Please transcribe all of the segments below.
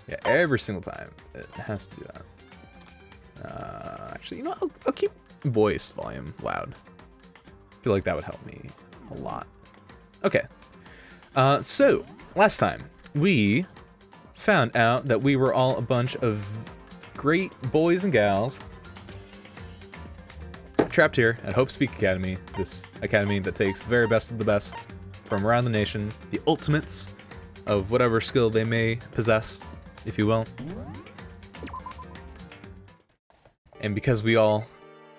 Yeah, every single time. It has to do that. Actually, you know, I'll keep voice volume loud. I feel like that would help me a lot. Okay. So, last time, we found out that we were all a bunch of great boys and gals trapped here at Hope Speak Academy, this academy that takes the very best of the best from around the nation, the ultimates of whatever skill they may possess, if you will. And because we all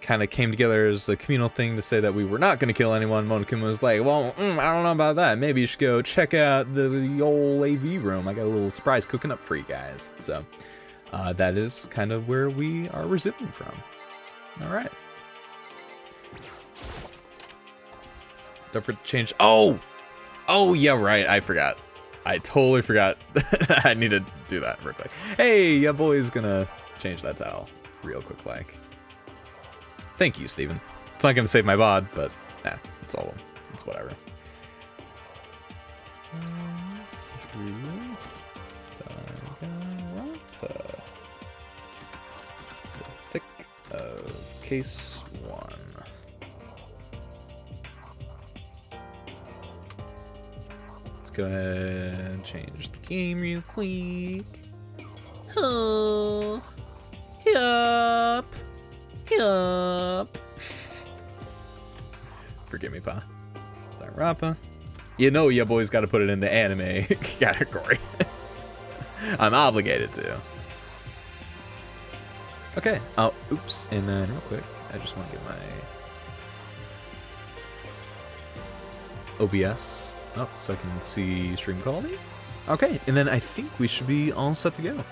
kind of came together as a communal thing to say that we were not going to kill anyone, Monokuma was like, well, I don't know about that. Maybe you should go check out the old AV room. I got a little surprise cooking up for you guys. So that is kind of where we are resuming from. All right. Don't forget to change. Oh, yeah, right. I forgot. I totally forgot. I need to do that real quick. Hey, yeah, boy's gonna change that title real quick, like. Thank you, Steven. It's not gonna save my VOD, but it's whatever. Danganronpa. The thick of case 1. Let's go ahead and change the game real quick. Oh, yup. Forgive me, Pa. Danganronpa. You know your boy's got to put it in the anime category. I'm obligated to. Okay. Oh, oops. And then real quick, I just want to get my OBS up so I can see stream quality. Okay, and then I think we should be all set to go.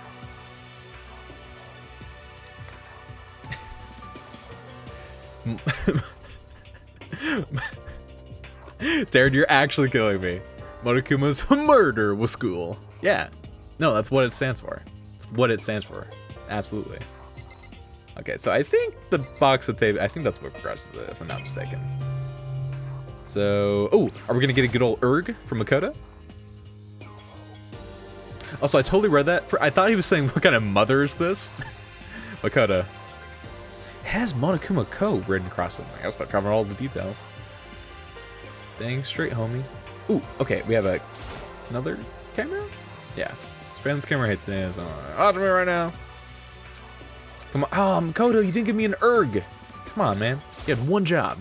Darren, you're actually killing me. Monokuma's murder was cool. Yeah. No, that's what it stands for. It's what it stands for. Absolutely. Okay, so I think the box of tape, I think that's what progresses it, if I'm not mistaken. So, oh, are we gonna get a good old erg from Makoto? Also, I totally read that. I thought he was saying, what kind of mother is this? Makoto. It has Monokuma Ko written across it. I gotta start covering all the details. Dang straight, homie. Ooh, okay, we have another camera? Yeah. This fan's camera hit is on. Watch me right now. Come on. Oh, Makoto, you didn't give me an erg. Come on, man. You had one job.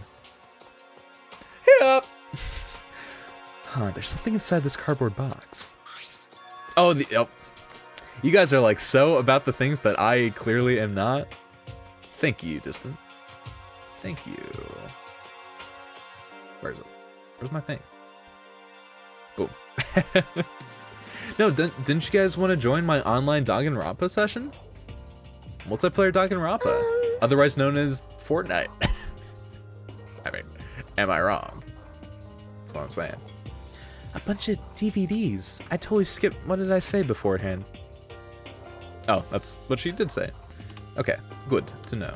Yep. Huh, there's something inside this cardboard box. Oh, you guys are like so about the things that I clearly am not. Thank you, Distant. Thank you. Where is it? Where's my thing? Boom. No, didn't you guys want to join my online Danganronpa session? Multiplayer Danganronpa, otherwise known as Fortnite. I mean, am I wrong? That's what I'm saying. A bunch of DVDs. I totally skipped. What did I say beforehand? Oh, that's what she did say. Okay, good to know.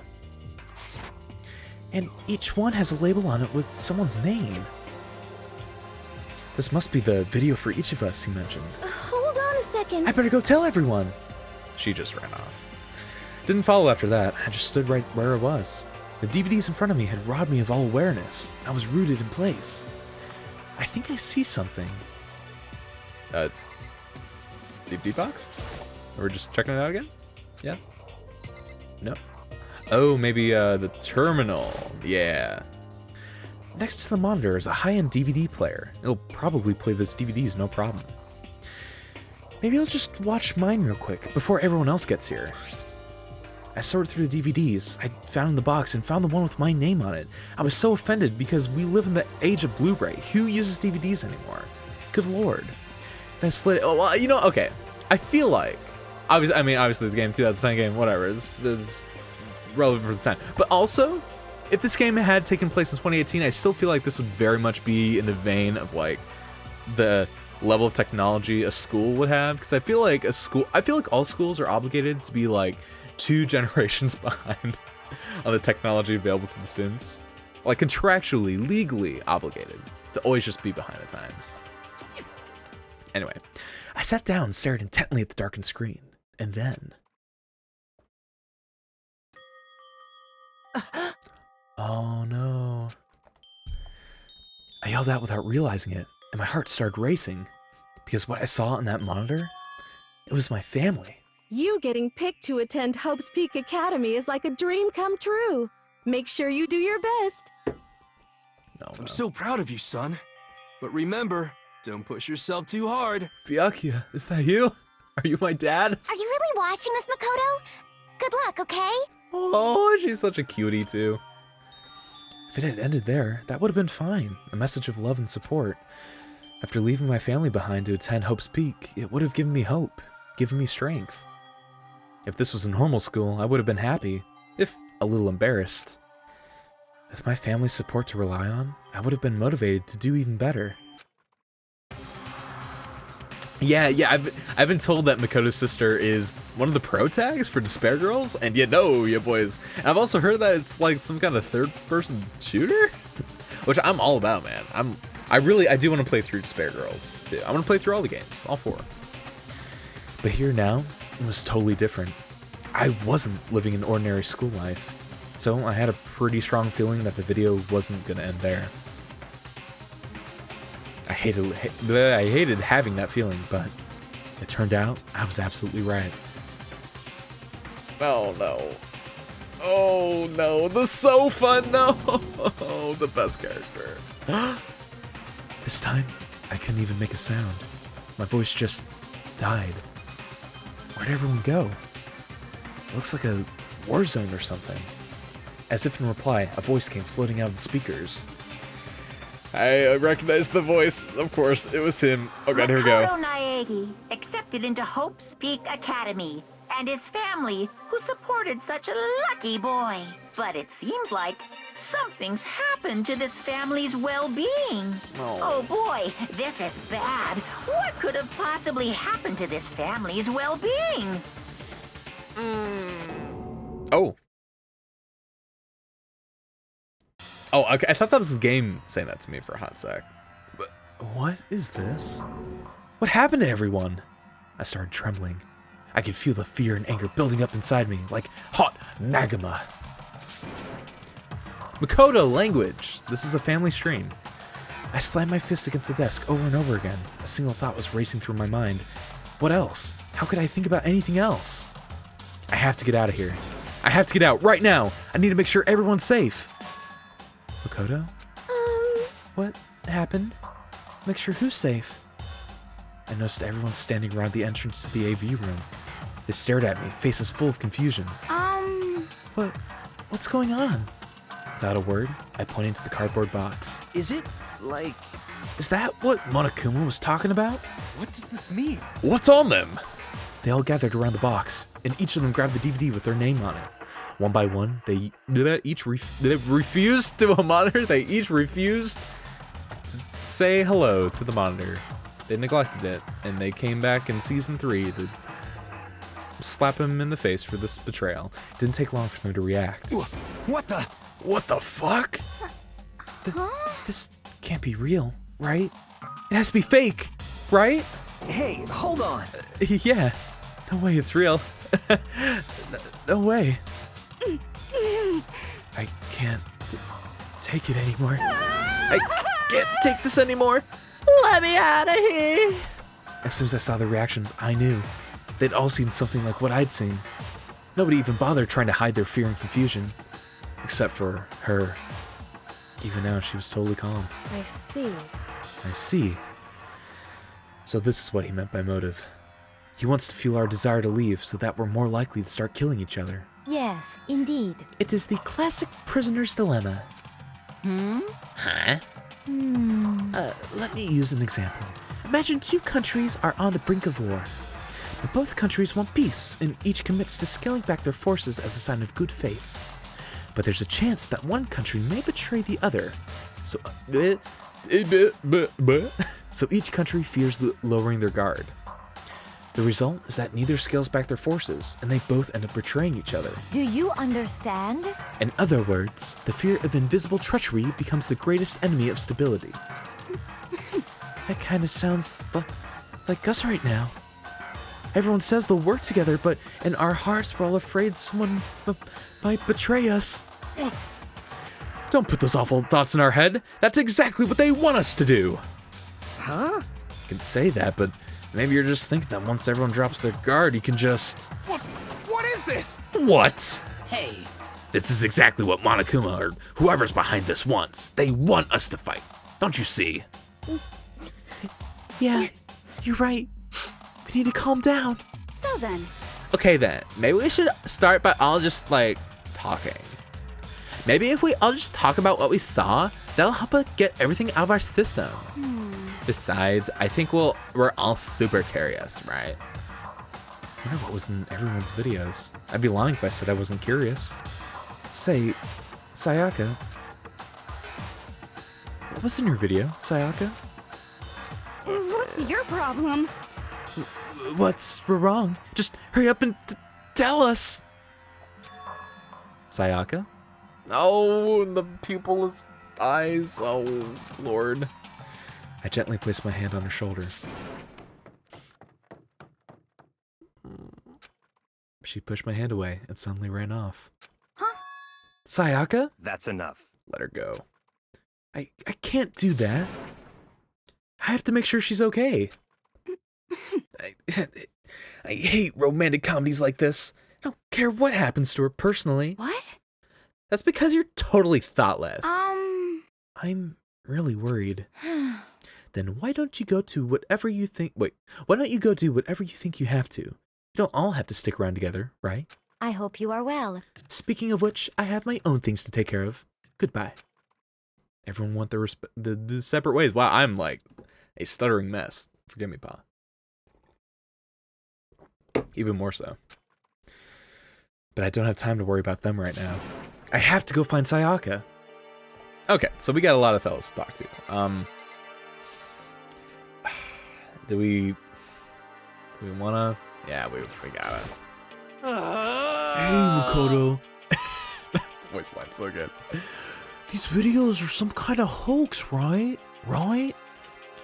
And each one has a label on it with someone's name. This must be the video for each of us, he mentioned. Hold on a second. I better go tell everyone. She just ran off. Didn't follow after that. I just stood right where I was. The DVDs in front of me had robbed me of all awareness. I was rooted in place. I think I see something. DVD box? We're just checking it out again? Yeah? No. Oh, maybe the terminal. Yeah. Next to the monitor is a high-end DVD player. It'll probably play those DVDs no problem. Maybe I'll just watch mine real quick before everyone else gets here. I sorted through the DVDs I found in the box and found the one with my name on it. I was so offended because we live in the age of Blu-ray. Who uses DVDs anymore? Good lord. Then I slid it. Oh, well, you know, okay. I feel like, obviously the game, 2010 game, whatever. It's relevant for the time. But also, if this game had taken place in 2018, I still feel like this would very much be in the vein of like the level of technology a school would have. Because I feel like all schools are obligated to be like 2 generations behind on the technology available to the students. Like contractually, legally obligated to always just be behind the times. Anyway, I sat down and stared intently at the darkened screen. And then... Oh no. I yelled out without realizing it, and my heart started racing. Because what I saw on that monitor, it was my family. You getting picked to attend Hope's Peak Academy is like a dream come true. Make sure you do your best. No. I'm so proud of you, son. But remember, don't push yourself too hard. Byakuya, is that you? Are you my dad? Are you really watching this, Makoto? Good luck, okay? Oh, she's such a cutie too. If it had ended there, that would have been fine. A message of love and support. After leaving my family behind to attend Hope's Peak, it would have given me hope, given me strength. If this was a normal school, I would have been happy, if a little embarrassed. With my family's support to rely on, I would have been motivated to do even better. Yeah, I've been told that Makoto's sister is one of the pro tags for Despair Girls, and you know, ya boys. And I've also heard that it's like some kind of third-person shooter, which I'm all about, man. I do want to play through Despair Girls too. I want to play through all the games, all 4. But here now, it was totally different. I wasn't living an ordinary school life, so I had a pretty strong feeling that the video wasn't gonna end there. I hated having that feeling, but it turned out I was absolutely right. Oh no. Oh no, the sofa, no! The best character. This time, I couldn't even make a sound. My voice just died. Where'd everyone go? It looks like a war zone or something. As if in reply, a voice came floating out of the speakers. I recognized the voice. Of course, it was him. Oh god, here we go. Makoto Naegi accepted into Hope's Peak Academy, and his family, who supported such a lucky boy. But it seems like something's happened to this family's well-being. Oh boy, this is bad. What could have possibly happened to this family's well-being? Oh, okay. I thought that was the game saying that to me for a hot sec. But what is this? What happened to everyone? I started trembling. I could feel the fear and anger building up inside me, like hot magma. Makoto language. This is a family stream. I slammed my fist against the desk over and over again. A single thought was racing through my mind. What else? How could I think about anything else? I have to get out of here. I have to get out right now. I need to make sure everyone's safe. Makoto? What happened? Make sure who's safe? I noticed everyone standing around the entrance to the AV room. They stared at me, faces full of confusion. What's going on? Without a word, I pointed to the cardboard box. Is it, like... Is that what Monokuma was talking about? What does this mean? What's on them? They all gathered around the box, and each of them grabbed the DVD with their name on it. One by one, they each refused to a monitor. They each refused to say hello to the monitor. They neglected it, and they came back in season 3 to slap him in the face for this betrayal. It didn't take long for them to react. What the? What the fuck? This can't be real, right? It has to be fake, right? Hey, hold on. Yeah. No way it's real. No way. I can't take it anymore. I can't take this anymore. Let me out of here. As soon as I saw the reactions, I knew. They'd all seen something like what I'd seen. Nobody even bothered trying to hide their fear and confusion. Except for her. Even now, she was totally calm. I see. I see. So this is what he meant by motive. He wants to fuel our desire to leave so that we're more likely to start killing each other. Yes, indeed. It is the classic prisoner's dilemma. Huh? Let me use an example. Imagine 2 countries are on the brink of war. But both countries want peace, and each commits to scaling back their forces as a sign of good faith. But there's a chance that one country may betray the other. So each country fears lowering their guard. The result is that neither scales back their forces, and they both end up betraying each other. Do you understand? In other words, the fear of invisible treachery becomes the greatest enemy of stability. That kind of sounds like us right now. Everyone says they'll work together, but in our hearts we're all afraid someone might betray us. Don't put those awful thoughts in our head. That's exactly what they want us to do. Huh? You can say that, but maybe you're just thinking that once everyone drops their guard, you can just... What is this? What? Hey. This is exactly what Monokuma or whoever's behind this wants. They want us to fight. Don't you see? Yeah, you're right. We need to calm down. So then, Okay then, maybe we should start by all just like talking. Maybe if we all just talk about what we saw, that'll help us get everything out of our system. Besides, I think we're all super curious, right? I wonder what was in everyone's videos. I'd be lying if I said I wasn't curious. Say, Sayaka, what was in your video, Sayaka? what's your problem? What's wrong? Just hurry up and tell us. Sayaka? Oh, the pupil's eyes. Oh, Lord. I gently placed my hand on her shoulder. She pushed my hand away and suddenly ran off. Huh? Sayaka? That's enough. Let her go. I can't do that. I have to make sure she's okay. I hate romantic comedies like this. I don't care what happens to her personally. What? That's because you're totally thoughtless. I'm really worried. Then why don't you go to whatever you think... Wait, why don't you go do whatever you think you have to? You don't all have to stick around together, right? I hope you are well. Speaking of which, I have my own things to take care of. Goodbye. Everyone went the separate ways. Wow, I'm like a stuttering mess. Forgive me, Pa. Even more so. But I don't have time to worry about them right now. I have to go find Sayaka. Okay, so we got a lot of fellas to talk to. Do we wanna? Yeah, we gotta. Hey, Makoto. Voice line so good. These videos are some kind of hoax, right? Right?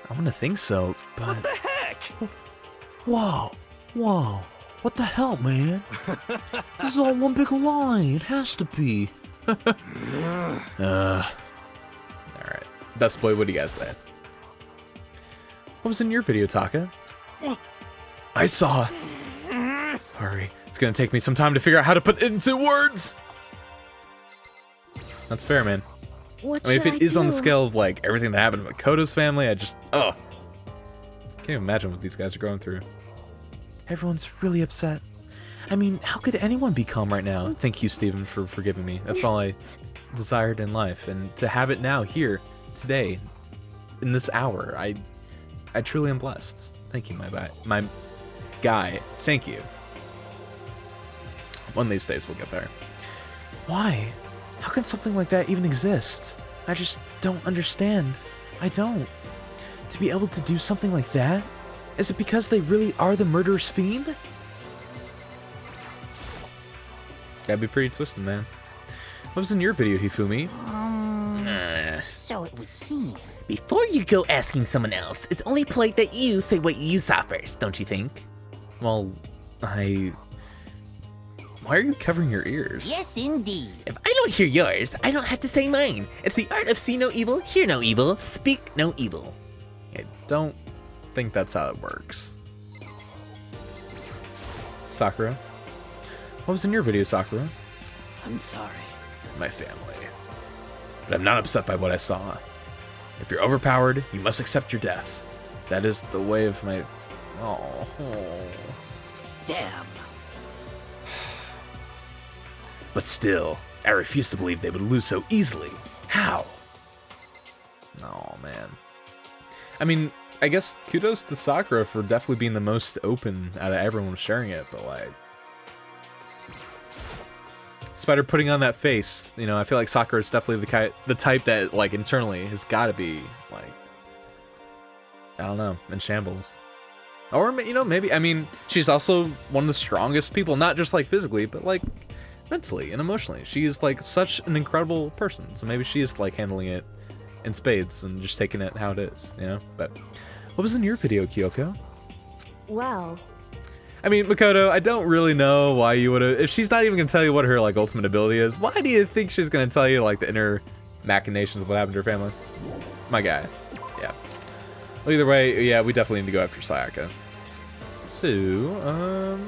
I'm gonna think so, but... What the heck? Whoa. What the hell, man? This is all one big lie. It has to be. Alright. Best boy, what do you guys say? What was in your video, Taka? I saw. Sorry. It's gonna take me some time to figure out how to put it into words. That's fair, man. What I mean, if should it is on the do? scale of like everything that happened with Makoto's family, I just, can't even imagine what these guys are going through. Everyone's really upset. I mean, how could anyone be calm right now? Thank you, Steven, for forgiving me. That's all I desired in life, and to have it now, here, today, in this hour, I truly am blessed. Thank you, my guy. Thank you. One of these days we'll get there. Why? How can something like that even exist? I just don't understand. I don't. To be able to do something like that? Is it because they really are the murderous fiend? That'd be pretty twisted, man. What was in your video, Hifumi? So it would seem. Before you go asking someone else, it's only polite that you say what you saw first, don't you think? Well, Why are you covering your ears? Yes, indeed. If I don't hear yours, I don't have to say mine. It's the art of see no evil, hear no evil, speak no evil. I don't think that's how it works. Sakura? What was in your video, Sakura? I'm sorry. My family. But I'm not upset by what I saw. If you're overpowered, you must accept your death. That is the way of my... Oh. Damn. But still, I refuse to believe they would lose so easily. How? Oh, man. I mean, I guess kudos to Sakura for definitely being the most open out of everyone sharing it, but like... Spider putting on that face, you know, I feel like Sakura is definitely the type that, like, internally has got to be, like, I don't know, in shambles. Or, you know, maybe, I mean, she's also one of the strongest people, not just, like, physically, but, like, mentally and emotionally. She is, like, such an incredible person, so maybe she is, like, handling it in spades and just taking it how it is, you know? But what was in your video, Kyoko? Well, I mean, Makoto, I don't really know why you would have... If she's not even going to tell you what her, like, ultimate ability is, why do you think she's going to tell you, like, the inner machinations of what happened to her family? My guy. Yeah. Well, either way, yeah, we definitely need to go after Sayaka. So,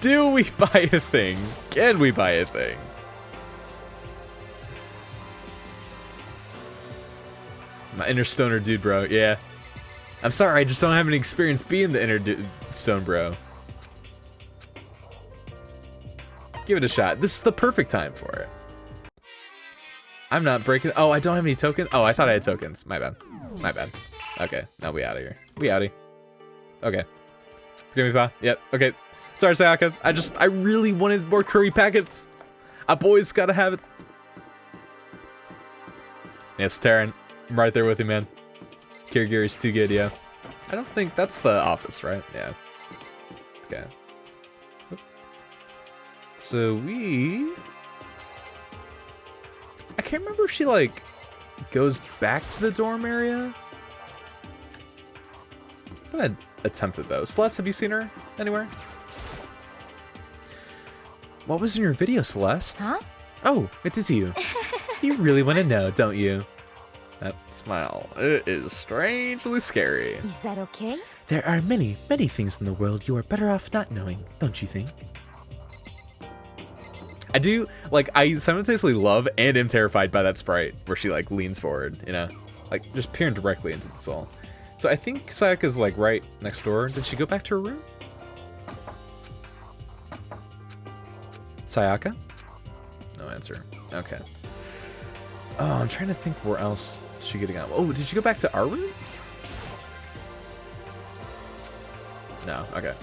do we buy a thing? Can we buy a thing? My inner stoner dude, bro. Yeah. I'm sorry, I just don't have any experience being the inner stone bro. Give it a shot. This is the perfect time for it. I'm not breaking... Oh, I don't have any tokens? Oh, I thought I had tokens. My bad. My bad. Okay, now we out of here. We outie. Okay. Forgive me, Pa. Yep, okay. Sorry, Sayaka. I really wanted more curry packets. I boys gotta have it. Yes, Taryn. I'm right there with you, man. Kirigiri's too good, yeah. I don't think that's the office, right? Yeah. Okay. So we... I can't remember if she, like, goes back to the dorm area. I'm gonna attempt it, though. Celeste, have you seen her anywhere? What was in your video, Celeste? Huh? Oh, it is you. You really want to know, don't you? That smile, it is strangely scary. Is that okay? There are many, many things in the world you are better off not knowing, don't you think? I do, like, I simultaneously love and am terrified by that sprite where she, like, leans forward, you know? Like, just peering directly into the soul. So I think Sayaka's, like, right next door. Did she go back to her room? Sayaka? No answer. Okay. Oh, I'm trying to think where else she could have gone. Oh, did she go back to our room? No, okay.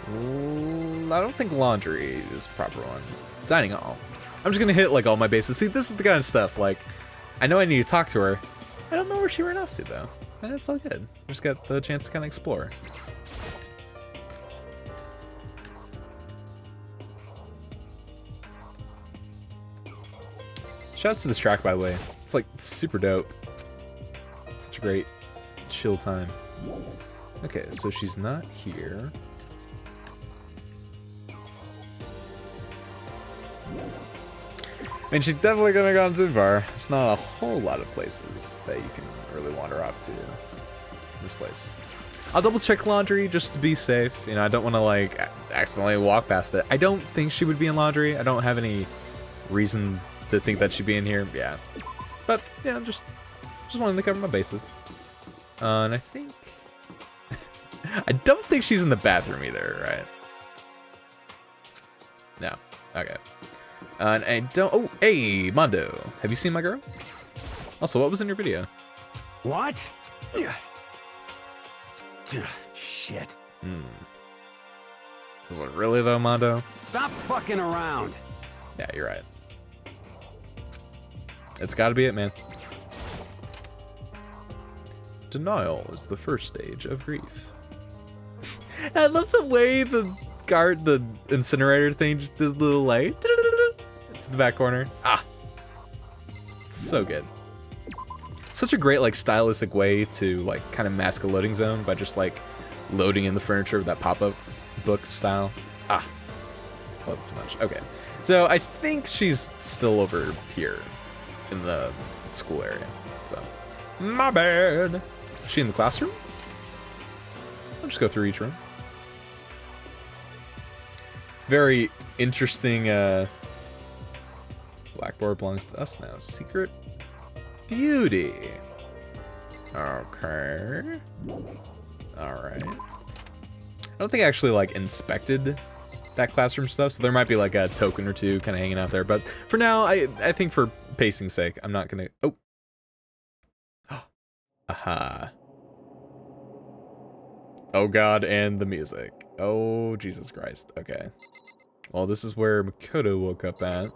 I don't think laundry is the proper one. Dining hall. I'm just gonna hit, like, all my bases. See, this is the kind of stuff, like, I know I need to talk to her. I don't know where she ran off to, though. And it's all good. Just got the chance to kind of explore. Shouts to this track, by the way. It's, like, super dope. Such a great chill time. Okay, so she's not here. I mean, she's definitely gonna go to bar. There's not a whole lot of places that you can really wander off to. This place. I'll double check laundry just to be safe. You know, I don't want to, like, accidentally walk past it. I don't think she would be in laundry. I don't have any reason to think that she'd be in here. Yeah. But, yeah, just wanted to cover my bases. And I think... I don't think she's in the bathroom either, right? No. Okay. And I don't... Oh, hey, Mondo. Have you seen my girl? Also, what was in your video? What? Shit. Was it really, though, Mondo? Stop fucking around. Yeah, you're right. It's gotta be it, man. Denial is the first stage of grief. I love the way the incinerator thing just does the little light. It's the back corner. Ah. It's so good. Such a great, like, stylistic way to, like, kind of mask a loading zone by just, like, loading in the furniture with that pop-up book style. Ah. I love it so much. Okay. So I think she's still over here in the school area. So, my bad. Is she in the classroom? I'll just go through each room. Very interesting, Blackboard belongs to us now. Secret beauty. Okay. Alright. I don't think I actually, like, inspected that classroom stuff, so there might be, like, a token or two kind of hanging out there. But for now, I think for pacing's sake, I'm not gonna... Oh. Aha. Oh god, and the music. Oh, Jesus Christ. Okay. Well, this is where Makoto woke up at.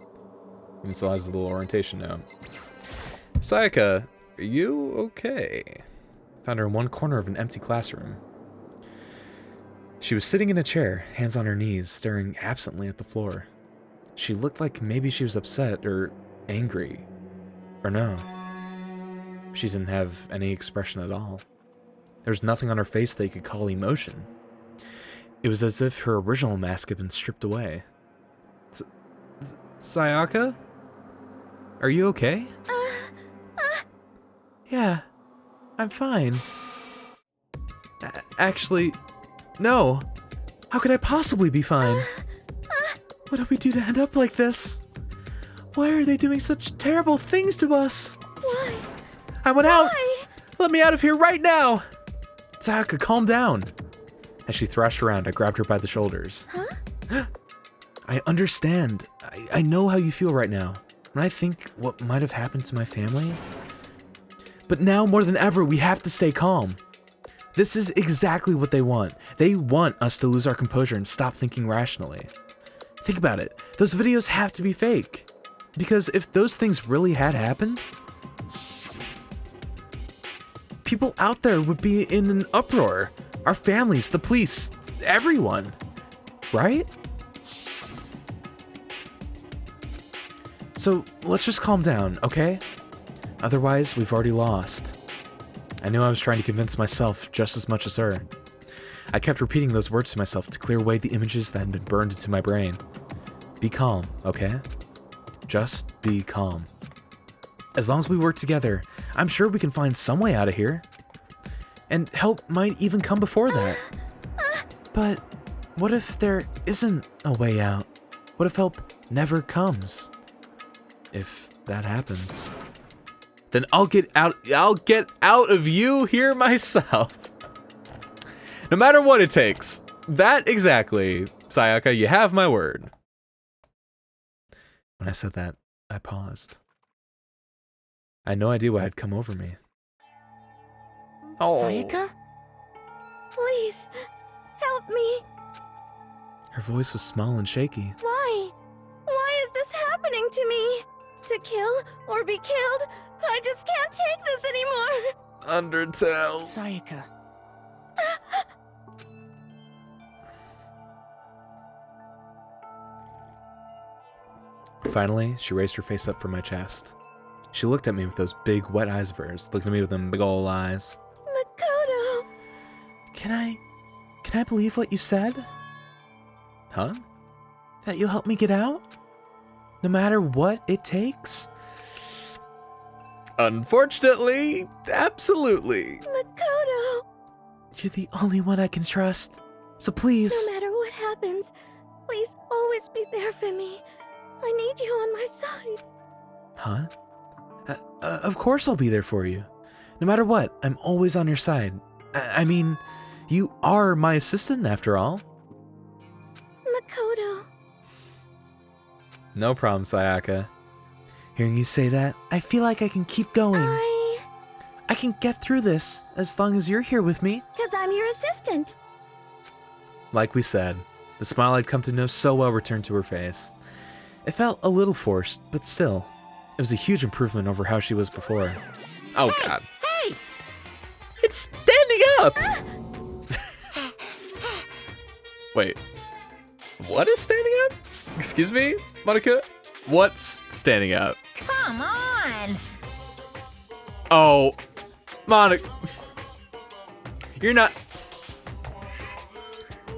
And still has a little orientation now. Sayaka, are you okay? Found her in one corner of an empty classroom. She was sitting in a chair, hands on her knees, staring absently at the floor. She looked like maybe she was upset or angry. Or no. She didn't have any expression at all. There was nothing on her face that you could call emotion. It was as if her original mask had been stripped away. Sayaka? Are you okay? Yeah, I'm fine. Actually, no. How could I possibly be fine? What did we do to end up like this? Why are they doing such terrible things to us? Why? I want out! Let me out of here right now! Sayaka, calm down. As she thrashed around, I grabbed her by the shoulders. Huh? I understand. I know how you feel right now. When I think what might have happened to my family. But now more than ever, we have to stay calm. This is exactly what they want. They want us to lose our composure and stop thinking rationally. Think about it. Those videos have to be fake. Because if those things really had happened, people out there would be in an uproar. Our families, the police, everyone. Right? So let's just calm down, okay? Otherwise, we've already lost. I knew I was trying to convince myself just as much as her. I kept repeating those words to myself to clear away the images that had been burned into my brain. Be calm, okay? Just be calm. As long as we work together, I'm sure we can find some way out of here. And help might even come before that. But what if there isn't a way out? What if help never comes? If that happens, then I'll get out of you here myself. No matter what it takes. That exactly, Sayaka, you have my word. When I said that, I paused. I had no idea what had come over me. Oh. Sayaka? Please, help me. Her voice was small and shaky. Why? Why is this happening to me? To kill or be killed? I just can't take this anymore. Undertale. Sayaka. Finally, she raised her face up from my chest. She looked at me with those big, wet eyes of hers, looking at me with them big ol' eyes. Makoto! Can I believe what you said? Huh? That you'll help me get out? No matter what it takes? Unfortunately, absolutely. Makoto! You're the only one I can trust. So please. No matter what happens, please always be there for me. I need you on my side. Huh? Of course I'll be there for you. No matter what, I'm always on your side. I mean, you are my assistant after all. Makoto. No problem, Sayaka. Hearing you say that, I feel like I can keep going. I can get through this as long as you're here with me. 'Cause I'm your assistant. Like we said, the smile I'd come to know so well returned to her face. It felt a little forced, but still, it was a huge improvement over how she was before. Oh God. Hey! It's standing up! Wait, what is standing up? Excuse me, Monica? What's standing up? Come on! Oh, Monica. You're not...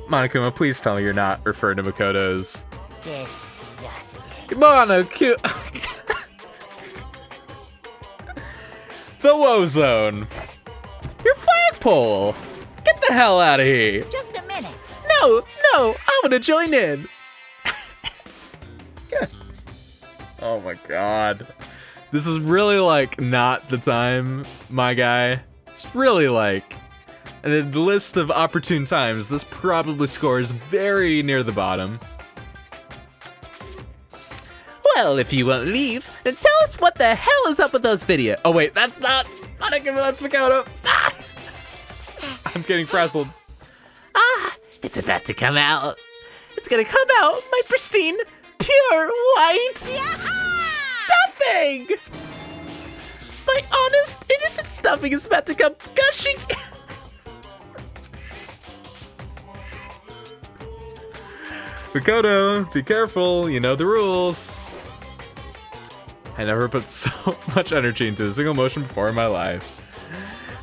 Monica, please tell me you're not referring to Makoto's... Disgusting. Monica... The woe zone. Your flagpole. Get the hell out of here. Just a minute. No, I want to join in. Oh my God. This is really like not the time, my guy. It's really like, and in the list of opportune times, this probably scores very near the bottom. Well, if you won't leave, then tell us what the hell is up with those videos. Oh wait, that's not Monica, that's Makoto. Ah! I'm getting frazzled. It's about to come out. It's gonna come out, my pristine, pure white stuffing. My honest, innocent stuffing is about to come gushing. Makoto, be careful, you know the rules. I never put so much energy into a single motion before in my life.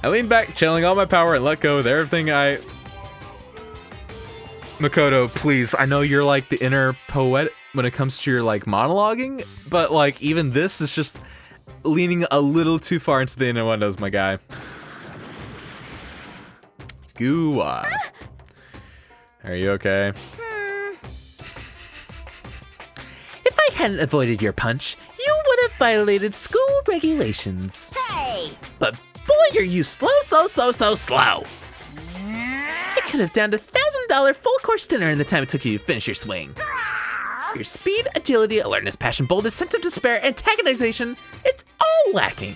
I leaned back, channeling all my power, and let go with everything I... Makoto, please, I know you're like the inner poet when it comes to your like monologuing, but like even this is just leaning a little too far into the innuendos, my guy. Goo-wah. Are you okay? If I hadn't avoided your punch, you would have violated school regulations. Hey! But boy, are you slow. I could have downed a $1,000 full course dinner in the time it took you to finish your swing. Your speed, agility, alertness, passion, boldness, sense of despair, antagonization, it's all lacking.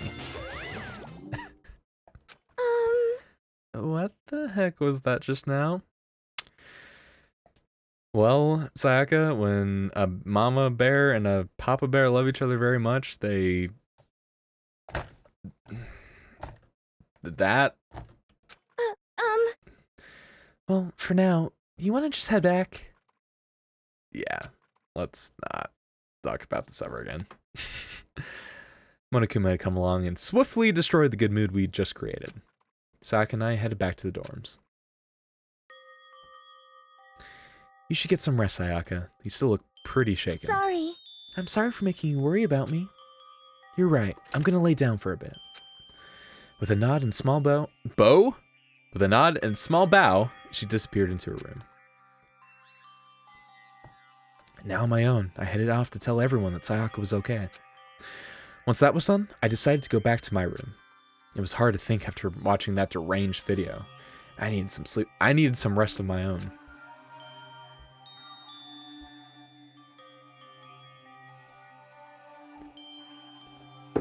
What the heck was that just now? Well, Sayaka, when a mama bear and a papa bear love each other very much, they... That? Well, for now, you want to just head back? Yeah, let's not talk about this ever again. Monokuma had come along and swiftly destroyed the good mood we'd just created. Sayaka and I headed back to the dorms. You should get some rest, Sayaka. You still look pretty shaken. Sorry. I'm sorry for making you worry about me. You're right. I'm gonna lay down for a bit. With a nod and small bow... Bow? With a nod and small bow, she disappeared into her room. Now on my own, I headed off to tell everyone that Sayaka was okay. Once that was done, I decided to go back to my room. It was hard to think after watching that deranged video. I needed some sleep. I needed some rest of my own.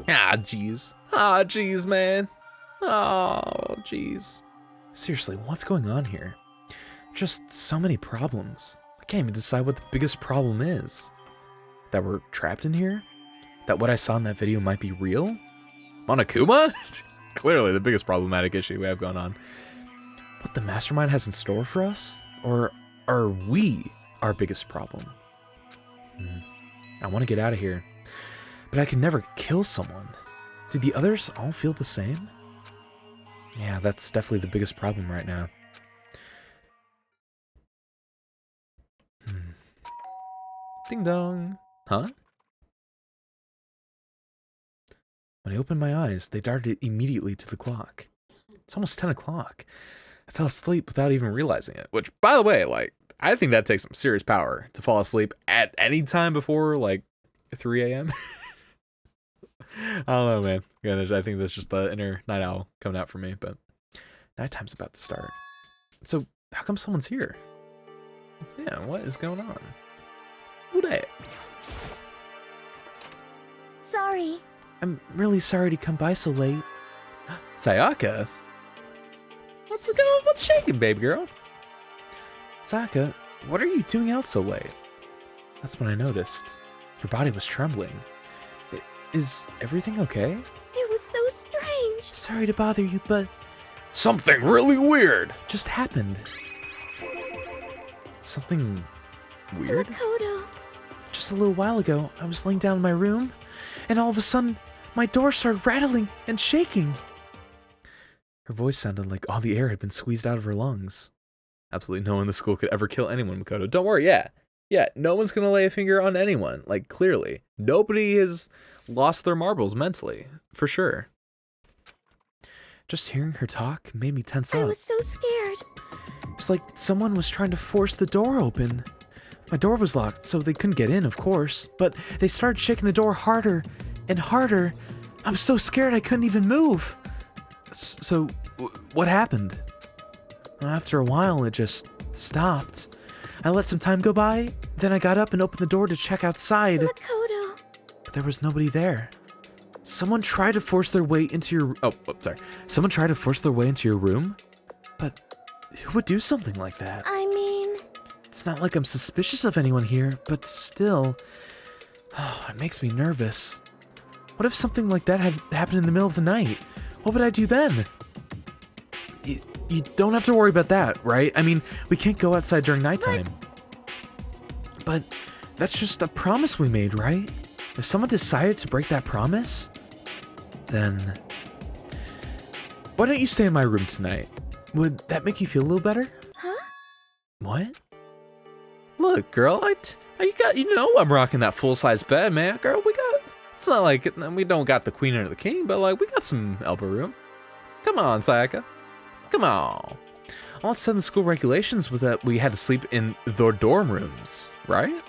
Ah, jeez. Ah, jeez, man. Oh, jeez. Seriously, what's going on here? Just so many problems. I can't even decide what the biggest problem is. That we're trapped in here? That what I saw in that video might be real? Monokuma? Clearly the biggest problematic issue we have going on. What the mastermind has in store for us? Or are we our biggest problem? I want to get out of here. But I can never kill someone. Do the others all feel the same? Yeah, that's definitely the biggest problem right now. Ding dong. Huh? When I opened my eyes, they darted immediately to the clock. It's almost 10 o'clock. I fell asleep without even realizing it. Which, by the way, like, I think that takes some serious power to fall asleep at any time before, like, 3 a.m. I don't know, man. Again, I think that's just the inner night owl coming out for me, but nighttime's about to start. So, how come someone's here? Yeah, what is going on? Who that? Sorry. I'm really sorry to come by so late. Sayaka? What's going on? What's shaking, baby girl? Sayaka, what are you doing out so late? That's when I noticed. Your body was trembling. Is everything okay? It was so strange. Sorry to bother you, but Something really weird just happened. Something weird? Makoto. Just a little while ago, I was laying down in my room, and all of a sudden, my door started rattling and shaking. Her voice sounded like all the air had been squeezed out of her lungs. Absolutely no one in the school could ever kill anyone, Makoto. Don't worry, yeah, no one's gonna lay a finger on anyone. Like, clearly. Nobody has lost their marbles mentally, for sure. Just hearing her talk made me tense up. I was so scared. It's like someone was trying to force the door open. My door was locked, so they couldn't get in, of course, but they started shaking the door harder and harder. I was so scared I couldn't even move. So, what happened? After a while, it just stopped. I let some time go by, then I got up and opened the door to check outside. Makoto. But there was nobody there. Someone tried to force their way into your... Someone tried to force their way into your room? But who would do something like that? I mean... It's not like I'm suspicious of anyone here, but still... it makes me nervous. What if something like that had happened in the middle of the night? What would I do then? You don't have to worry about that, right? I mean, we can't go outside during nighttime. But that's just a promise we made, right? If someone decided to break that promise, then why don't you stay in my room tonight? Would that make you feel a little better? Huh? What? Look, girl, you know I'm rocking that full-size bed, man. Girl, it's not like we don't got the queen or the king, but like we got some elbow room. Come on, Sayaka. Come on. All it said in the school regulations was that we had to sleep in the dorm rooms, right?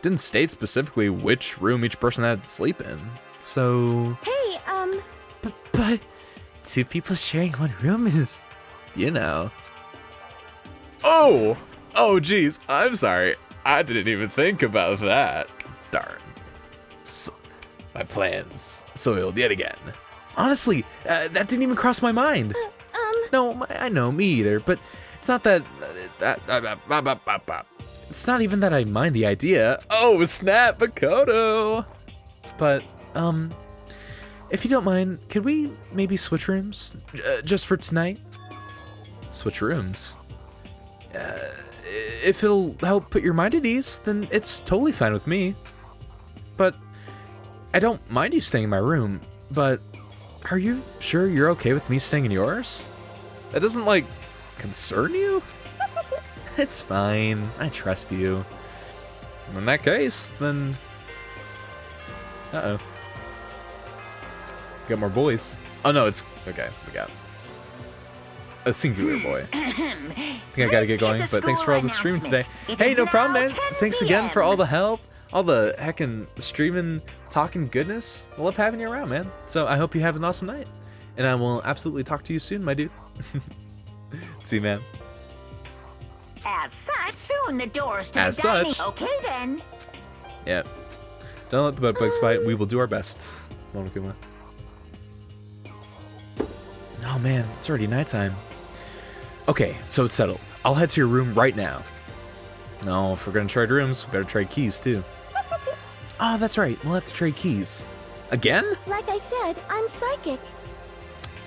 Didn't state specifically which room each person had to sleep in. So... Hey, But 2 people sharing one room is, you know. Oh, geez, I'm sorry. I didn't even think about that. Darn. My plans soiled yet again. Honestly, that didn't even cross my mind. No, I know, me either, but it's not that... It's not even that I mind the idea. Oh, snap, Makoto. But, if you don't mind, could we maybe switch rooms? Just for tonight? Switch rooms. If it'll help put your mind at ease, then it's totally fine with me. But I don't mind you staying in my room, but are you sure you're okay with me staying in yours? That doesn't, like, concern you? It's fine. I trust you. In that case, then... Uh-oh. Got more boys. Oh, no, it's... Okay, we got a singular boy. I think I gotta get going, but thanks for all the streaming today. Hey, no problem, man. Thanks again for all the help. All the heckin' streaming, talking goodness. I love having you around, man. So I hope you have an awesome night. And I will absolutely talk to you soon, my dude. See you, man. As such, soon the doors to As the dining. such. Okay, then. Yeah. Don't let the bedbugs bite. We will do our best. Monokuma. Oh man, it's already nighttime. Okay, so it's settled. I'll head to your room right now. No, if we're gonna trade rooms, we better trade keys too. Oh, that's right. We'll have to trade keys. Again? like I said, I'm psychic.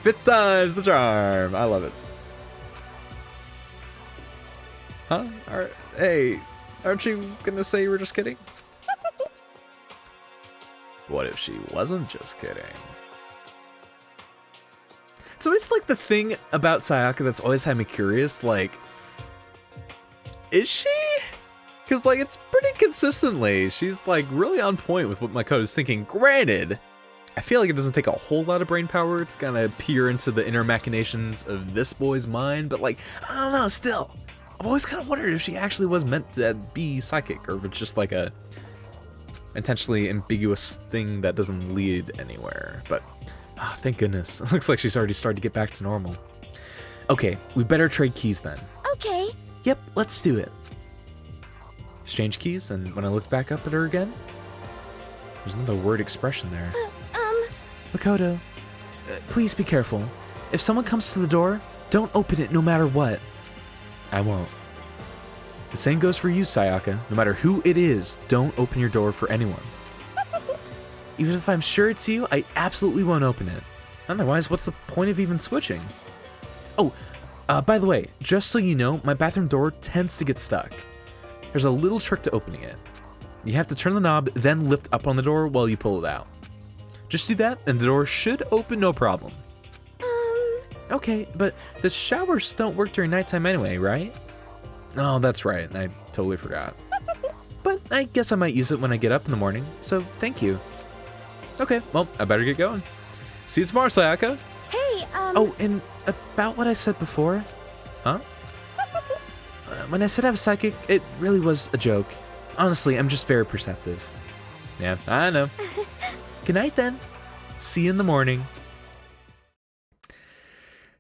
5th time's the charm. I love it. Huh? Hey, aren't you gonna say you were just kidding? What if she wasn't just kidding? It's always like the thing about Sayaka that's always had me curious, like, Is she? Because, like, it's pretty consistently. She's, like, really on point with what Makoto's thinking. Granted, I feel like it doesn't take a whole lot of brain power to kind of peer into the inner machinations of this boy's mind, but, like, I don't know, still. I've always kind of wondered if she actually was meant to be psychic, or if it's just, like, a intentionally ambiguous thing that doesn't lead anywhere. But, oh, thank goodness. It looks like she's already started to get back to normal. Okay, we better trade keys then. Okay. Yep, let's do it. Exchange keys, and when I looked back up at her again, there's another word expression there. Makoto, please be careful. If someone comes to the door, don't open it no matter what. I won't. The same goes for you, Sayaka. No matter who it is, don't open your door for anyone. Even if I'm sure it's you, I absolutely won't open it. Otherwise, what's the point of even switching? Oh, by the way, just so you know, my bathroom door tends to get stuck. There's a little trick to opening it. You have to turn the knob, then lift up on the door while you pull it out. Just do that, and the door should open no problem. Okay, but the showers don't work during nighttime anyway, right? Oh, that's right. I totally forgot. But I guess I might use it when I get up in the morning, so thank you. Okay, well, I better get going. See you tomorrow, Sayaka. Hey, Oh, and about what I said before? Huh? When I said I was psychic, it really was a joke. Honestly, I'm just very perceptive. Yeah, I know. Good night, then. See you in the morning.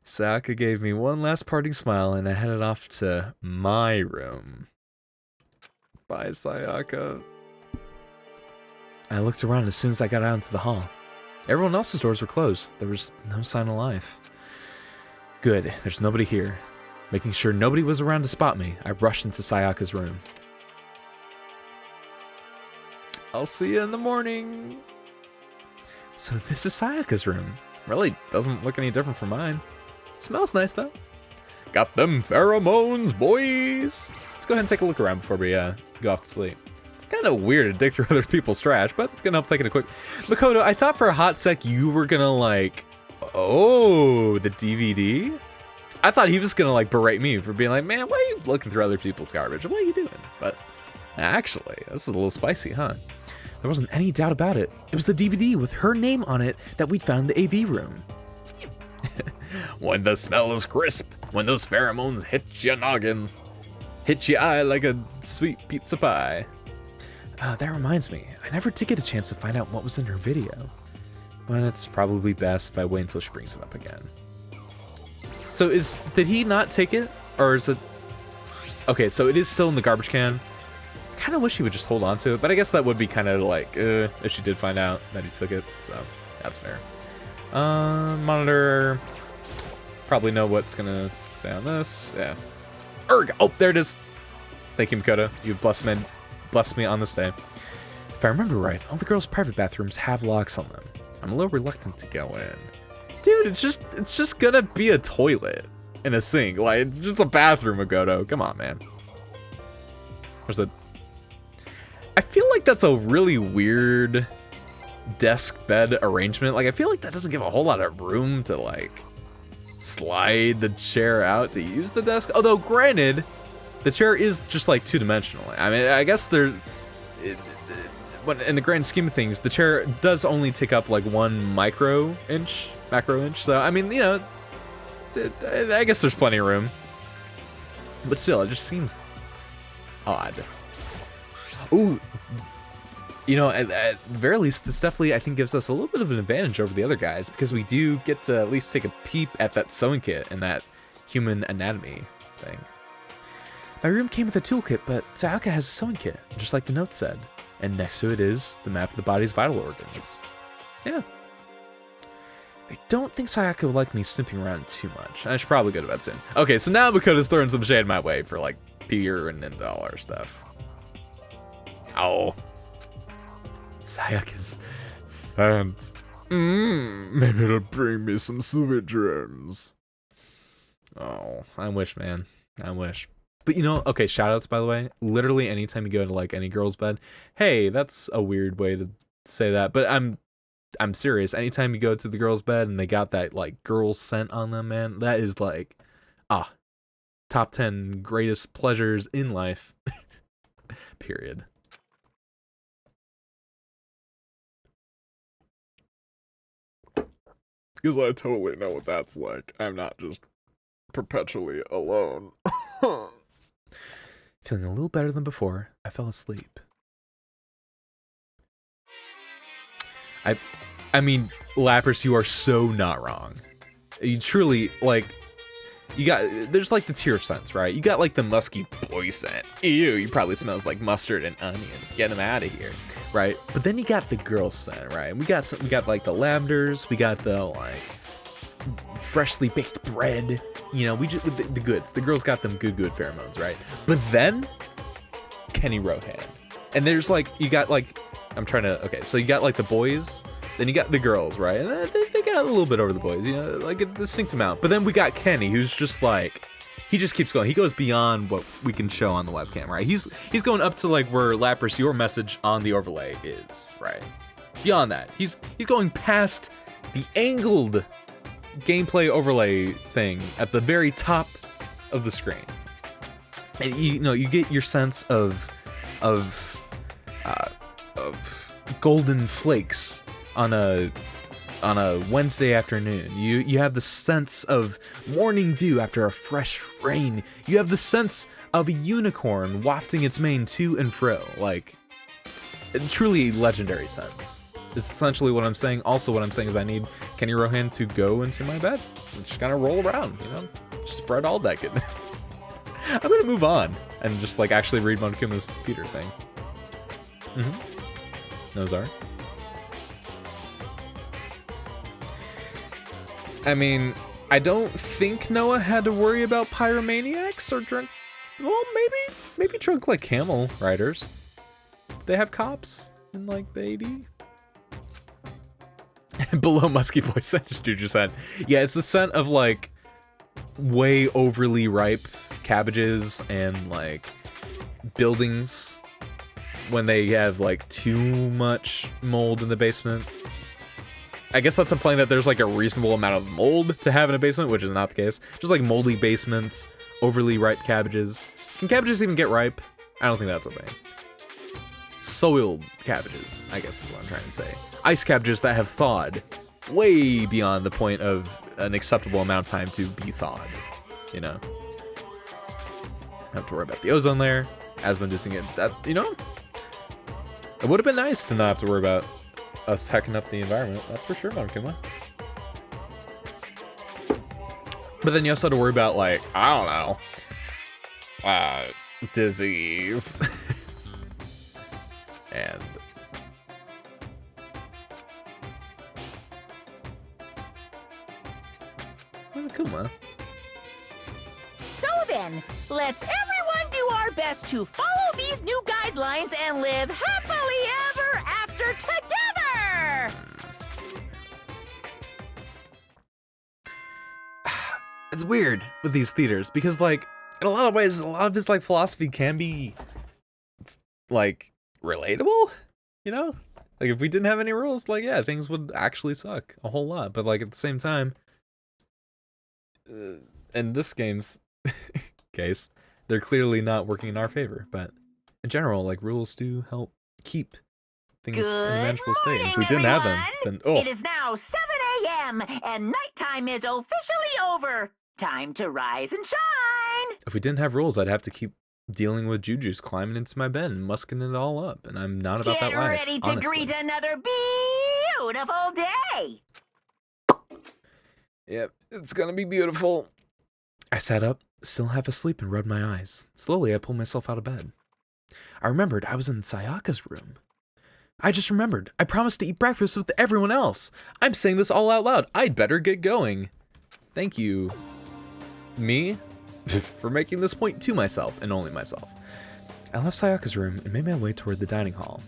Sayaka gave me one last parting smile, and I headed off to my room. Bye, Sayaka. I looked around as soon as I got out into the hall. Everyone else's doors were closed. There was no sign of life. Good, there's nobody here. Making sure nobody was around to spot me, I rushed into Sayaka's room. I'll see you in the morning. So this is Sayaka's room. Really doesn't look any different from mine. Smells nice, though. Got them pheromones, boys. Let's go ahead and take a look around before we go off to sleep. It's kind of weird to dig through other people's trash, but it's gonna help taking a quick. Makoto, I thought for a hot sec you were gonna like, oh, the DVD? I thought he was gonna like berate me for being like, man, why are you looking through other people's garbage? What are you doing? But actually, this is a little spicy, huh? There wasn't any doubt about it. It was the DVD with her name on it that we'd found in the AV room. When the smell is crisp, when those pheromones hit your noggin, hit your eye like a sweet pizza pie. That reminds me, I never did get a chance to find out what was in her video. But it's probably best if I wait until she brings it up again. So did he not take it? Or is it... Okay, so it is still in the garbage can. I kind of wish he would just hold on to it, but I guess that would be kind of like, if she did find out that he took it, so that's fair. Monitor... Probably know what's gonna say on this. Yeah. Erg! Oh, there it is! Thank you, Makoto. You blessed me on this day. If I remember right, all the girls' private bathrooms have locks on them. I'm a little reluctant to go in. Dude, it's just gonna be a toilet and a sink. Like, it's just a bathroom, Makoto. Come on, man. I feel like that's a really weird desk bed arrangement. Like, I feel like that doesn't give a whole lot of room to, like, slide the chair out to use the desk. Although, granted, the chair is just, like, two-dimensional. I mean, I guess in the grand scheme of things, the chair does only take up, like, 1 macro inch. So, I mean, you know, I guess there's plenty of room. But still, it just seems odd. Ooh, you know, at the very least, this definitely, I think, gives us a little bit of an advantage over the other guys, because we do get to at least take a peep at that sewing kit and that human anatomy thing. My room came with a toolkit, but Sayaka has a sewing kit, just like the note said. And next to it is the map of the body's vital organs. Yeah. I don't think Sayaka would like me snooping around too much. I should probably go to bed soon. Okay, so now Makoto's throwing some shade my way for, like, beer and dollar stuff. Oh. Sayaka's scent. Maybe it'll bring me some sweet dreams. Oh, I wish, man. I wish. But, you know, okay, shoutouts, by the way. Literally anytime you go to, like, any girl's bed. Hey, that's a weird way to say that, but I'm serious. Anytime you go to the girl's bed and they got that, like, girl scent on them, man, that is, like, top 10 greatest pleasures in life. Period. Because I totally know what that's like. I'm not just perpetually alone. Feeling a little better than before, I fell asleep. I mean, Lapras, you are so not wrong. You truly, like, there's like the tier of scents, right? You got like the musky boy scent. Ew, you probably smells like mustard and onions. Get them out of here, right? But then you got the girl scent, right? We got like the lavenders. We got the like freshly baked bread. You know, the goods. The girls got them good pheromones, right? But then Kenny Rohan, and there's like you got like so you got like the boys. Then you got the girls, right? And they got a little bit over the boys, you know, like a distinct amount. But then we got Kenny, who's just like, he just keeps going. He goes beyond what we can show on the webcam, right? He's going up to like where Lapras, your message on the overlay is, right? Beyond that, he's going past the angled gameplay overlay thing at the very top of the screen. And you get your sense of golden flakes on a Wednesday afternoon. You have the sense of morning dew after a fresh rain. You have the sense of a unicorn wafting its mane to and fro. Like, truly legendary sense is essentially what I'm saying. Also, what I'm saying is I need Kenny Rohan to go into my bed and just kind of roll around, you know, spread all that goodness. I'm gonna move on and just like actually read Monokuma's theater thing. Nozar. I mean, I don't think Noah had to worry about pyromaniacs or drunk. Well, maybe drunk like camel riders. They have cops in like the AD. Below musky boy scent, Juju said. Yeah, it's the scent of like way overly ripe cabbages and like buildings when they have like too much mold in the basement. I guess that's implying that there's like a reasonable amount of mold to have in a basement, which is not the case. Just like moldy basements, overly ripe cabbages. Can cabbages even get ripe? I don't think that's a thing. Soiled cabbages, I guess is what I'm trying to say. Ice cabbages that have thawed way beyond the point of an acceptable amount of time to be thawed, you know? I have to worry about the ozone layer, asbestos it. That, you know? It would have been nice to not have to worry about us hacking up the environment, that's for sure, Monokuma. But then you also have to worry about, like, I don't know, disease. And Monokuma. So then, let's everyone do our best to follow these new guidelines and live happily ever after together! It's weird with these theaters because, like, in a lot of ways, a lot of his like philosophy can be like relatable, you know? Like if we didn't have any rules, like yeah, things would actually suck a whole lot. But like at the same time, in this game's case, they're clearly not working in our favor. But in general, like rules do help keep things in a manageable state. And if we didn't have them, then It is now 7 a.m. and nighttime is officially over. Time to rise and shine. If we didn't have rules, I'd have to keep dealing with jujus climbing into my bed and musking it all up, and I'm not about that life. Get ready to honestly. greet another beautiful day. Yep, it's gonna be beautiful. I sat up, still half asleep, and rubbed my eyes. Slowly, I pulled myself out of bed. I remembered I was in Sayaka's room. I just remembered. I promised to eat breakfast with everyone else. I'm saying this all out loud. I'd better get going. Thank you, me, for making this point to myself, and only myself. I left Sayaka's room and made my way toward the dining hall.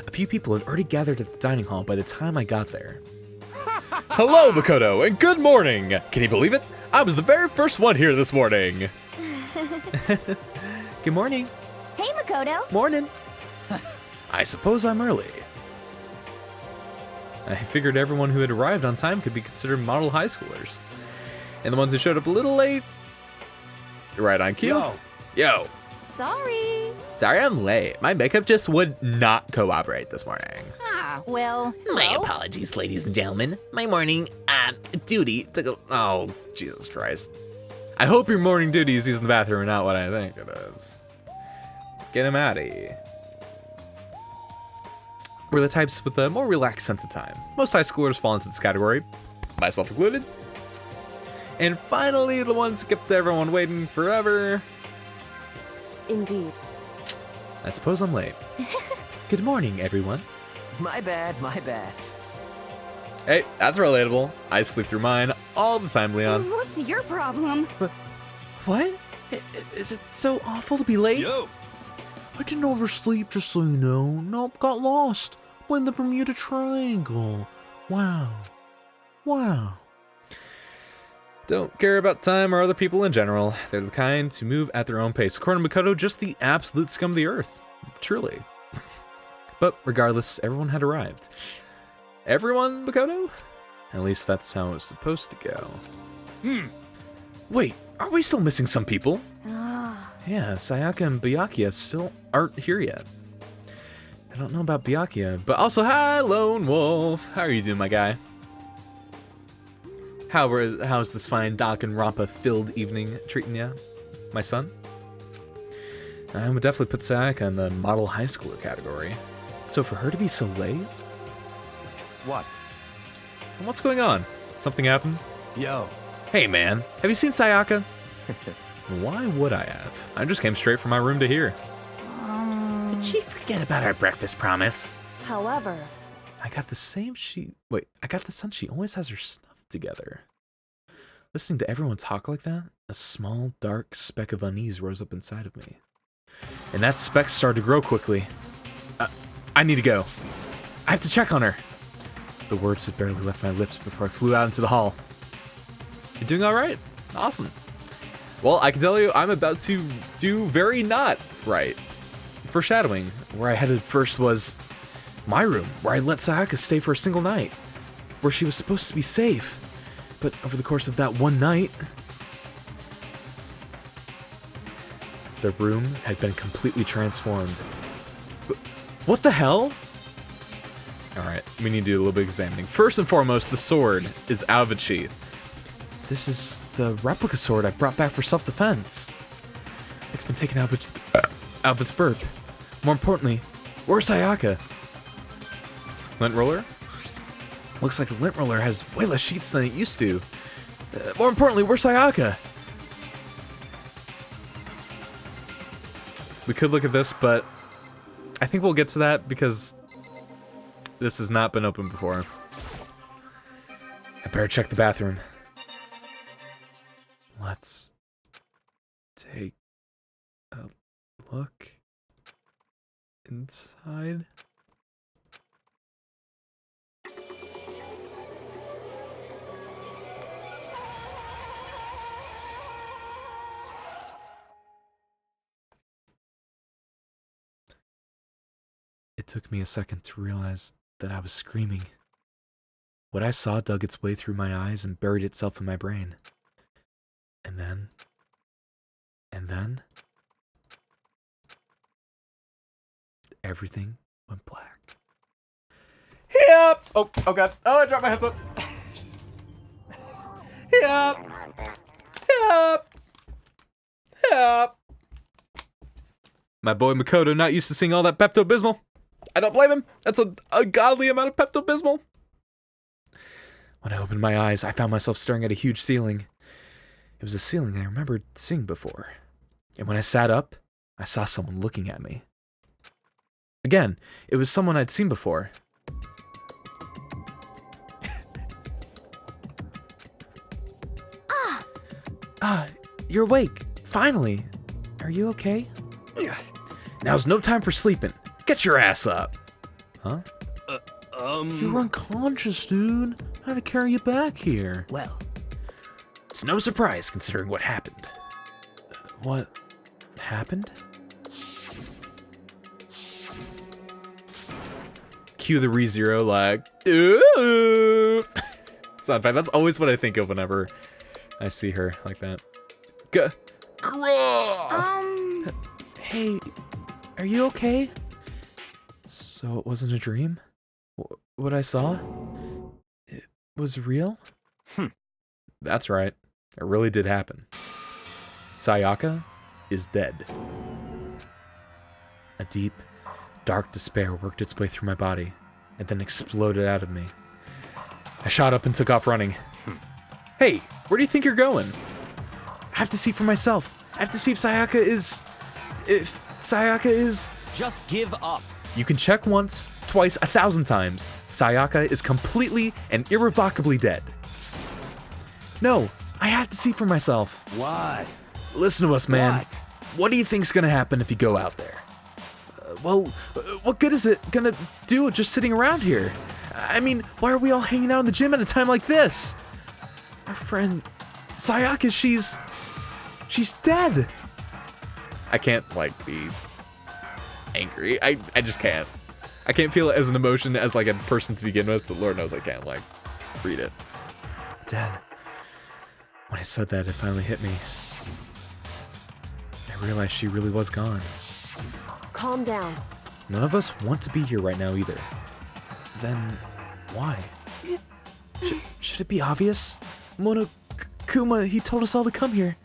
A few people had already gathered at the dining hall by the time I got there. Hello, Makoto, and good morning! Can you believe it? I was the very first one here this morning. Good morning. Hey, Makoto. Morning. I suppose I'm early. I figured everyone who had arrived on time could be considered model high schoolers. And the ones who showed up a little late, right on cue. Yo. Sorry. Sorry I'm late. My makeup just would not cooperate this morning. Ah, well, My hello? apologies, ladies and gentlemen. My morning, duty to go. Oh, Jesus Christ. I hope your morning duty is using the bathroom and not what I think it is. Get him out of here. We're the types with a more relaxed sense of time. Most high schoolers fall into this category, myself included. And finally, the ones who kept everyone waiting forever. Indeed. I suppose I'm late. Good morning, everyone. My bad, my bad. Hey, that's relatable. I sleep through mine all the time, Leon. What's your problem? What? Is it so awful to be late? Yo! I didn't oversleep, just so you know. Nope, got lost. Blame the Bermuda Triangle. Wow. Wow. Don't care about time or other people in general. They're the kind to move at their own pace. According to Makoto, just the absolute scum of the earth. Truly. But regardless, everyone had arrived. Everyone, Makoto? At least that's how it was supposed to go. Wait, are we still missing some people? Yeah, Sayaka and Byakuya still aren't here yet. I don't know about Byakuya, but also, hi, Lone Wolf. How are you doing, my guy? How's this fine Danganronpa-filled evening treating ya, my son? I would definitely put Sayaka in the model high schooler category. So for her to be so late? What? What's going on? Something happened? Yo. Hey man, have you seen Sayaka? Why would I have? I just came straight from my room to here. Did she forget about our breakfast promise? However, I got the sense she always has her stuff together. Listening to everyone talk like that, a small, dark speck of unease rose up inside of me. And that speck started to grow quickly. I need to go. I have to check on her. The words had barely left my lips before I flew out into the hall. You're doing all right. Awesome. Well, I can tell you, I'm about to do very not right. Foreshadowing. Where I headed first was my room, where I let Sayaka stay for a single night, where she was supposed to be safe. But over the course of that one night, the room had been completely transformed. What the hell? All right, we need to do a little bit of examining. First and foremost, the sword is out of its sheath. This is the replica sword I brought back for self-defense. It's been taken out of its burp. More importantly, where's Sayaka? Lint roller? Looks like the lint roller has way less sheets than it used to. More importantly, where's Sayaka? We could look at this, but I think we'll get to that because this has not been opened before. I better check the bathroom. Let's take a look inside. It took me a second to realize that I was screaming. What I saw dug its way through my eyes and buried itself in my brain. And then, everything went black. Yep. Oh god. Oh, I dropped my headset. Yep. My boy Makoto not used to seeing all that Pepto Bismol. I don't blame him. That's a godly amount of Pepto Bismol. When I opened my eyes, I found myself staring at a huge ceiling. It was a ceiling I remembered seeing before. And when I sat up, I saw someone looking at me. Again, it was someone I'd seen before. You're awake. Finally. Are you okay? Now's no time for sleeping. Get your ass up. Huh? You're unconscious, dude. I had to carry you back here. Well, It's no surprise considering what happened. What happened? Cue the ReZero like, ooh. Sound effect. That's always what I think of whenever I see her like that. Hey, are you okay? So it wasn't a dream? What I saw? It was real? That's right. It really did happen. Sayaka is dead. A deep, dark despair worked its way through my body and then exploded out of me. I shot up and took off running. Hey, where do you think you're going? I have to see for myself. I have to see if Sayaka is... If Sayaka is... Just give up. You can check once, twice, 1,000 times. Sayaka is completely and irrevocably dead. No, I have to see for myself. What? Listen to us, man. What? What do you think's gonna happen if you go out there? What good is it gonna do just sitting around here? I mean, why are we all hanging out in the gym at a time like this? Our friend Sayaka, she's dead. I can't, like, be angry. I just can't. I can't feel it as an emotion as, like, a person to begin with, so Lord knows I can't, like, read it. Dead. When I said that, it finally hit me. I realized she really was gone. Calm down. None of us want to be here right now either. Then, why? Should it be obvious? Kuma, he told us all to come here.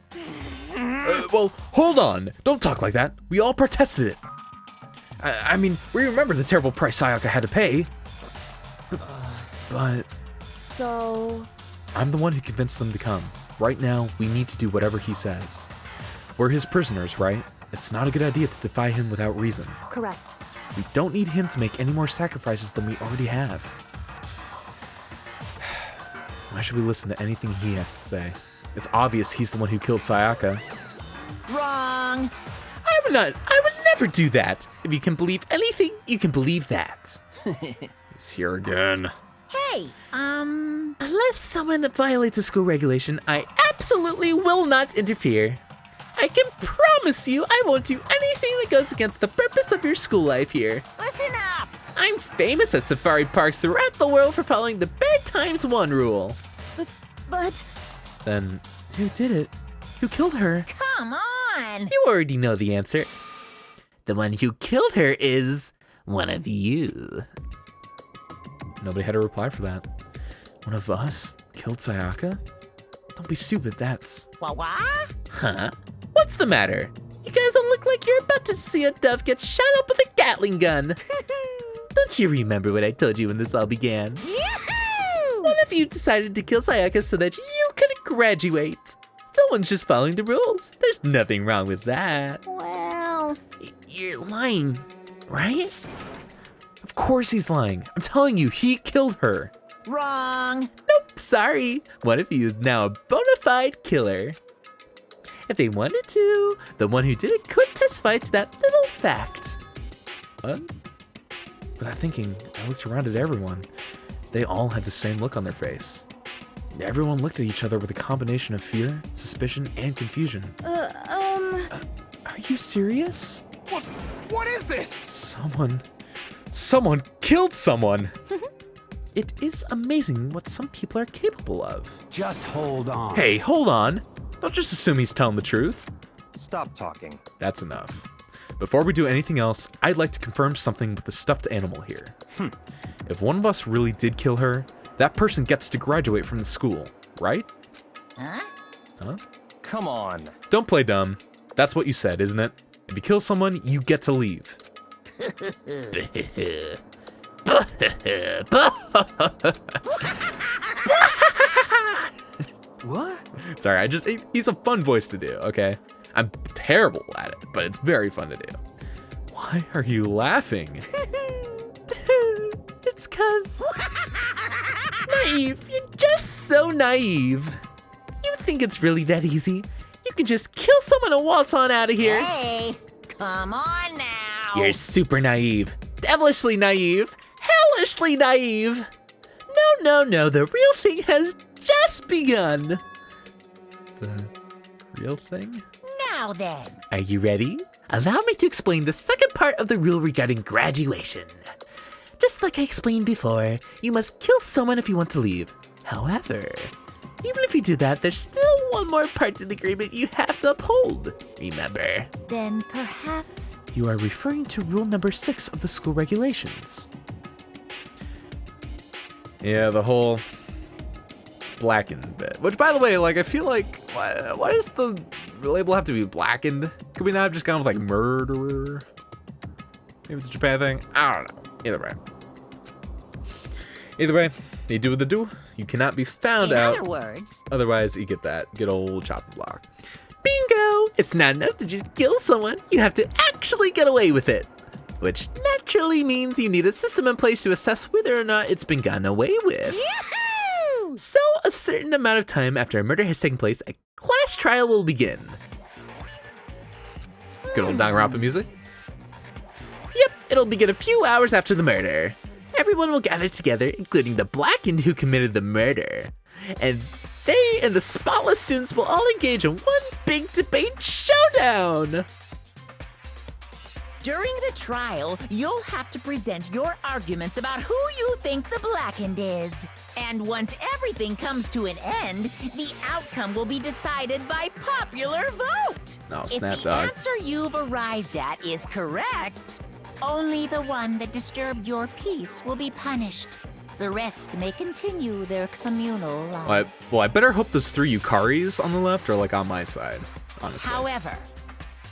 Well, hold on. Don't talk like that. We all protested it. I mean, we remember the terrible price Sayaka had to pay. But... So... I'm the one who convinced them to come. Right now, we need to do whatever he says. We're his prisoners, right? It's not a good idea to defy him without reason. Correct. We don't need him to make any more sacrifices than we already have. Why should we listen to anything he has to say? It's obvious he's the one who killed Sayaka. wrong. I would never do that. If you can believe anything, you can believe that. He's here again. Hey, Unless someone violates a school regulation, I absolutely will not interfere. I can promise you I won't do anything that goes against the purpose of your school life here. listen up. I'm famous at safari parks throughout the world for following the Bad Times 1 rule. But Then who did it? Who killed her? come on. You already know the answer. The one who killed her is one of you. Nobody had a reply for that. One of us killed Sayaka? Don't be stupid, that's... What? Huh? What's the matter? You guys all look like you're about to see a dove get shot up with a Gatling gun. Don't you remember what I told you when this all began? Yahoo! One of you decided to kill Sayaka so that you could graduate. Someone's just following the rules. There's nothing wrong with that. Well, You're lying, right? Of course he's lying. I'm telling you, he killed her. wrong. Nope, sorry. One of you is now a bona fide killer. If they wanted to, the one who did it could testify to that little fact. What? Without thinking, I looked around at everyone. They all had the same look on their face. Everyone looked at each other with a combination of fear, suspicion, and confusion. Are you serious? What is this? Someone killed someone! It is amazing what some people are capable of. Just hold on. Hey, hold on. Don't just assume he's telling the truth. Stop talking. That's enough. Before we do anything else, I'd like to confirm something with the stuffed animal here. If one of us really did kill her, that person gets to graduate from the school, right? Huh? Come on. Don't play dumb. That's what you said, isn't it? If you kill someone, you get to leave. What? Sorry, he's a fun voice to do, okay? I'm terrible at it, but it's very fun to do. Why are you laughing? It's cause... Naive, you're just so naive. You think it's really that easy? You can just kill someone and waltz on out of here. Hey, come on now. You're super naive. Devilishly naive. Hellishly naive. No, the real thing has just begun. The real thing? Now then. Are you ready? Allow me to explain the second part of the rule regarding graduation. Just like I explained before, you must kill someone if you want to leave. However, even if you do that, there's still one more part to the agreement you have to uphold. Remember? Then perhaps... You are referring to rule number 6 of the school regulations. Yeah, the whole blackened bit. Which, by the way, like, I feel like, why does the label have to be blackened? Could we not have just gone with, like, murderer? Maybe it's a Japan thing? I don't know. Either way, you do what they do. You cannot be found out. In other words, Otherwise, you get that good old chopping block. Bingo! It's not enough to just kill someone. You have to actually get away with it. Which naturally means you need a system in place to assess whether or not it's been gotten away with. yahoo! So, a certain amount of time after a murder has taken place, a class trial will begin. Good old Danganronpa music. Yep, it'll begin a few hours after the murder. Everyone will gather together, including the blackened who committed the murder. And they and the spotless students will all engage in one big debate showdown. During the trial, you'll have to present your arguments about who you think the blackened is. And once everything comes to an end, the outcome will be decided by popular vote. Oh, If snap, the dog. answer you've arrived at is correct, only the one that disturbed your peace will be punished. The rest may continue their communal life. Well, I better hope those 3 Yukaris on the left are, like, on my side, honestly. However,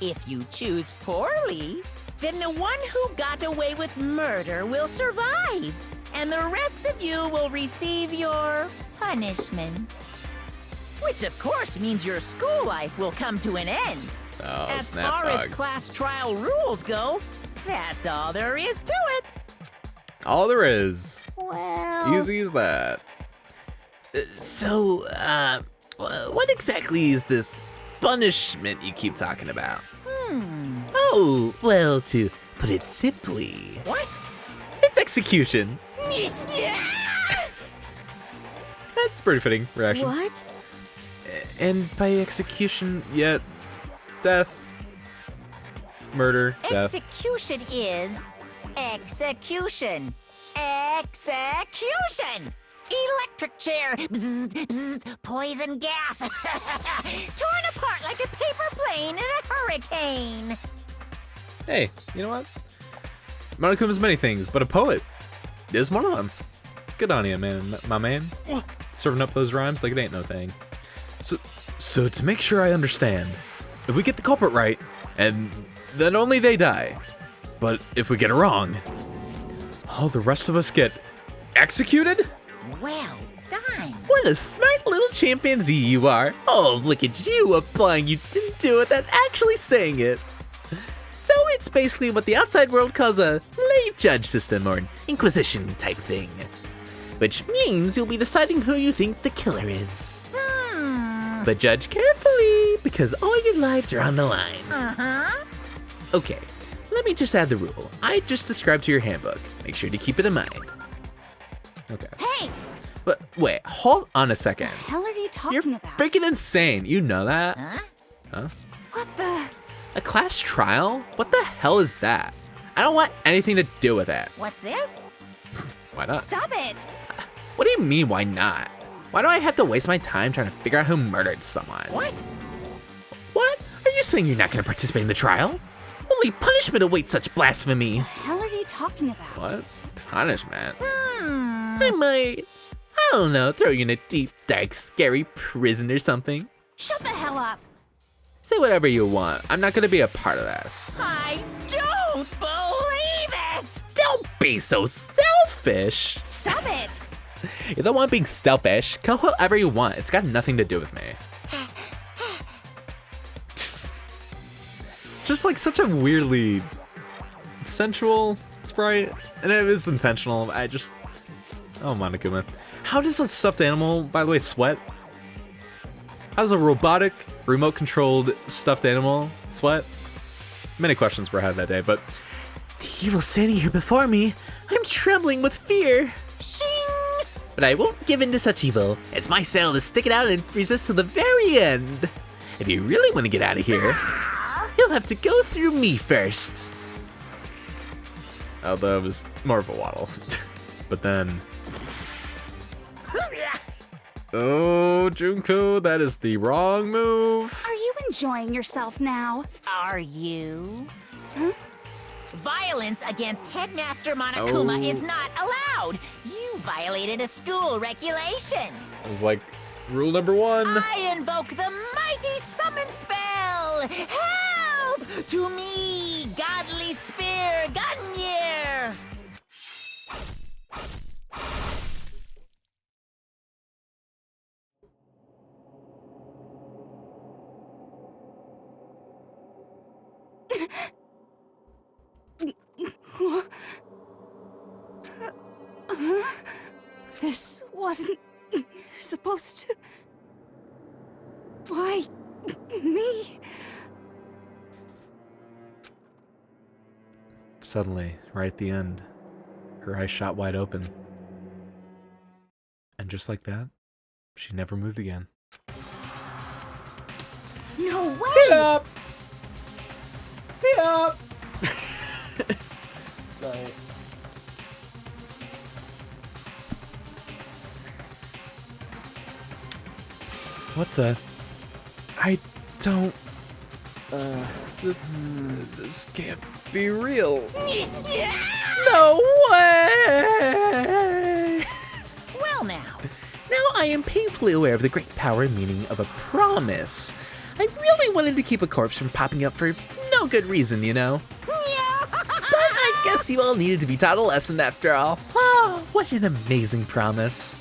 if you choose poorly, then the one who got away with murder will survive, and the rest of you will receive your punishment. Which, of course, means your school life will come to an end. Oh, As snap, far as dog. class trial rules go, that's all there is to it. All there is. Well, Easy as that. So, what exactly is this punishment you keep talking about? Oh, well, to put it simply, what? it's execution. Pretty fitting reaction. What? And by execution, Yet, death, murder, death. Execution is execution. Execution! Electric chair. Bzz, bzz, poison gas. Torn apart like a paper plane in a hurricane. Hey, you know what? Monokuma's many things, but a poet is one of them. Good on you, man, my man. Serving up those rhymes like it ain't no thing. so to make sure I understand, If we get the culprit right, and then only they die. But if we get it wrong, all the rest of us get executed? Well done. What a smart little chimpanzee you are. Oh, look at you applying you didn't do it without actually saying it. So it's basically what the outside world calls a lay judge system or an inquisition type thing. Which means you'll be deciding who you think the killer is. But judge carefully, because all your lives are on the line. Okay, let me just add the rule I just described to your handbook. Make sure to keep it in mind. Okay. Hey, But wait, hold on a second. What the hell are you talking You're about? freaking insane. You know that? Huh? What the? A class trial? What the hell is that? I don't want anything to do with it. what's this? Why not? Stop it! What do you mean, why not? Why do I have to waste my time trying to figure out who murdered someone? What? What? Are you saying you're not going to participate in the trial? Only punishment awaits such blasphemy. What the hell are you talking about? What? Punishment? I might, I don't know, throw you in a deep, dark, scary prison or something. Shut the hell up! Say whatever you want. I'm not gonna be a part of this. I don't believe it! Don't be so selfish. Stop it! You don't want being selfish. Kill whoever you want. It's got nothing to do with me. Just like such a weirdly sensual sprite, and it is intentional. Oh, Monokuma. How does a stuffed animal, by the way, sweat? How does a robotic, remote-controlled stuffed animal sweat? Many questions were had that day, but The evil standing here before me. I'm trembling with fear. Shing! But I won't give in to such evil. It's my style to stick it out and resist to the very end. If you really want to get out of here, you'll have to go through me first. although it was more of a waddle. But then, oh, Junko, that is the wrong move. Are you enjoying yourself now? Are you? Violence against Headmaster Monokuma is not allowed. You violated a school regulation. It was like rule number 1. I invoke the mighty summon spell. Help to me, godly spear, Gunyear. This wasn't supposed to. Why me? Suddenly, right at the end, her eyes shot wide open. And just like that, she never moved again. No way! Up! Up! Sorry. what the? I don't. This can't be real. No way! Well now, Now I am painfully aware of the great power and meaning of a promise. I really wanted to keep a corpse from popping up for no good reason, you know? But I guess you all needed to be taught a lesson after all. Oh, what an amazing promise.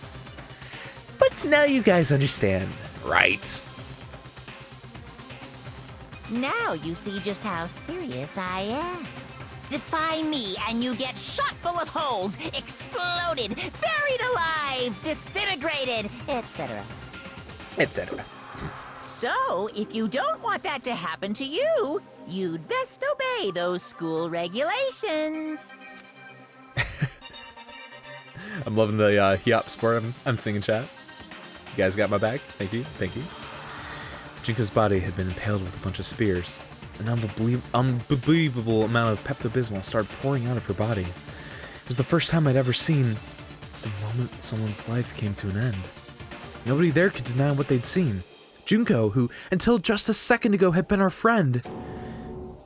But now you guys understand, right? now you see just how serious I am. Defy me and you get shot full of holes, exploded, buried alive, disintegrated, etc. Etc. So, if you don't want that to happen to you, you'd best obey those school regulations. I'm loving the Hiop sport I'm seeing in chat. You guys got my back? Thank you, thank you. Junko's body had been impaled with a bunch of spears. An unbelievable amount of pepto-bismol started pouring out of her body. It was the first time I'd ever seen the moment someone's life came to an end. Nobody there could deny what they'd seen. Junko, who until just a second ago had been our friend,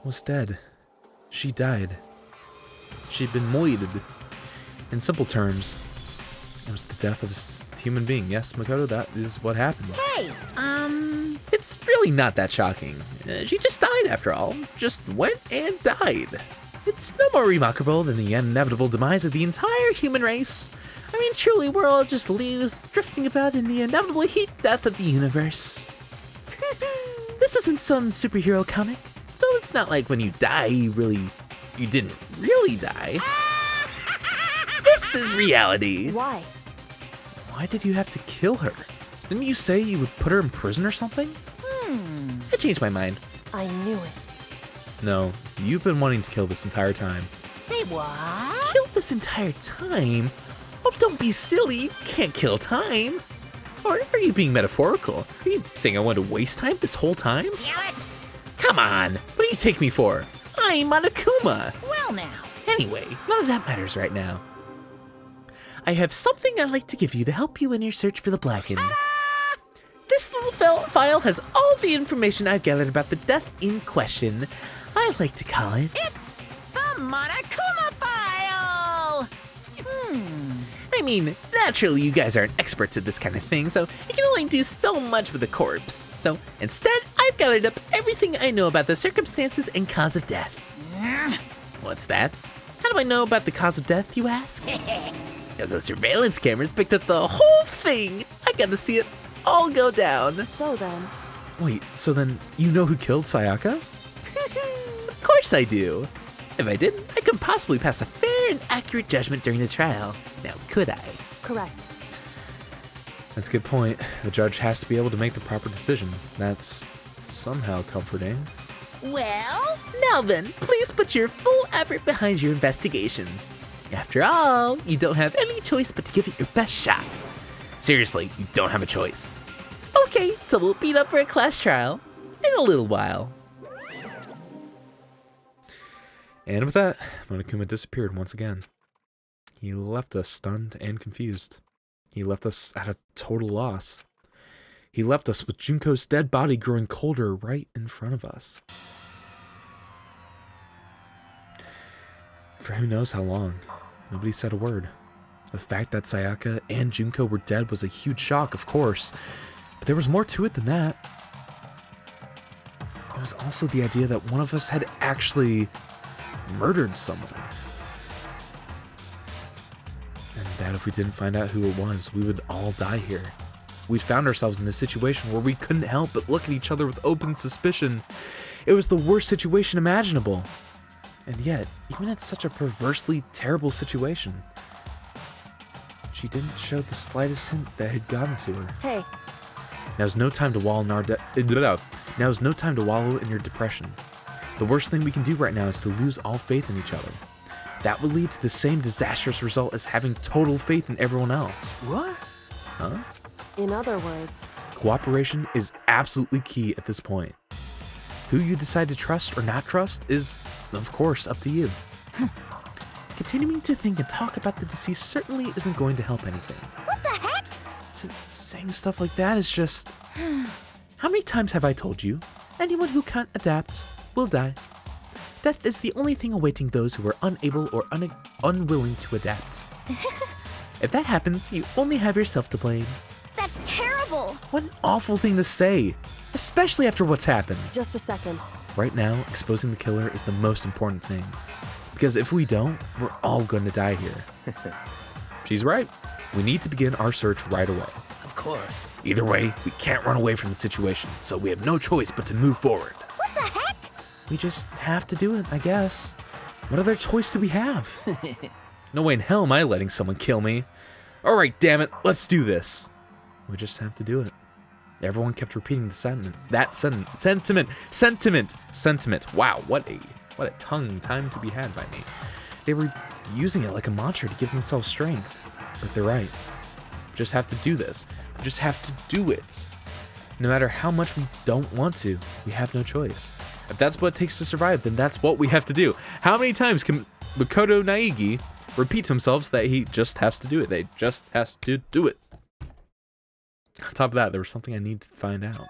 was dead. She died. She'd been moided. In simple terms, it was the death of a human being. Yes, Makoto, that is what happened. Hey, It's really not that shocking. She just died after all. Just went and died. It's no more remarkable than the inevitable demise of the entire human race. I mean, truly, we're all just leaves drifting about in the inevitable heat death of the universe. This isn't some superhero comic, so it's not like when you die, you didn't really die. This is reality. Why? Why did you have to kill her? Didn't you say you would put her in prison or something? I changed my mind. I knew it. No, you've been wanting to kill this entire time. say what? Kill this entire time? Oh, don't be silly. You can't kill time. Or are you being metaphorical? Are you saying I wanted to waste time this whole time? Damn it! Come on. What do you take me for? I'm Monokuma. Well now. Anyway, none of that matters right now. I have something I'd like to give you to help you in your search for the Blackened. This little file has all the information I've gathered about the death in question. I like to call it... It's the Monokuma file! I mean, naturally you guys aren't experts at this kind of thing, so you can only do so much with a corpse. So instead, I've gathered up everything I know about the circumstances and cause of death. What's that? How do I know about the cause of death, you ask? Because the surveillance cameras picked up the whole thing. I got to see it all go down. So then... Wait, so then you know who killed Sayaka? Of course I do. If I didn't, I couldn't possibly pass a fair and accurate judgment during the trial. Now, could I? Correct. That's a good point. The judge has to be able to make the proper decision. That's somehow comforting. Well, Now then, please put your full effort behind your investigation. After all, you don't have any choice but to give it your best shot. Seriously, you don't have a choice. Okay, so we'll meet up for a class trial in a little while. And with that, Monokuma disappeared once again. He left us stunned and confused. He left us at a total loss. He left us with Junko's dead body growing colder right in front of us. For who knows how long, nobody said a word. The fact that Sayaka and Junko were dead was a huge shock, of course, but there was more to it than that. It was also the idea that one of us had actually murdered someone. And that if we didn't find out who it was, we would all die here. We found ourselves in a situation where we couldn't help but look at each other with open suspicion. It was the worst situation imaginable. And yet, even in such a perversely terrible situation, she didn't show the slightest hint that had gotten to her. Hey, Now's no time to wallow in Now's no time to wallow in your depression. The worst thing we can do right now is to lose all faith in each other. That would lead to the same disastrous result as having total faith in everyone else. What? Huh? in other words... Cooperation is absolutely key at this point. Who you decide to trust or not trust is, of course, up to you. Continuing to think and talk about the deceased certainly isn't going to help anything. What the heck? Saying stuff like that is just... How many times have I told you? Anyone who can't adapt will die. Death is the only thing awaiting those who are unable or unwilling to adapt. If that happens, you only have yourself to blame. That's terrible. What an awful thing to say, especially after what's happened. Just a second. Right now, exposing the killer is the most important thing. Because if we don't, we're all going to die here. She's right. We need to begin our search right away. Of course. Either way, we can't run away from the situation, so we have no choice but to move forward. What the heck? We just have to do it, I guess. What other choice do we have? No way in hell am I letting someone kill me. All right, damn it, let's do this. We just have to do it. Everyone kept repeating the sentiment. Sentiment. Wow, what a tongue time to be had by me. They were using it like a mantra to give themselves strength. But they're right. just have to do this. We just have to do it. No matter how much we don't want to, we have no choice. If that's what it takes to survive, then that's what we have to do. How many times can Makoto Naegi repeat to himself that he just has to do it? They just has to do it. On top of that, there was something I need to find out.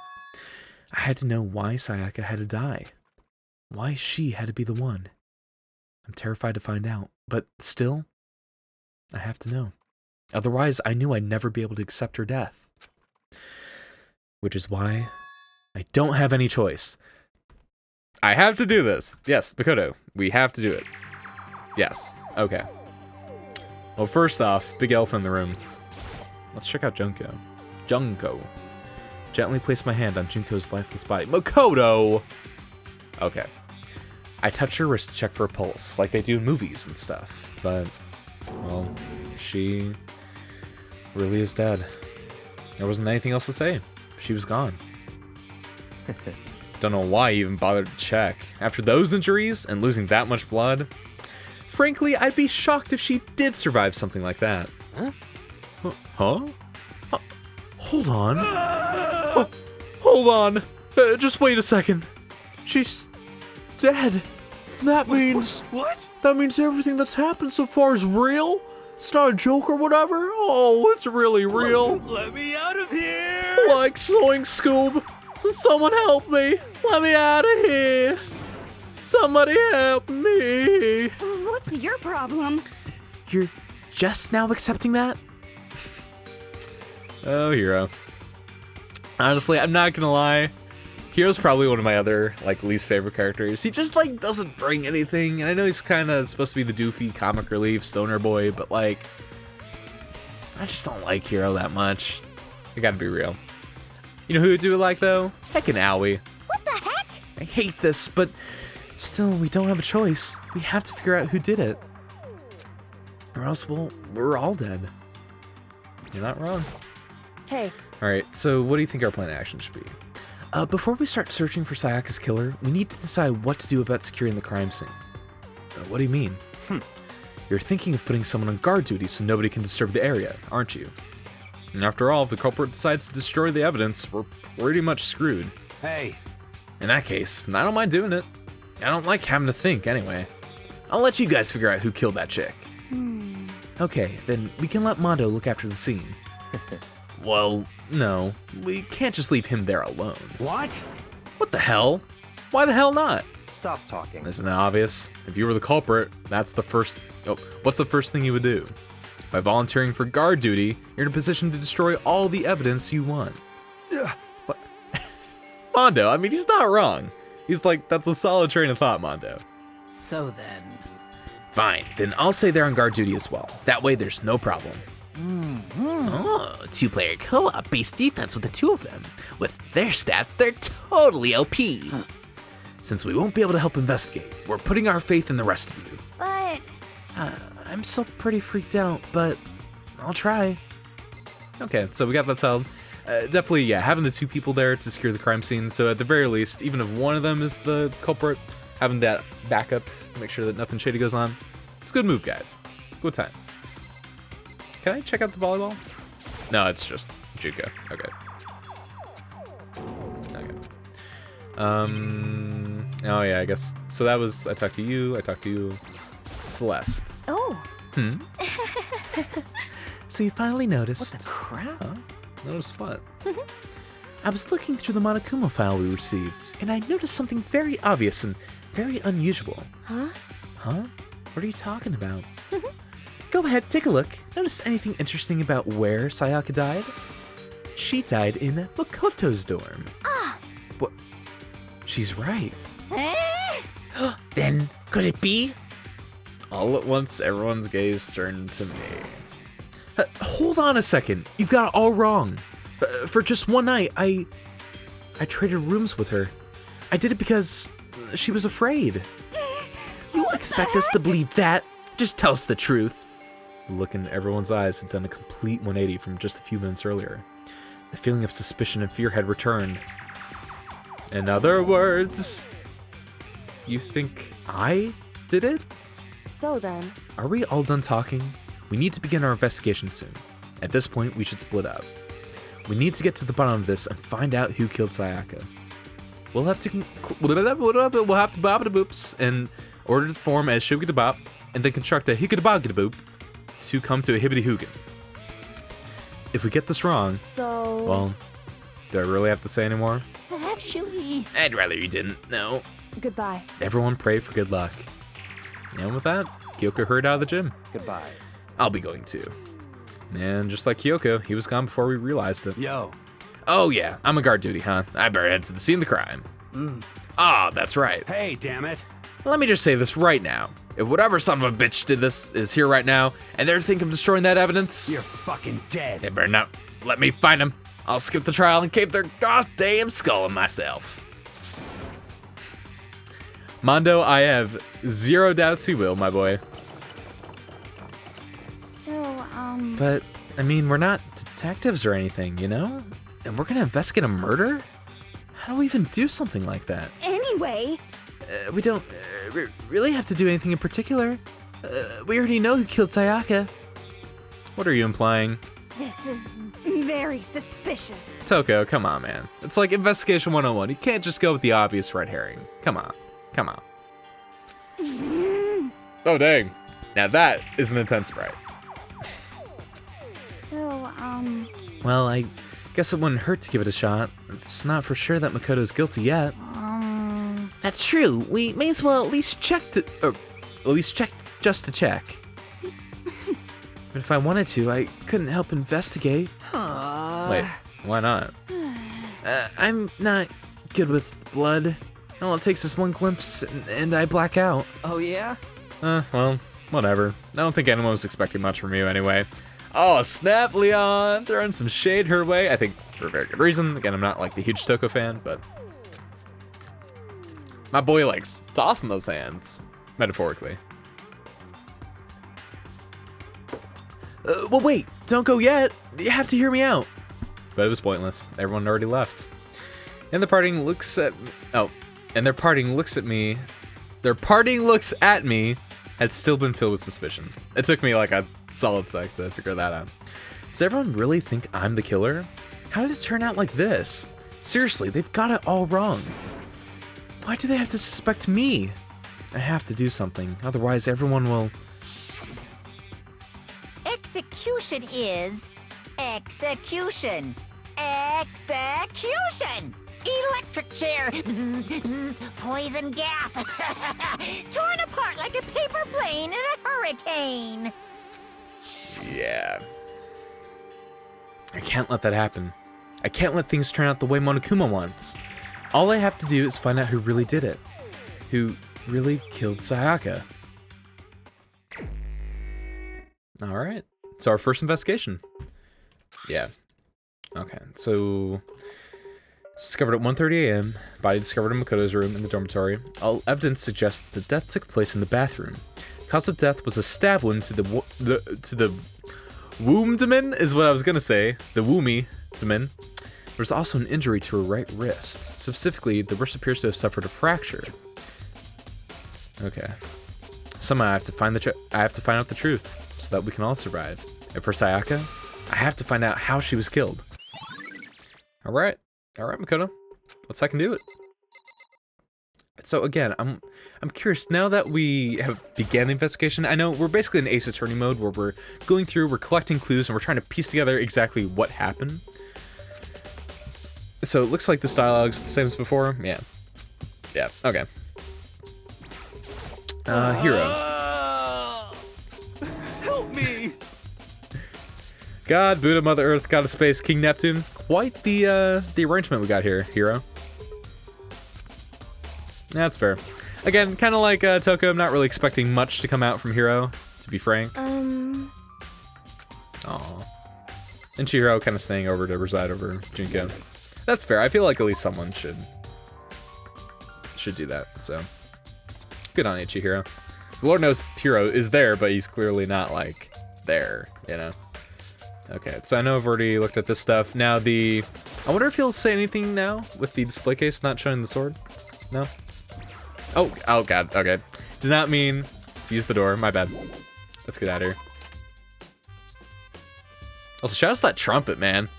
I had to know why Sayaka had to die. Why she had to be the one. I'm terrified to find out, but still, I have to know. Otherwise, I knew I'd never be able to accept her death. Which is why I don't have any choice. I have to do this. Yes, Makoto, we have to do it. Yes, okay. Well, first off, big elephant in the room. Let's check out Junko. Gently place my hand on Junko's lifeless body. Makoto! Okay. I touch her wrist to check for a pulse, like they do in movies and stuff. But, well, she really is dead. There wasn't anything else to say. She was gone. Don't know why I even bothered to check. After those injuries and losing that much blood, frankly, I'd be shocked if she did survive something like that. Huh? Hold on. Hold on. Just wait a second. She's dead. That means... What? That means everything that's happened so far is real? It's not a joke or whatever? Oh, it's really real. Let me out of here! Like Soing Scoob. So someone help me. Let me out of here. Somebody help me. What's your problem? You're just now accepting that? Oh, Hiro. Honestly, I'm not gonna lie. Hiro's probably one of my other, least favorite characters. He just, doesn't bring anything. And I know he's kind of supposed to be the doofy comic relief stoner boy, but, I just don't like Hiro that much. I gotta be real. You know who I do like, though? Heckin' Aoi. What the heck? I hate this, but still, we don't have a choice. We have to figure out who did it. Or else, well, we're all dead. You're not wrong. Hey, Alright, so what do you think our plan of action should be? Before we start searching for Sayaka's killer, we need to decide what to do about securing the crime scene. What do you mean? You're thinking of putting someone on guard duty so nobody can disturb the area, aren't you? And after all, if the culprit decides to destroy the evidence, we're pretty much screwed. Hey, In that case, I don't mind doing it. I don't like having to think, anyway. I'll let you guys figure out who killed that chick. Okay, then we can let Mondo look after the scene. Well, no. We can't just leave him there alone. what? What the hell? Why the hell not? Stop talking. Isn't it obvious? If you were the culprit, that's the first... Oh, what's the first thing you would do? By volunteering for guard duty, you're in a position to destroy all the evidence you want. What? Mondo, I mean, he's not wrong. He's like, that's a solid train of thought, Mondo. So then... Fine, then I'll say they're on guard duty as well. That way there's no problem. Oh, two-player co-op based defense with the two of them. With their stats, they're totally OP. Since we won't be able to help investigate, we're putting our faith in the rest of you. But I'm still pretty freaked out, but I'll try. Okay, so we got that settled. Definitely, yeah, having the two people there to secure the crime scene, so at the very least, even if one of them is the culprit, having that backup to make sure that nothing shady goes on. It's a good move, guys. Good time. Can I check out the volleyball? No, it's just Juko. Okay. Oh yeah, I guess. So that was, I talked to you, Celeste. oh, So you finally noticed. What the crap? Huh? Noticed what? I was looking through the Monokuma file we received, and I noticed something very obvious and very unusual. huh? Huh? What are you talking about? Go ahead, take a look. Notice anything interesting about where Sayaka died? She died in Makoto's dorm. Ah. What? She's right. Then, could it be? All at once, everyone's gaze turned to me. Hold on a second. You've got it all wrong. For just one night, I traded rooms with her. I did it because she was afraid. You expect us to believe that? Just tell us the truth. The look in everyone's eyes had done a complete 180 from just a few minutes earlier. The feeling of suspicion and fear had returned. In other words, you think I did it? So then, Are we all done talking? We need to begin our investigation soon. At this point, we should split up. We need to get to the bottom of this and find out who killed Sayaka. We'll have to bop the boops in order to form a shugita bop and then construct a hikita boop to come to a hibbity hoogan. If we get this wrong, So... well, do I really have to say anymore? Actually, I'd rather you didn't. No. Goodbye. Everyone pray for good luck. And with that, Kyoko hurried out of the gym. Goodbye. I'll be going too. And just like Kyoko, he was gone before we realized it. Yo. Oh yeah, I'm a guard duty, huh? I better head to the scene of the crime. Ah, that's right. Hey, damn it. Let me just say this right now. If whatever son of a bitch did this is here right now, and they're thinking of destroying that evidence, You're fucking dead. they better not let me find them. I'll skip the trial and cave their goddamn skull in myself. Mondo, I have zero doubts you will, my boy. So, But, I mean, we're not detectives or anything, you know? And we're gonna investigate a murder? How do we even do something like that? anyway, We don't really have to do anything in particular. We already know who killed Sayaka. What are you implying? this is very suspicious. Toko, come on, man. It's like Investigation 101. You can't just go with the obvious red herring. Come on. Come on. Oh, dang. Now that is an intense sprite. So, Well, I guess it wouldn't hurt to give it a shot. It's not for sure that Makoto's guilty yet. That's true. We may as well at least check Just to check. But if I wanted to, I couldn't help investigate. Wait, why not? I'm not good with blood. All it takes is one glimpse and I black out. Oh, yeah? Well, whatever. I don't think anyone was expecting much from you anyway. Oh, snap, Leon! Throwing some shade her way. I think for a very good reason. Again, I'm not like the huge Toko fan, but my boy like tossing those hands, metaphorically. Well, wait, don't go yet. You have to hear me out. But it was pointless. Everyone already left. And the parting looks at their parting looks at me. Their parting looks at me had still been filled with suspicion. It took me like a solid sec to figure that out. Does everyone really think I'm the killer? How did it turn out like this? Seriously, they've got it all wrong. Why do they have to suspect me? I have to do something, otherwise everyone will... execution is execution. Execution! Electric chair! Bzz, bzz, poison gas! Torn apart like a paper plane in a hurricane! Yeah. I can't let that happen. I can't let things turn out the way Monokuma wants. All I have to do is find out who really did it. Who really killed Sayaka. Alright. It's our first investigation. Yeah. Okay, so... discovered at 1:30 a.m. Body discovered in Makoto's room in the dormitory. All evidence suggests the death took place in the bathroom. Cause of death was a stab wound to the wombdamen, is what I was gonna say. The woomy-damen. There's also an injury to her right wrist. Specifically, the wrist appears to have suffered a fracture. Okay. Somehow I have to find out the truth so that we can all survive. And for Sayaka, I have to find out how she was killed. All right, Makoto. Let's I can do it. So again, I'm curious now that we have began the investigation. I know we're basically in Ace Attorney mode where we're going through, we're collecting clues, and we're trying to piece together exactly what happened. So it looks like this dialogue's the same as before. Yeah. Yeah. Okay. Hero. Help me! God, Buddha, Mother Earth, God of Space, King Neptune. Quite the arrangement we got here, Hero. That's fair. Again, kind of like Toko, I'm not really expecting much to come out from Hero, to be frank. Aww. And Chihiro kind of staying over to reside over Junko. That's fair. I feel like at least someone should do that, so. Good on you, Chihiro. The Lord knows Hero is there, but he's clearly not, like, there, you know? Okay, so I know I've already looked at this stuff. Now I wonder if he'll say anything now with the display case not showing the sword? No? Oh god, okay. Does not mean to use the door, my bad. Let's get out of here. Also, shout out to that trumpet, man.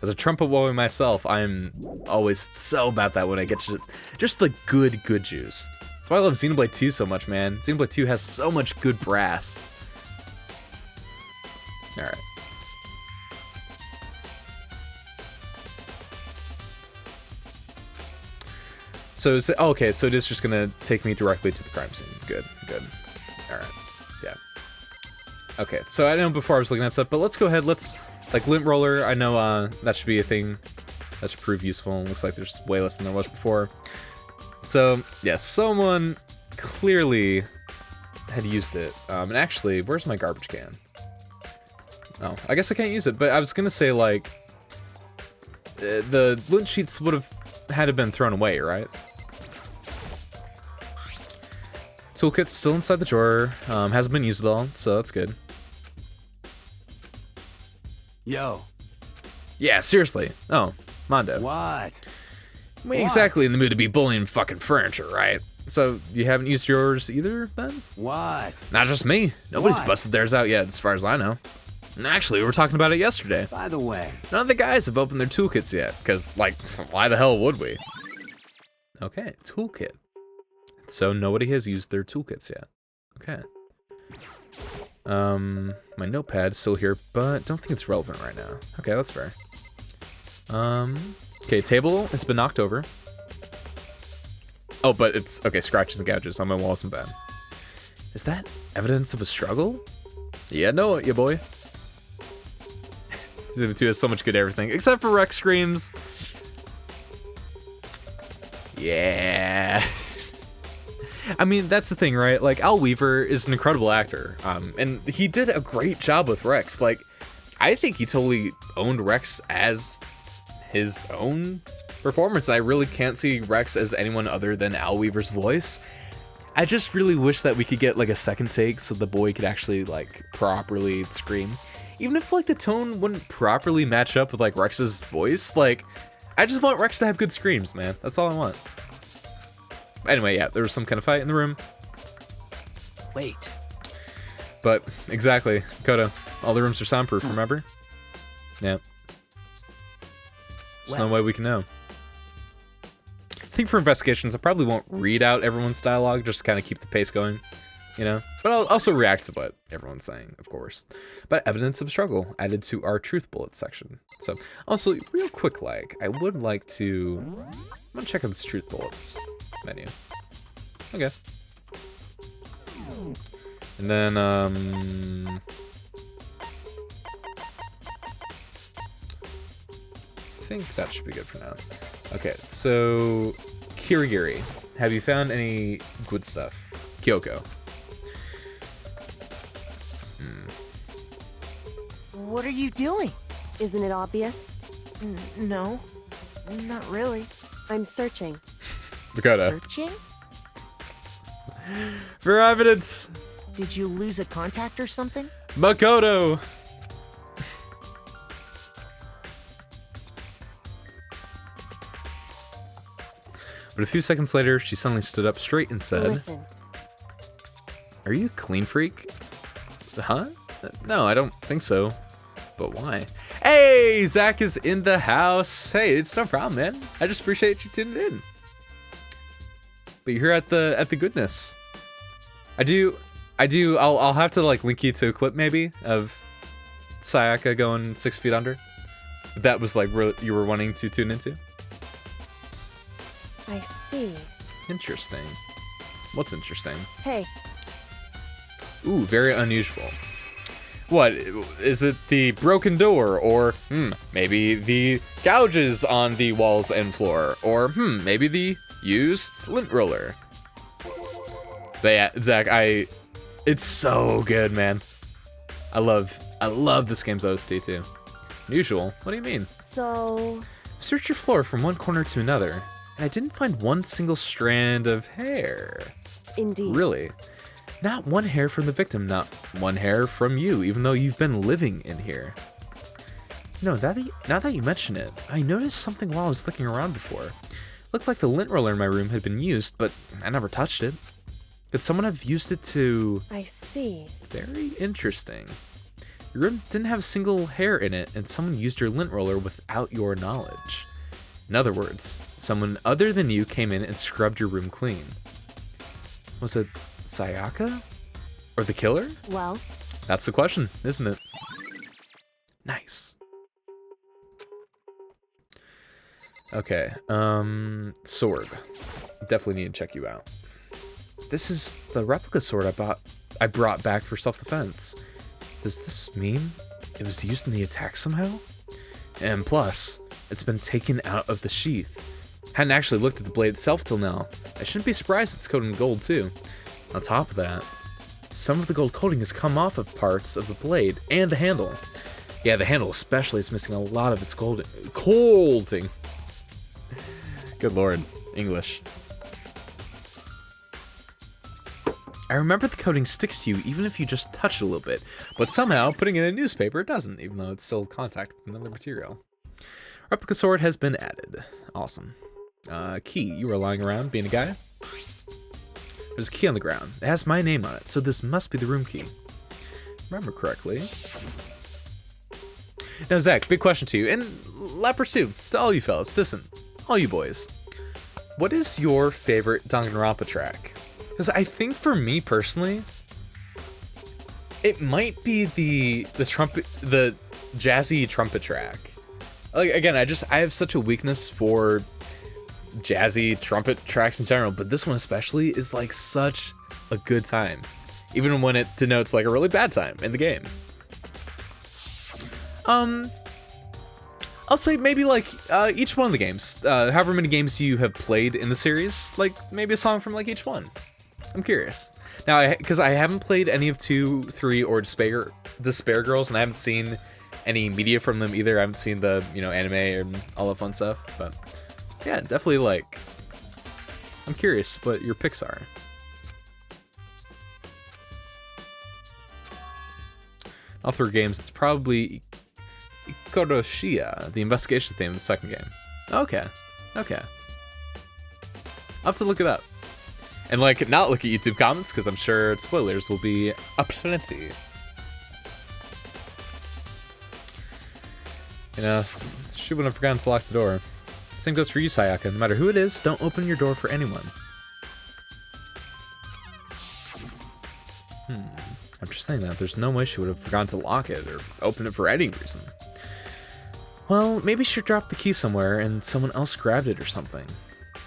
As a trumpet boy myself, I'm always so about that when I get just the good juice. That's why I love Xenoblade 2 so much, man. Xenoblade 2 has so much good brass. Alright. So, okay, so it is just gonna take me directly to the crime scene. Good. Alright. Yeah. Okay, so I know before I was looking at stuff, but let's go ahead, like, lint roller, I know that should be a thing that should prove useful. Looks like there's way less than there was before. So, yeah, someone clearly had used it. And actually, where's my garbage can? Oh, I guess I can't use it, but I was gonna say, like, the lint sheets would have had to been thrown away, right? Toolkit's still inside the drawer, hasn't been used at all, so that's good. Yo. Yeah, seriously. Oh, Mondo. What? We ain't exactly in the mood to be bullying fucking furniture, right? So, you haven't used yours either, then? What? Not just me. Nobody's What? busted theirs out yet, as far as I know. And actually, we were talking about it yesterday. By the way. None of the guys have opened their toolkits yet, because, like, why the hell would we? Okay, toolkit. So, nobody has used their toolkits yet. Okay. My notepad's still here, but don't think it's relevant right now. Okay, that's fair. Okay, table has been knocked over. Oh, but it's, okay, scratches and gouges on my walls and bed. Is that evidence of a struggle? Yeah, know it, ya boy. Xenoblade 2 has so much good everything, except for Rex screams. Yeah. I mean, that's the thing, right? Like, Al Weaver is an incredible actor, and he did a great job with Rex. Like, I think he totally owned Rex as his own performance. I really can't see Rex as anyone other than Al Weaver's voice. I just really wish that we could get, like, a second take so the boy could actually, like, properly scream. Even if, like, the tone wouldn't properly match up with, like, Rex's voice, like, I just want Rex to have good screams, man. That's all I want. Anyway, yeah, there was some kind of fight in the room. Wait. But, exactly. Kodo, all the rooms are soundproof, remember? Yeah. There's no way we can know. I think for investigations, I probably won't read out everyone's dialogue, just to kind of keep the pace going, you know? But I'll also react to what everyone's saying, of course. But evidence of struggle added to our truth bullet section. So, also, real quick, like, I would like to... I'm gonna check out this truth bullets menu. Okay. And then, I think that should be good for now. Okay, so Kirigiri, have you found any good stuff? Kyoko. What are you doing? Isn't it obvious? No, not really. I'm searching. Makoto. Searching? For evidence! Did you lose a contact or something? Makoto! But a few seconds later, she suddenly stood up straight and said, Listen. Are you a clean freak? Huh? No, I don't think so. But why? Hey, Zach is in the house. Hey, it's no problem, man. I just appreciate you tuning in. But you're here at the goodness. I'll have to like link you to a clip maybe of Sayaka going 6 feet under. If that was like you were wanting to tune into. I see. Interesting. What's interesting? Hey. Ooh, very unusual. What, is it the broken door, or maybe the gouges on the walls and floor, or maybe the used lint roller? But yeah, Zach, it's so good, man. I love this game's OST too. Unusual? What do you mean? So... Search your floor from one corner to another, and I didn't find one single strand of hair. Indeed. Really? Not one hair from the victim, not one hair from you, even though you've been living in here. No, now that you mention it, I noticed something while I was looking around before. Looked like the lint roller in my room had been used, but I never touched it. Could someone have used it to... I see. Very interesting. Your room didn't have a single hair in it, and someone used your lint roller without your knowledge. In other words, someone other than you came in and scrubbed your room clean. Was it Sayaka? Or the killer? Well, That's the question, isn't it? Nice. Okay, sword. Definitely need to check you out. This is the replica sword I brought back for self-defense. Does this mean it was used in the attack somehow? And plus, it's been taken out of the sheath. Hadn't actually looked at the blade itself till now. I shouldn't be surprised it's coated in gold too. On top of that, some of the gold coating has come off of parts of the blade and the handle. Yeah, the handle especially is missing a lot of its coating. Good lord, English. I remember the coating sticks to you even if you just touch it a little bit, but somehow putting it in a newspaper doesn't, even though it's still contact with another material. Replica sword has been added. Awesome. Key, you were lying around being a guy? There's a key on the ground. It has my name on it, so this must be the room key. Remember correctly. Now, Zach, big question to you, and Leper too, to all you fellas, listen, all you boys. What is your favorite Danganronpa track? Because I think for me personally, it might be the jazzy trumpet track. Like again, I have such a weakness for jazzy trumpet tracks in general, but this one especially is like such a good time, even when it denotes like a really bad time in the game. I'll say maybe like each one of the games, however many games you have played in the series, like maybe a song from like each one. I'm curious. Now, because I haven't played any of 2, 3, or Despair Girls, and I haven't seen any media from them either. I haven't seen the, anime and all that fun stuff, but yeah, definitely like, I'm curious what your picks are. All 3 games, it's probably Ikoroshiya, the investigation theme in the second game. Okay. I'll have to look it up. And like, not look at YouTube comments, because I'm sure spoilers will be aplenty. She wouldn't have forgotten to lock the door. Same goes for you, Sayaka. No matter who it is, don't open your door for anyone. I'm just saying that. There's no way she would have forgotten to lock it or open it for any reason. Well, maybe she dropped the key somewhere and someone else grabbed it or something.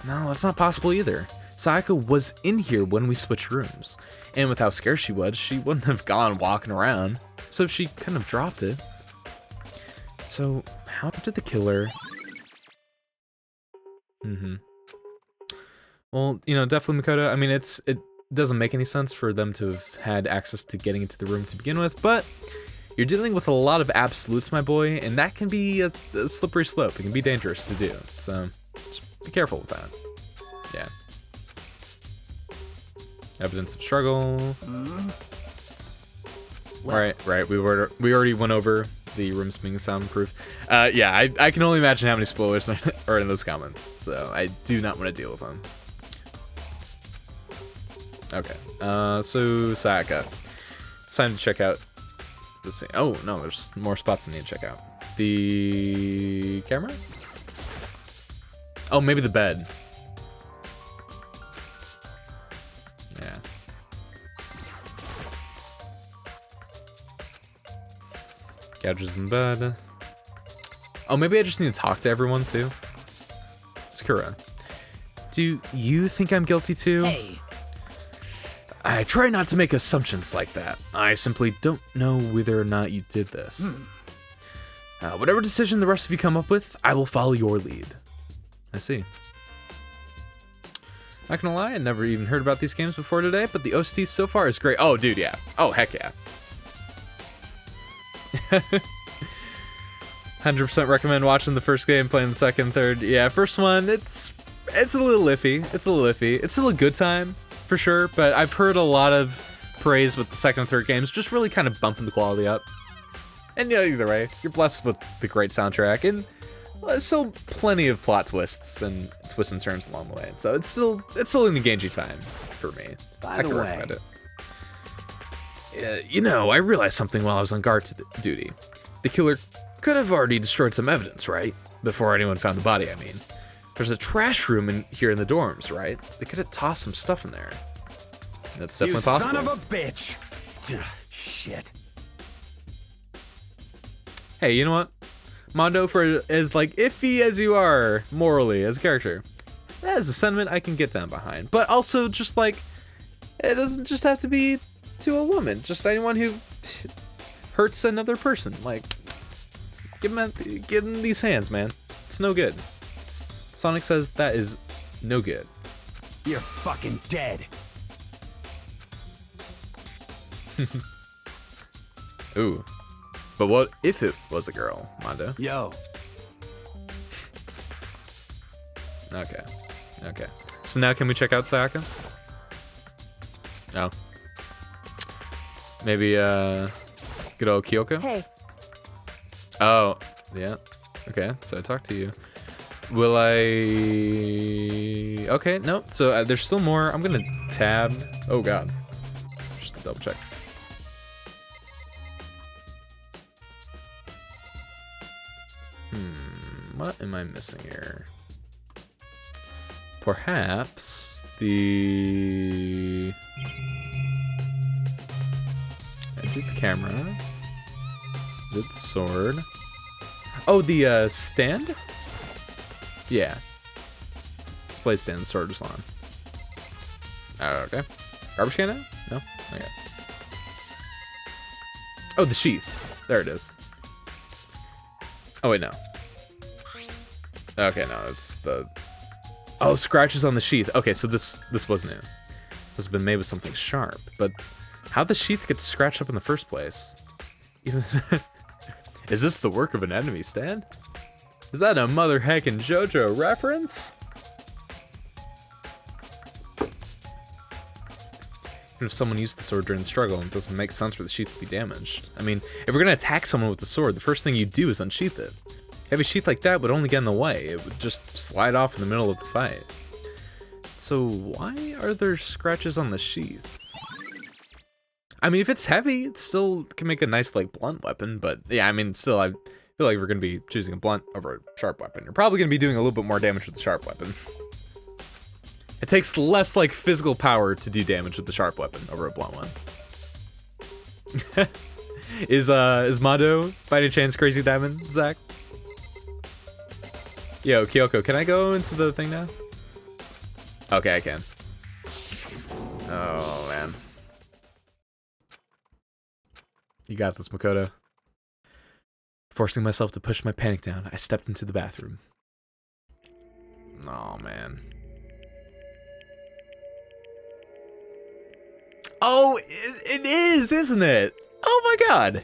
No, that's not possible either. Sayaka was in here when we switched rooms, and with how scared she was, she wouldn't have gone walking around, so she couldn't have dropped it. So, how did the killer... Well, definitely Makoto, I mean, it doesn't make any sense for them to have had access to getting into the room to begin with, but you're dealing with a lot of absolutes, my boy, and that can be a slippery slope. It can be dangerous to do, so just be careful with that. Yeah. Evidence of struggle. Well, right. We already went over the rooms being soundproof. Yeah, I can only imagine how many spoilers are in those comments, so I do not want to deal with them. Okay, so Sayaka, it's time to check out this thing. Oh no, there's more spots I need to check out. The camera? Oh, maybe the bed. Yeah. Gadgets in bed. Oh, maybe I just need to talk to everyone too. Sakura, do you think I'm guilty too? Hey. I try not to make assumptions like that. I simply don't know whether or not you did this. Whatever decision the rest of you come up with, I will follow your lead. I see. Not gonna lie, I never even heard about these games before today, but the OST so far is great. Oh, dude, yeah. Oh, heck yeah. 100% recommend watching the first game, playing the second, third. Yeah, first one, it's a little iffy. It's still a good time, for sure, but I've heard a lot of praise with the second and third games, just really kind of bumping the quality up. And either way, you're blessed with the great soundtrack, and still plenty of plot twists and twists and turns along the way. So it's still an engaging time for me. By the way, You know, I realized something while I was on guard duty. The killer could have already destroyed some evidence, right? Before anyone found the body, I mean. There's a trash room here in the dorms, right? They could have tossed some stuff in there. That's definitely possible. Son of a bitch! Shit. Hey, you know what? Mondo, for as like iffy as you are morally as a character, that is a sentiment I can get down behind. But also just like, it doesn't just have to be to a woman. Just anyone who hurts another person. Like, give him these hands, man. It's no good. Sonic says that is no good. You're fucking dead. Ooh. But what if it was a girl, Mondo? Yo. Okay. Okay. So now can we check out Sayaka? Oh. Maybe, good old Kyoko? Hey. Oh, yeah. Okay, so I talked to you. Will I... Okay, no. So there's still more. I'm gonna tab. Oh, God. Just to double check. What am I missing here? Perhaps the... I did the camera. Did the sword. Oh, the stand? Yeah. Display stand, the sword was on. Oh, okay. Garbage can now? No? Okay. Oh, the sheath. There it is. Oh, wait, no. Okay, no, it's the... Oh, scratches on the sheath. Okay, so this was new. This has been made with something sharp, but how'd the sheath get scratched up in the first place? Even is this the work of an enemy stand? Is that a mother heckin' JoJo reference? Even if someone used the sword during the struggle, it doesn't make sense for the sheath to be damaged. I mean, if we're gonna attack someone with the sword, the first thing you do is unsheath it. Heavy sheath like that would only get in the way. It would just slide off in the middle of the fight. So why are there scratches on the sheath? I mean, if it's heavy, it still can make a nice, like, blunt weapon. But yeah, I mean, still, I feel like we're going to be choosing a blunt over a sharp weapon. You're probably going to be doing a little bit more damage with the sharp weapon. It takes less, like, physical power to do damage with the sharp weapon over a blunt one. Is Mondo by any chance Crazy Diamond, Zach? Yo, Kyoko, can I go into the thing now? Okay, I can. Oh, man. You got this, Makoto. Forcing myself to push my panic down, I stepped into the bathroom. Oh, man. Oh, it is, isn't it? Oh my god.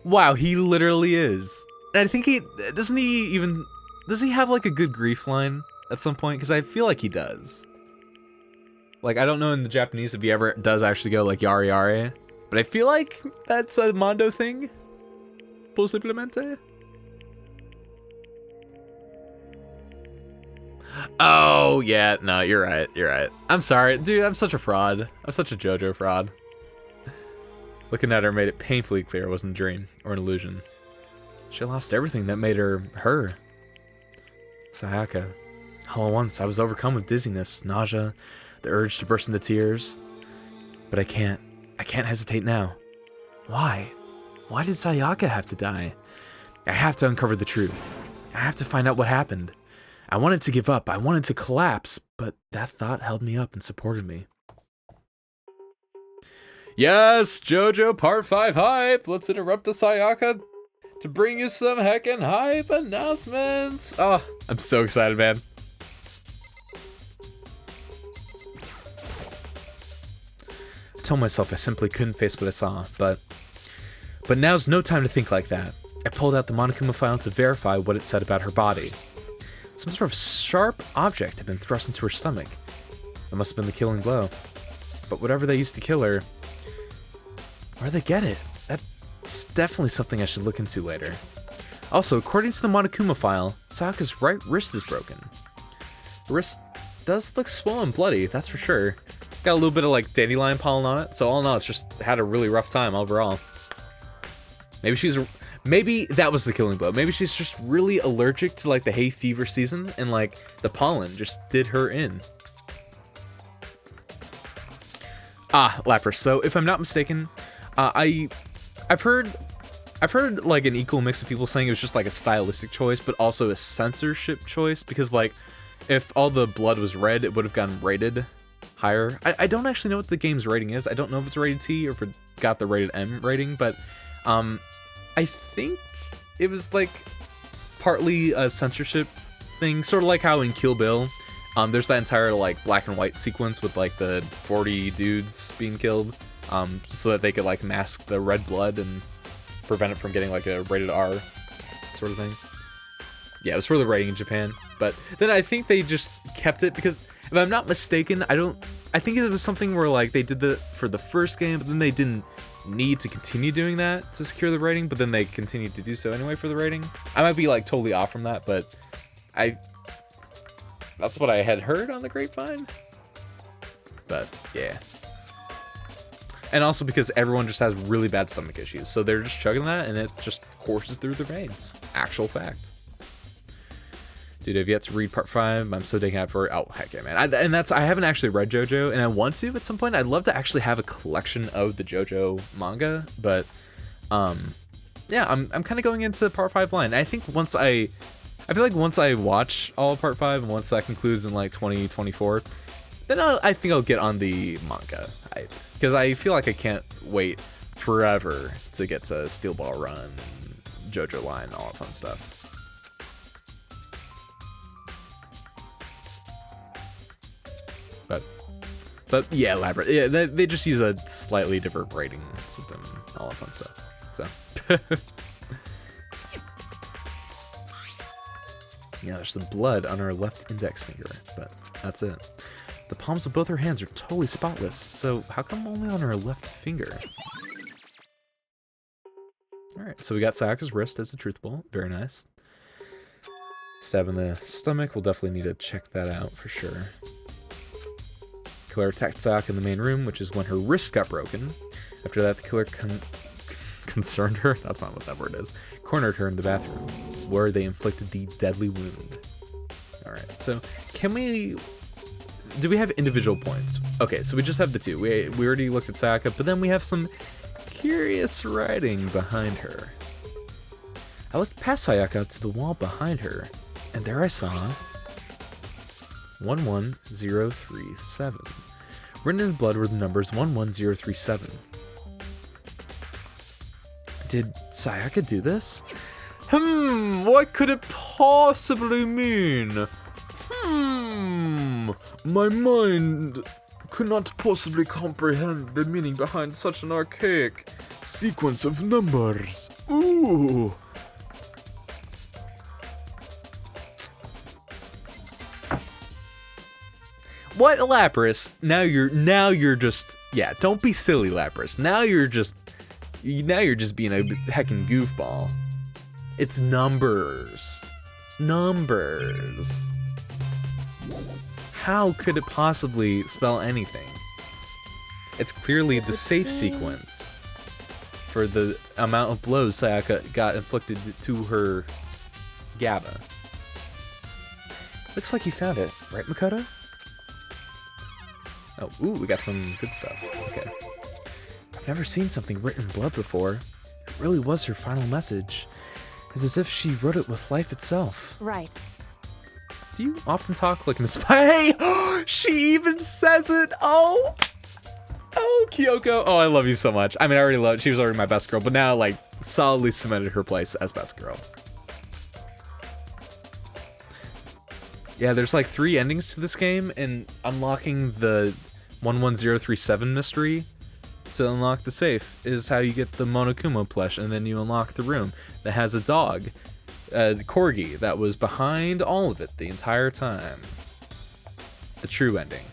Wow, he literally is. And I think does he have like a good grief line at some point? Because I feel like he does. Like, I don't know in the Japanese if he ever does actually go like yare yare, but I feel like that's a Mondo thing. Posiblemente. Oh, yeah, no, you're right, you're right. I'm sorry, dude, I'm such a fraud. I'm such a JoJo fraud. Looking at her made it painfully clear it wasn't a dream or an illusion. She lost everything that made her, her. Sayaka. All at once, I was overcome with dizziness, nausea, the urge to burst into tears. But I can't hesitate now. Why? Why did Sayaka have to die? I have to uncover the truth. I have to find out what happened. I wanted to give up, I wanted to collapse, but that thought held me up and supported me. Yes, JoJo Part 5 hype! Let's interrupt the Sayaka to bring you some heckin' hype announcements! Oh, I'm so excited, man. I told myself I simply couldn't face what I saw, but now's no time to think like that. I pulled out the Monokuma file to verify what it said about her body. Some sort of sharp object had been thrust into her stomach. That must have been the killing blow. But whatever they used to kill her, where'd they get it? That's definitely something I should look into later. Also, according to the Monokuma file, Sayaka's right wrist is broken. The wrist does look swollen and bloody, that's for sure. got a little bit of like dandelion pollen on it, so all in all, it's just had a really rough time overall. Maybe that was the killing blow. Maybe she's just really allergic to like the hay fever season, and like the pollen just did her in. Lapras. So if I'm not mistaken, I've heard like an equal mix of people saying it was just like a stylistic choice, but also a censorship choice, because like if all the blood was red, it would have gotten rated higher. I don't actually know what the game's rating is. I don't know if it's rated T or if it got the rated M rating, but I think it was like partly a censorship thing, sort of like how in Kill Bill, there's that entire like black and white sequence with like the 40 dudes being killed, so that they could like mask the red blood and prevent it from getting like a rated R sort of thing. Yeah, it was for the rating in Japan, but then I think they just kept it because if I'm not mistaken, I think it was something where like they did the for the first game, but then they didn't need to continue doing that to secure the rating, but then they continued to do so anyway for the rating. I might be like totally off from that, but that's what I had heard on the grapevine. But yeah. And also because everyone just has really bad stomach issues, so they're just chugging that and it just courses through their veins. Actual fact. Dude, I've yet to read part 5. I'm so dang out for it. Oh, heck yeah, man. I haven't actually read JoJo, and I want to at some point. I'd love to actually have a collection of the JoJo manga, but yeah, I'm kind of going into part 5 blind. I think I feel like once I watch all of part 5 and once that concludes in like 2024, then I think I'll get on the manga. Because I feel like I can't wait forever to get to Steel Ball Run, JoJo Line, all that fun stuff. But yeah, elaborate. Yeah, they just use a slightly different rating system, all that fun stuff. So yeah, there's some blood on her left index finger, but that's it. The palms of both her hands are totally spotless, so how come only on her left finger? Alright, so we got Sayaka's wrist as a truth ball. Very nice. Stab in the stomach. We'll definitely need to check that out for sure. Killer attacked Sayaka in the main room, which is when her wrist got broken. After that, the killer concerned her. That's not what that word is. Cornered her in the bathroom, where they inflicted the deadly wound. Alright, so do we have individual points? Okay, so we just have the 2. We already looked at Sayaka, but then we have some curious writing behind her. I looked past Sayaka to the wall behind her, and there I saw 11037. Written in blood were the numbers 11037. Did Sayaka do this? What could it possibly mean? My mind could not possibly comprehend the meaning behind such an archaic sequence of numbers. Ooh. What, Lapras? Now you're just, yeah, don't be silly, Lapras. Now you're just being a heckin' goofball. It's numbers. Numbers. How could it possibly spell anything? It's clearly the safe sequence for the amount of blows Sayaka got inflicted to her GABA. Looks like you found it, right, Makoto? Oh, ooh, we got some good stuff. Okay. I've never seen something written in blood before. It really was her final message. It's as if she wrote it with life itself. Right. Do you often talk like an Hey! She even says it! Oh, Kyoko. Oh, I love you so much. I mean, I already loved, she was already my best girl, but now, like, solidly cemented her place as best girl. Yeah, there's like 3 endings to this game, and unlocking the 11037 mystery to unlock the safe is how you get the Monokuma plush, and then you unlock the room that has a dog, the corgi, that was behind all of it the entire time. The true ending.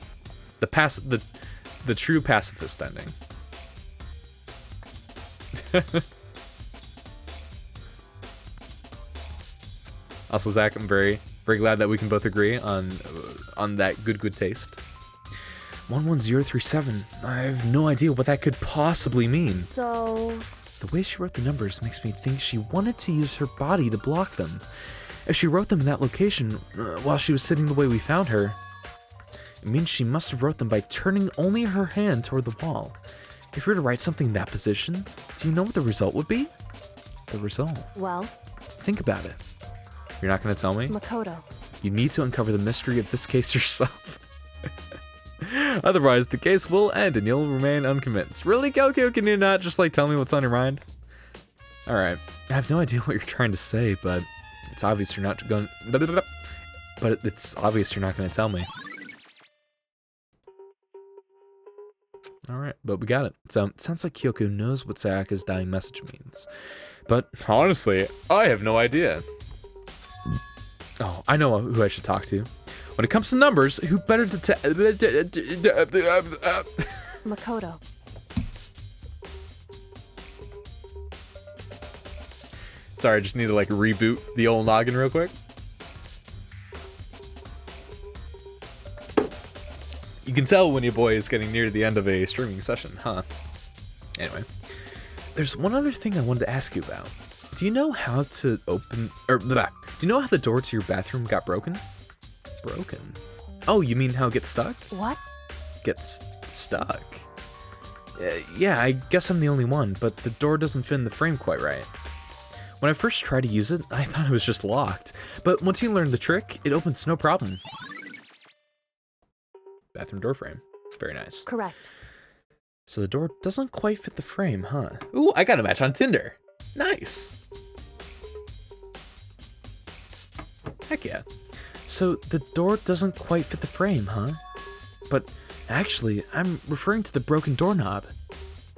The true pacifist ending. Also, Zach, I'm very glad that we can both agree on that good taste. 11037. I have no idea what that could possibly mean. So... The way she wrote the numbers makes me think she wanted to use her body to block them. If she wrote them in that location while she was sitting the way we found her, it means she must have wrote them by turning only her hand toward the wall. If you were to write something in that position, do you know what the result would be? The result. Well? Think about it. You're not going to tell me? Makoto. You need to uncover the mystery of this case yourself. Otherwise, the case will end and you'll remain unconvinced. Really, Goku? Can you not just like tell me what's on your mind? Alright. I have no idea what you're trying to say, but it's obvious you're not going... But it's obvious you're not going to tell me. Alright, but we got it. So, it sounds like Kyoko knows what Sayaka's dying message means. But, honestly, I have no idea. Oh, I know who I should talk to. When it comes to numbers, who better to Makoto. Sorry, I just need to like reboot the old noggin real quick. You can tell when your boy is getting near the end of a streaming session, huh? Anyway. There's one other thing I wanted to ask you about. Do you know how to open... do you know how the door to your bathroom got broken? Broken? Oh, you mean how it gets stuck? What? Gets stuck? Yeah, I guess I'm the only one, but the door doesn't fit in the frame quite right. When I first tried to use it, I thought it was just locked. But once you learn the trick, it opens no problem. Bathroom door frame. Very nice. Correct. So the door doesn't quite fit the frame, huh? Ooh, I got a match on Tinder. Nice. Heck yeah. So the door doesn't quite fit the frame, huh? But actually, I'm referring to the broken doorknob.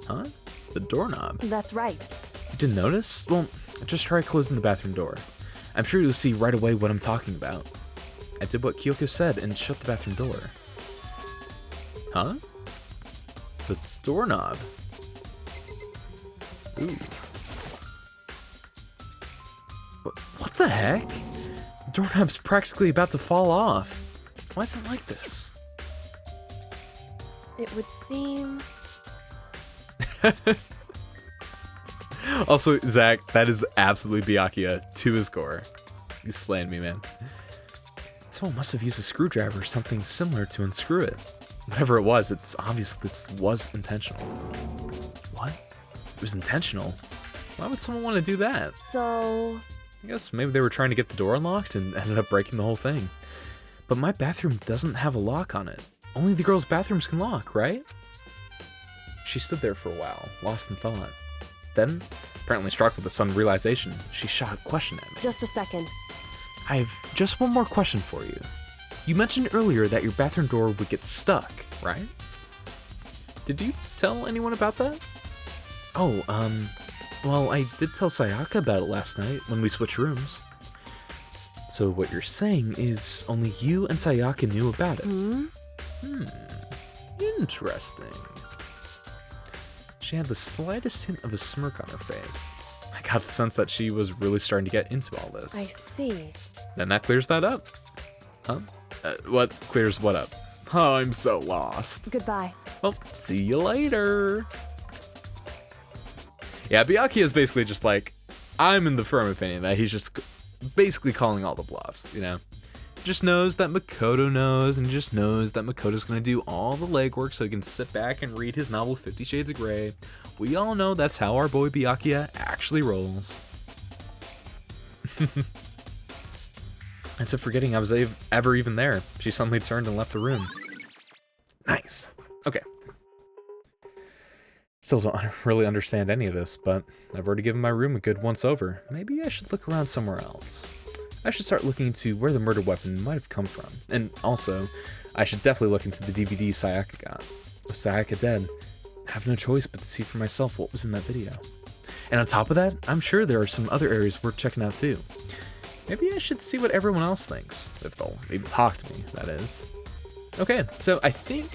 Huh? The doorknob? That's right. You didn't notice? Well, just try closing the bathroom door. I'm sure you'll see right away what I'm talking about. I did what Kyoko said and shut the bathroom door. Huh? The doorknob. Ooh. What the heck? The doorknob's practically about to fall off. Why is it like this? It would seem... Also, Zach, that is absolutely Byakuya to his core. You slaying me, man. Someone must have used a screwdriver or something similar to unscrew it. Whatever it was, it's obvious this was intentional. What? It was intentional? Why would someone want to do that? So... I guess maybe they were trying to get the door unlocked and ended up breaking the whole thing. But my bathroom doesn't have a lock on it. Only the girls' bathrooms can lock, right? She stood there for a while, lost in thought. Then, apparently struck with a sudden realization, she shot a question at me. Just a second. I have just one more question for you. You mentioned earlier that your bathroom door would get stuck, right? Did you tell anyone about that? Oh, well, I did tell Sayaka about it last night when we switched rooms. So what you're saying is only you and Sayaka knew about it. Interesting. She had the slightest hint of a smirk on her face. I got the sense that she was really starting to get into all this. I see. Then that clears that up. Huh? What clears what up? Oh, I'm so lost. Goodbye. Well, see you later. Yeah, Byakuya is basically just like, I'm in the firm opinion that he's just basically calling all the bluffs, you know? Just knows that Makoto knows, and just knows that Makoto's gonna do all the legwork so he can sit back and read his novel 50 Shades of Grey. We all know that's how our boy Byakuya actually rolls. As if forgetting I was ever even there, she suddenly turned and left the room. Nice. Okay. Still don't really understand any of this, but I've already given my room a good once over. Maybe I should look around somewhere else. I should start looking into where the murder weapon might have come from. And also, I should definitely look into the DVD Sayaka got. With Sayaka dead, I have no choice but to see for myself what was in that video. And on top of that, I'm sure there are some other areas worth checking out too. Maybe I should see what everyone else thinks, if they'll even talk to me, that is. Okay, so I think,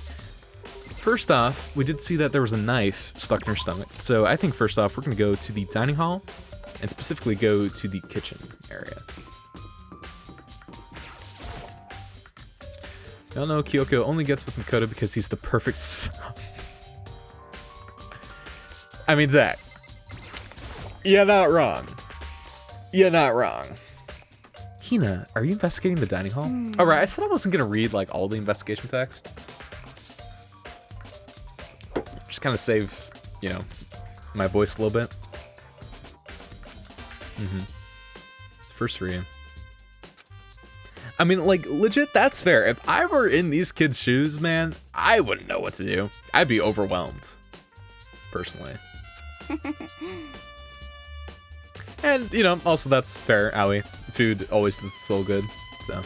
first off, we did see that there was a knife stuck in her stomach. So I think first off, we're gonna go to the dining hall, and specifically go to the kitchen area. I don't know, Kyoko only gets with Makoto because he's the perfect son. I mean, Zach, you're not wrong. You're not wrong. Hina, are you investigating the dining hall? All right, I said I wasn't gonna read like all the investigation text. Just kind of save, you know, my voice a little bit. First read. I mean, like, legit, that's fair. If I were in these kids' shoes, man, I wouldn't know what to do. I'd be overwhelmed, personally. And, you know, also that's fair, Aoi. Food always does so good, so.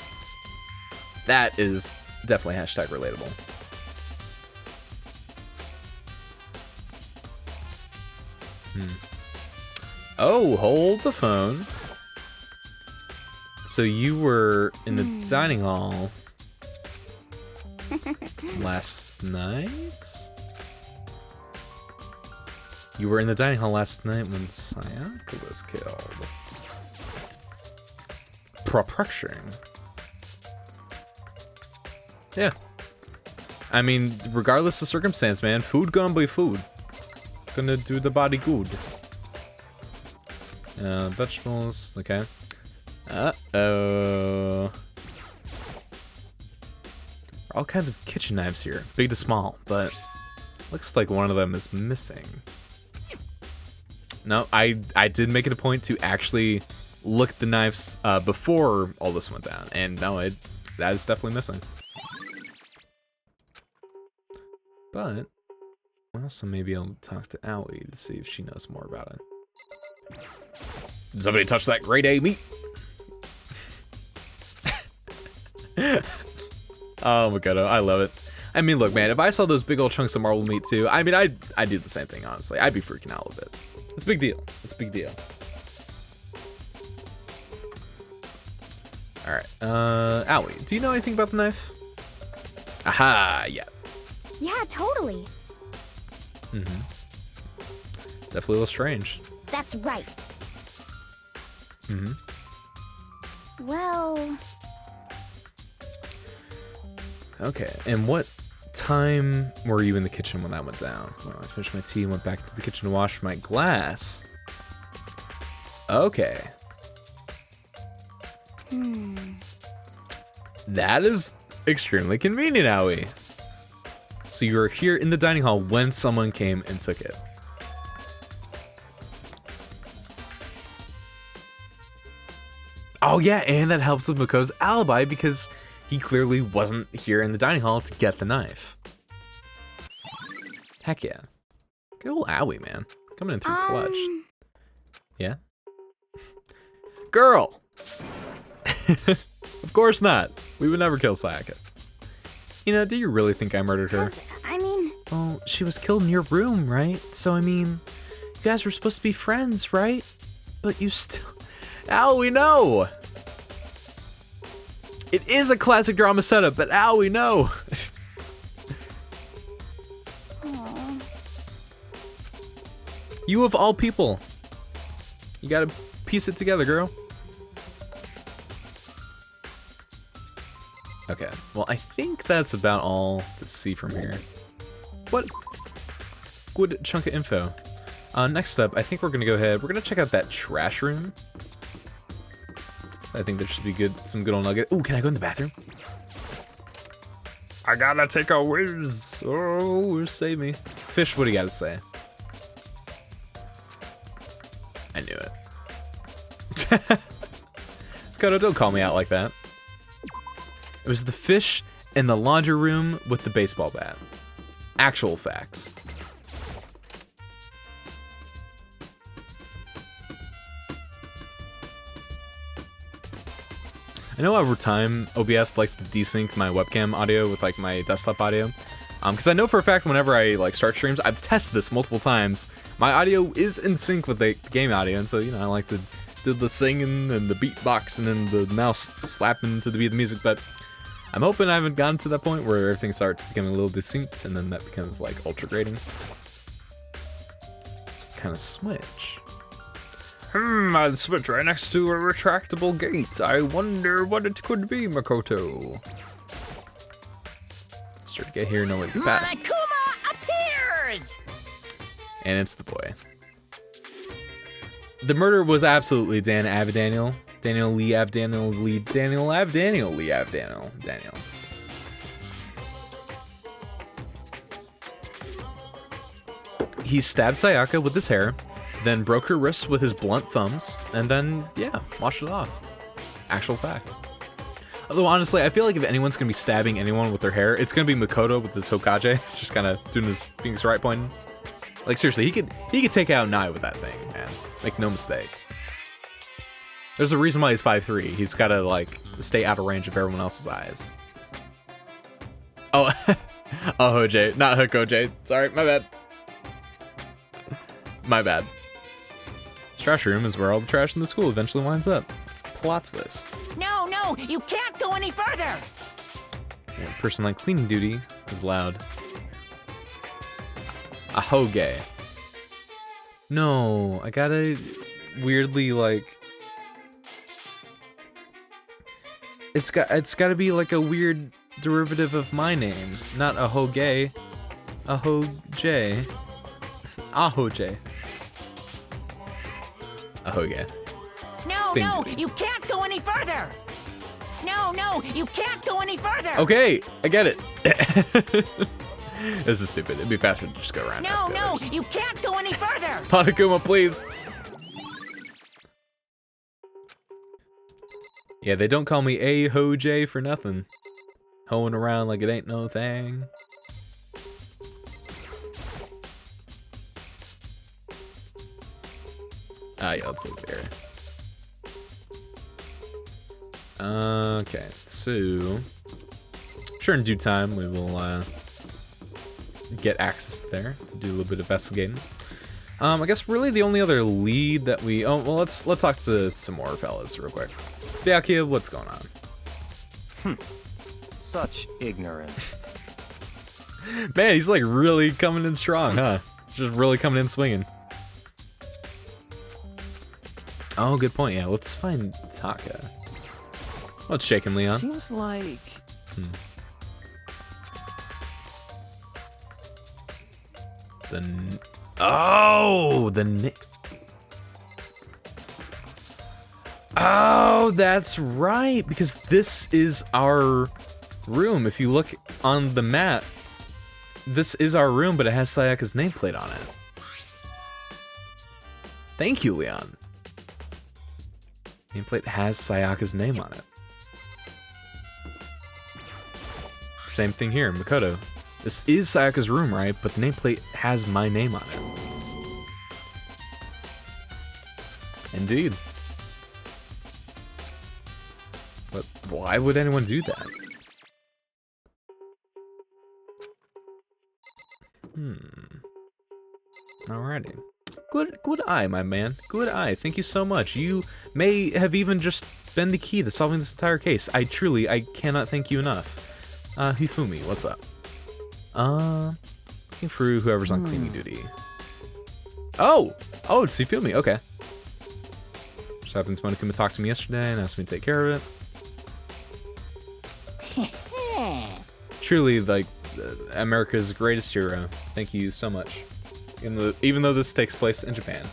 That is definitely hashtag relatable. Oh, hold the phone. So you were in the dining hall last night? You were in the dining hall last night when Sayaka was killed. Proprexing. Yeah. I mean, regardless of circumstance, man, food gonna be food. Gonna do the body good. Vegetables, okay. Uh-oh. All kinds of kitchen knives here, big to small, but looks like one of them is missing. No, I did make it a point to actually look at the knives before all this went down, and no, that is definitely missing. But we'll also maybe able to talk to Aoi to see if she knows more about it. Did somebody touch that grade A meat? Oh, Makoto, I love it. I mean, look, man, if I saw those big old chunks of marble meat too, I mean, I'd do the same thing, honestly. I'd be freaking out a little bit. It's a big deal. It's a big deal. All right, Aoi, do you know anything about the knife? Aha, yeah. Yeah, totally. Definitely a little strange. That's right. Mm-hmm. Well... Okay, and what time were you in the kitchen when that went down? Well, I finished my tea and went back to the kitchen to wash my glass. Okay. That is extremely convenient, Aoi. So you were here in the dining hall when someone came and took it. Oh yeah, and that helps with Makoto's alibi because he clearly wasn't here in the dining hall to get the knife. Heck yeah. Good old Aoi, man. Coming in through clutch. Yeah? Girl! Of course not. We would never kill Sayaka. You know, do you really think I murdered her? I mean... Well, she was killed in your room, right? So, I mean, you guys were supposed to be friends, right? But you still... Aoi, no! It is a classic drama setup, but Aoi, no! You of all people. You gotta piece it together, girl. Okay, well, I think that's about all to see from here. What? Good chunk of info. Next up, I think we're gonna go ahead. We're gonna check out that trash room. I think there should be some good old nugget. Ooh, can I go in the bathroom? I gotta take a whiz. Oh, save me. Fish, what do you gotta say? I knew it. Koto, don't call me out like that. It was the fish in the laundry room with the baseball bat. Actual facts. I know over time, OBS likes to desync my webcam audio with like my desktop audio. Because I know for a fact whenever I like start streams, I've tested this multiple times. My audio is in sync with the game audio, and so, you know, I like to do the singing and the beatbox and then the mouse slapping to the beat of the music, but I'm hoping I haven't gotten to that point where everything starts becoming a little distinct, and then that becomes like ultra grading. Some kind of switch. I'll switch right next to a retractable gate. I wonder what it could be, Makoto. faster to get here, nowhere to get past. Monokuma appears! And it's the boy. The murder was absolutely Daniel Lee Avdaniel. Daniel Lee Avdaniel. He stabbed Sayaka with his hair, then broke her wrists with his blunt thumbs, and then, yeah, washed it off. Actual fact. Although, honestly, I feel like if anyone's gonna be stabbing anyone with their hair, it's gonna be Makoto with his Hokage, just kind of doing his fingers right pointing. Like, seriously, he could take out an eye with that thing, man. Make no mistake. There's a reason why he's 5'3". He's gotta, like, stay out of range of everyone else's eyes. Oh, oh, Hoj, not Hokage. Sorry, my bad. My bad. This trash room is where all the trash in the school eventually winds up. Plot twist. No, no, you can't go any further! Yeah, person like cleaning duty is loud. A hoge. No, I gotta weirdly like. It's gotta be like a weird derivative of my name, not a hoge. A hoje. A hoje. A hoge. No, no, you can't go any further! No, no, you can't go any further! Okay, I get it. This is stupid. It'd be faster to just go around. No, no, you can't go any further! Monokuma, please. Yeah, they don't call me A Hoj for nothing. Hoeing around like it ain't no thing. Yeah, let's look there. Okay, so sure, in due time we will get access there to do a little bit of investigating. I guess really the only other lead that we let's talk to some more fellas real quick. Byakuya, what's going on? Such ignorance. Man, he's like really coming in strong, huh? Just really coming in swinging. Oh, good point. Yeah, let's find Taka. What's shaking, Leon? Seems like... Oh, that's right, because this is our room. If you look on the map, this is our room, but it has Sayaka's nameplate on it. Thank you, Leon. Nameplate has Sayaka's name on it. Same thing here, Makoto. This is Sayaka's room, right? But the nameplate has my name on it. Indeed. But why would anyone do that? Alrighty. Good eye, my man. Good eye. Thank you so much. You may have even just been the key to solving this entire case. I cannot thank you enough. Hifumi, what's up? Looking for whoever's on cleaning duty. Oh, it's Hifumi. Okay. Just happens Monokuma talked to me yesterday and asked me to take care of it. Truly, like, America's greatest hero. Thank you so much. Even though this takes place in Japan.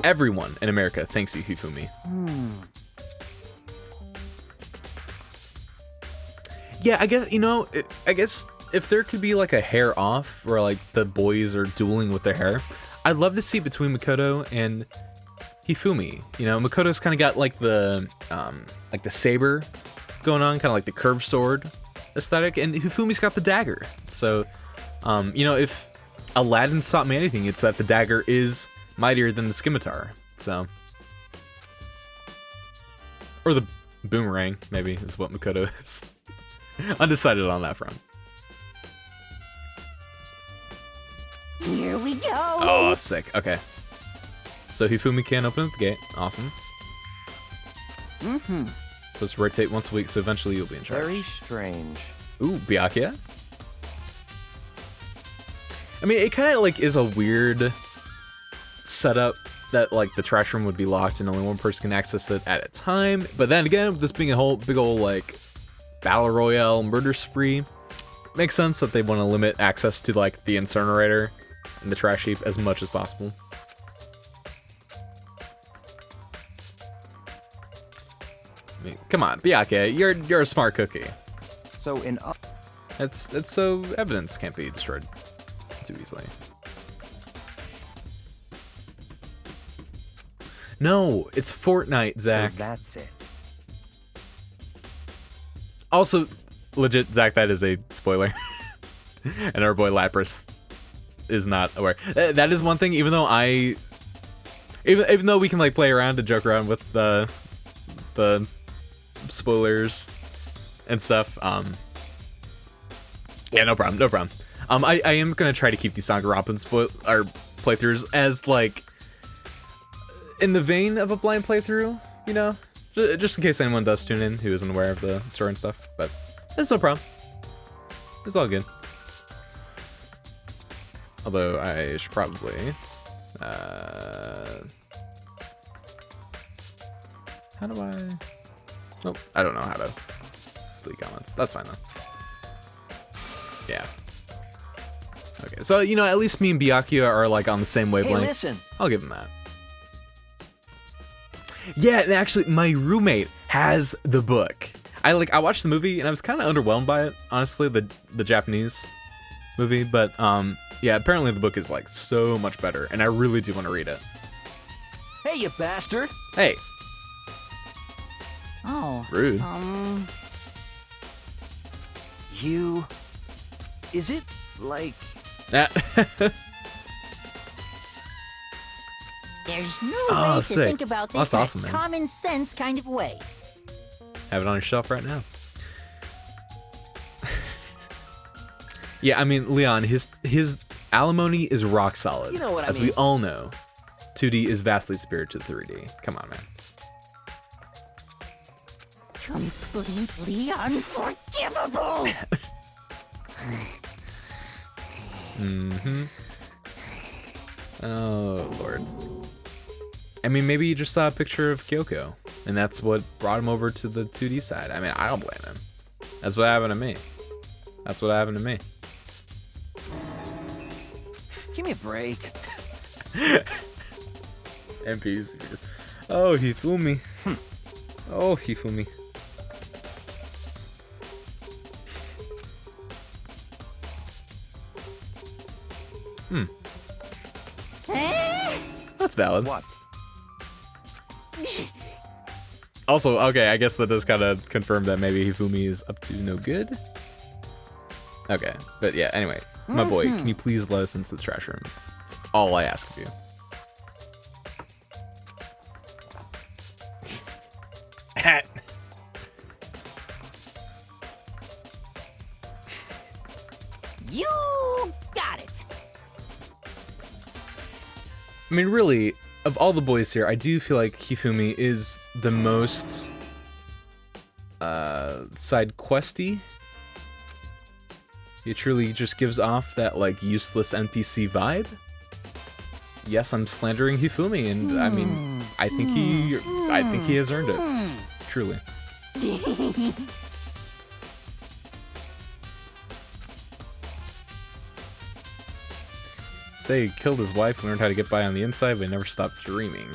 Everyone in America thanks you, Hifumi. Yeah, I guess, I guess if there could be like a hair off where like the boys are dueling with their hair, I'd love to see between Makoto and Hifumi. Makoto's kind of got like the saber going on, kind of like the curved sword aesthetic, and Hifumi's got the dagger. So, if Aladdin taught me anything, it's that the dagger is mightier than the scimitar. So, or the boomerang, maybe, is what Makoto is. Undecided on that front. Here we go! Oh, sick. Okay. So Hifumi can't open up the gate. Awesome. Supposed to rotate once a week, so eventually you'll be in charge. Very strange. Ooh, Byakuya? I mean, it kind of like is a weird setup that like the trash room would be locked and only one person can access it at a time. But then again, with this being a whole big old like battle royale murder spree. Makes sense that they want to limit access to like the incinerator and the trash heap as much as possible. I mean, come on, Byakuya, you're a smart cookie. So in It's so evidence can't be destroyed too easily. No, it's Fortnite, Zach. So that's it. Also, legit, Zach, that is a spoiler. And our boy Lapras is not aware. That is one thing, even though even though we can like play around and joke around with the spoilers and stuff. Yeah, no problem. I am gonna try to keep these Danganronpa playthroughs as like in the vein of a blind playthrough, you know, just in case anyone does tune in who isn't aware of the story and stuff. But it's no problem. It's all good. Although I should probably how do I? Nope, I don't know how to delete comments. That's fine though. Yeah. Okay, so you know, at least me and Byakuya are like on the same wavelength. Hey, listen. I'll give him that. Yeah, and actually, my roommate has the book. I watched the movie and I was kind of underwhelmed by it, honestly, the Japanese movie. But yeah, apparently the book is like so much better, and I really do want to read it. Hey, you bastard! Hey. Oh. Rude. You. Is it like? There's no Oh, way to sick. think about this That's in awesome, a man. common sense kind of way. Have it on your shelf right now. Yeah, I mean, Leon, his alimony is rock solid. You know what I As mean. we all know, 2D is vastly superior to 3D. Come on, man. Completely unforgivable. Mm-hmm. Oh, Lord. I mean, maybe he just saw a picture of Kyoko, and that's what brought him over to the 2D side. I mean, I don't blame him. That's what happened to me. That's what happened to me. Give me a break. MPs. Oh, Hifumi. Oh, Hifumi. That's valid. What? Also, okay, I guess that does kind of confirm that maybe Hifumi is up to no good. Okay, but yeah, anyway. My boy, can you please let us into the trash room? That's all I ask of you. Hat. You got it. I mean, really, of all the boys here, I do feel like Hifumi is the most side questy. He truly just gives off that like useless NPC vibe. Yes, I'm slandering Hifumi, and I mean, I think he has earned it. Truly. Say he killed his wife, learned how to get by on the inside, but he never stopped dreaming.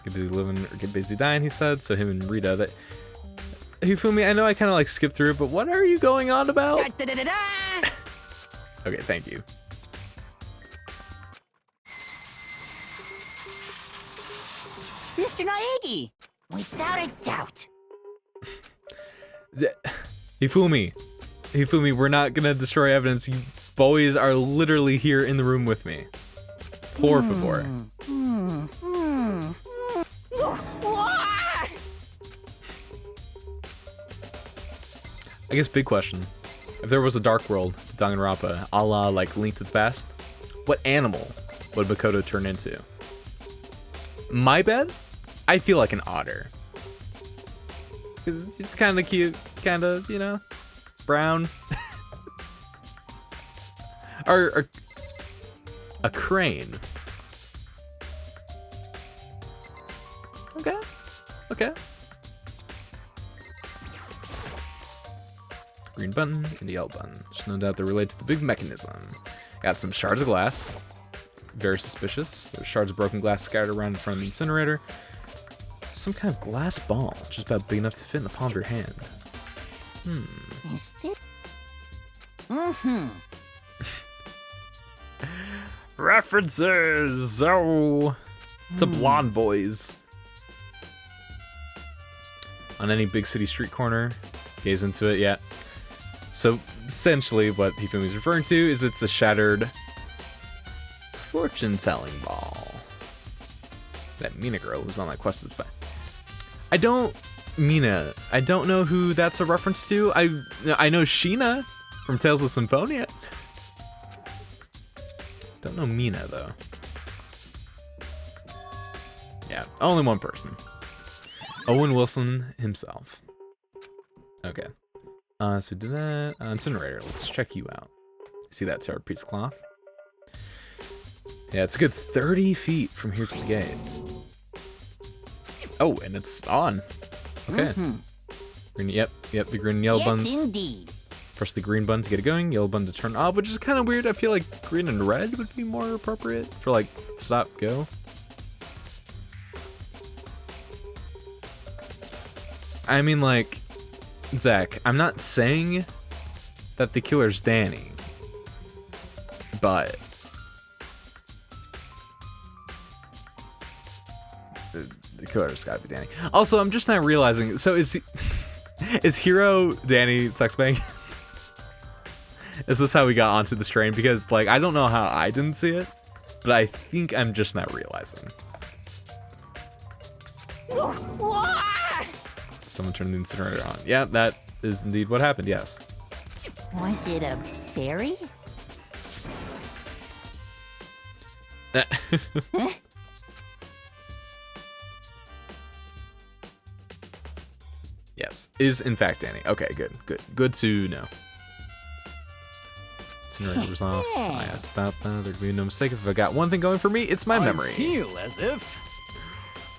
Get busy living or get busy dying, he said. So him and Rita, that Hifumi, I know I kind of like skipped through it, but what are you going on about? Okay, thank you. Mr. Naegi, without a doubt. Hifumi, we're not gonna destroy evidence. You boys are literally here in the room with me. Por favor. I guess big question. If there was a dark world to Danganronpa, a la like Link to the Past, what animal would Makoto turn into? My bet? I feel like an otter. Because it's kind of cute, kind of, you know, brown. or a crane. Okay. green button and the yellow button. There's no doubt they're related to the big mechanism. Got some shards of glass. Very suspicious. There's shards of broken glass scattered around in front of the incinerator. Some kind of glass ball, just about big enough to fit in the palm of your hand. Is this? References! Oh! To Blonde Boys. On any big city street corner, gaze into it, yeah. So, essentially, what Hifumi's referring to is it's a shattered fortune-telling ball. That Mina girl was on that quest to find. I don't know who that's a reference to. I know Sheena from Tales of Symphonia. Don't know Mina, though. Yeah, only one person. Owen Wilson himself. Okay. So we did that. Incinerator, let's check you out. See that tarred piece of cloth? Yeah, it's a good 30 feet from here to the gate. Oh, and it's on. Okay. Green, yep, the green and yellow buttons. Yes, indeed. Press the green button to get it going, yellow button to turn off, which is kind of weird. I feel like green and red would be more appropriate for like stop, go. I mean, like, Zach, I'm not saying that the killer's Danny, but the killer's gotta be Danny. Also, I'm just not realizing, so is Hero Danny Tuxbang? Is this how we got onto this train? Because, like, I don't know how I didn't see it, but I think I'm just not realizing. Someone turned the incinerator on. Yeah, that is indeed what happened, yes. Was it a fairy? Yes, is in fact Danny. Okay, good to know. Incinerator was off. I asked about that. There'd be no mistake if I got one thing going for me. It's my memory. I feel as if...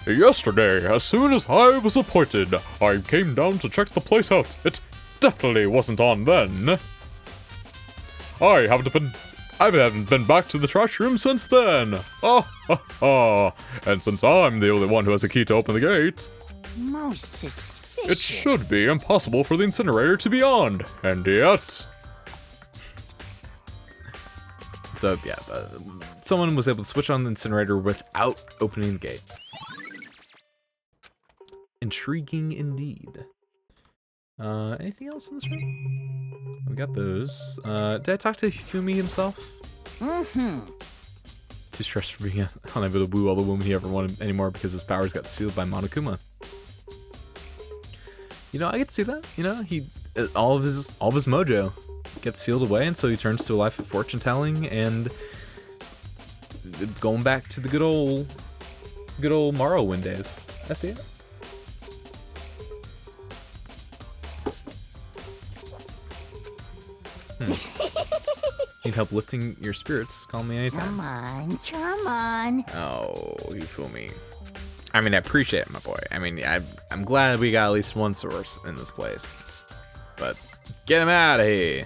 Yesterday, as soon as I was appointed, I came down to check the place out. It definitely wasn't on then. I haven't been back to the trash room since then. And since I'm the only one who has a key to open the gate, Most suspicious. it should be impossible for the incinerator to be on. And yet... So, yeah, someone was able to switch on the incinerator without opening the gate. Intriguing indeed. Anything else in this room? We got those. Did I talk to Hifumi himself? Too stressed for being unable to woo all the women he ever wanted anymore because his powers got sealed by Monokuma. You know, I get to see that. You know, all of his mojo gets sealed away, and so he turns to a life of fortune telling and going back to the good old Morrowind days. I see it. Need help lifting your spirits? Call me anytime. Come on. Oh, you fool me. I mean, I appreciate it, my boy. I mean, I'm glad we got at least one source in this place. But get him out of here.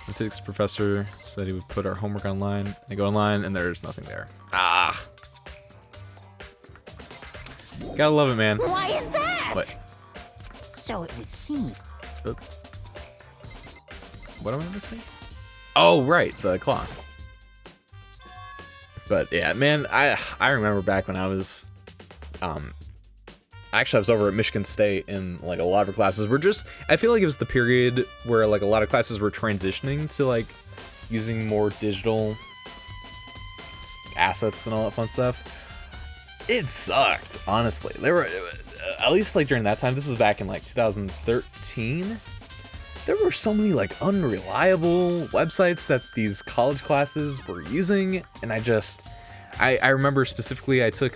The physics professor said he would put our homework online. I go online and there's nothing there. Ah. Gotta love it, man. Why is that? What? So it would seem. What am I missing? Oh, right, the cloth. But yeah, man, I remember back when I was, actually I was over at Michigan State, and like a lot of our classes were just, I feel like it was the period where like a lot of classes were transitioning to like using more digital assets and all that fun stuff. It sucked, honestly. There were, at least like during that time, this was back in like 2013. There were so many like unreliable websites that these college classes were using, and I remember specifically I took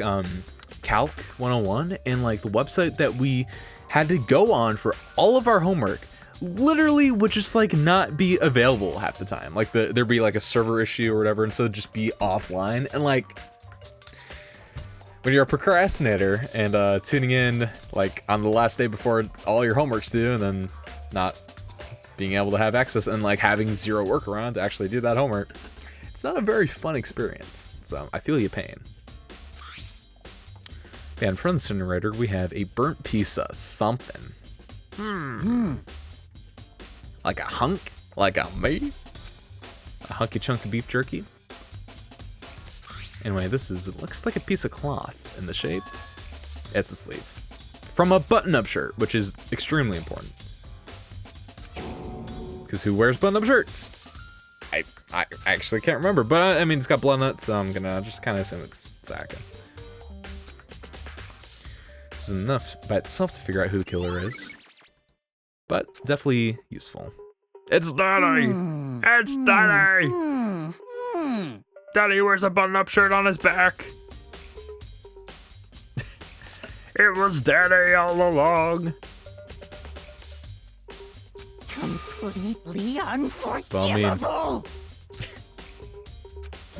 Calc 101, and like the website that we had to go on for all of our homework literally would just like not be available half the time. Like there'd be like a server issue or whatever, and so it'd just be offline. And like when you're a procrastinator and tuning in like on the last day before all your homework's due, and then not being able to have access and like having zero workaround to actually do that homework, it's not a very fun experience. So I feel your pain. Yeah, in front of the incinerator, we have a burnt piece of something. Like a hunk? Like a meat? A hunky chunk of beef jerky? Anyway, it looks like a piece of cloth in the shape. It's a sleeve. From a button-up shirt, which is extremely important. Because who wears button-up shirts? I actually can't remember, but I mean, it's got blood nuts, so I'm gonna just kind of assume it's Saka. This is enough by itself to figure out who the killer is. But definitely useful. It's Daddy! It's Daddy! Daddy wears a button-up shirt on his back. It was Daddy all along. Completely unforgivable.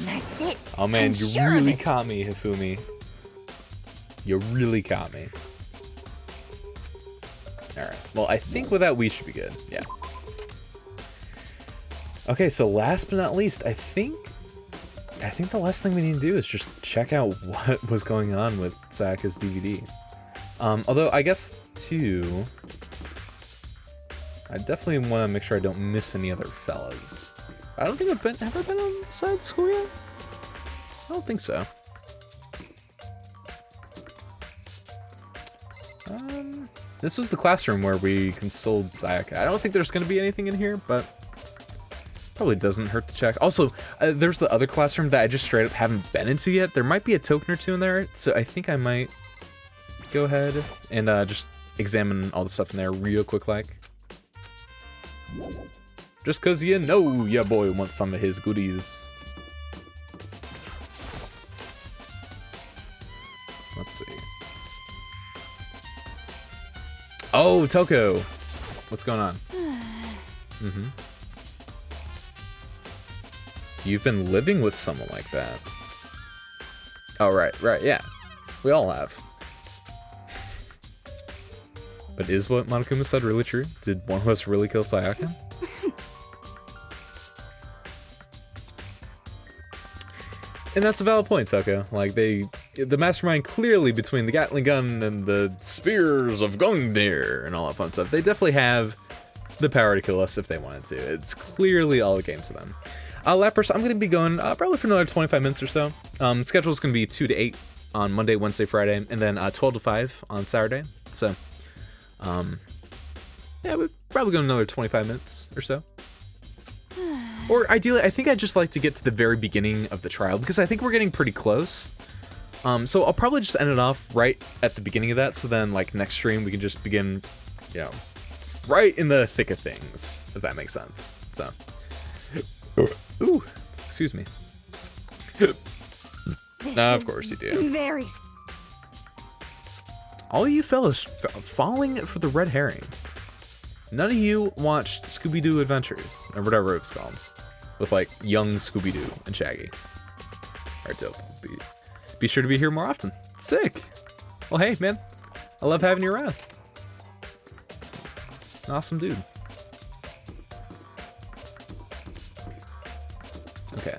That's it. Oh man, I'm you sure of really it. caught me, Hifumi. You really caught me. Alright, well I think with that we should be good, yeah. Okay, so last but not least, I think the last thing we need to do is just check out what was going on with Saka's DVD. Although I guess too, I definitely want to make sure I don't miss any other fellas. I don't think have I been on side school yet? I don't think so. This was the classroom where we consoled Sayaka. I don't think there's going to be anything in here, but probably doesn't hurt to check. Also, there's the other classroom that I just straight up haven't been into yet. There might be a token or two in there, so I think I might go ahead and just examine all the stuff in there real quick like. Just cause you know your boy wants some of his goodies. Let's see. Oh, Toko! What's going on? You've been living with someone like that. Oh, right, yeah. We all have. But is what Monokuma said really true? Did one of us really kill Sayaka? And that's a valid point, Toko. Like, the mastermind clearly between the Gatling gun and the spears of Gungnir and all that fun stuff, they definitely have the power to kill us if they wanted to. It's clearly all a game to them. Lapras, I'm going to be going probably for another 25 minutes or so. Schedule's going to be 2 to 8 on Monday, Wednesday, Friday, and then 12 to 5 on Saturday. So, yeah, we'd probably go another 25 minutes or so. Or ideally, I think I'd just like to get to the very beginning of the trial, because I think we're getting pretty close. So I'll probably just end it off right at the beginning of that, so then, like, next stream we can just begin, you know, right in the thick of things, if that makes sense. So, ooh, excuse me. Of course you do. Very. All you fellas falling for the red herring. None of you watched Scooby-Doo Adventures, or whatever it was called, with like young Scooby-Doo and Shaggy. Alright, dope. Be sure to be here more often. Sick. Well, hey, man. I love having you around. Awesome dude. Okay.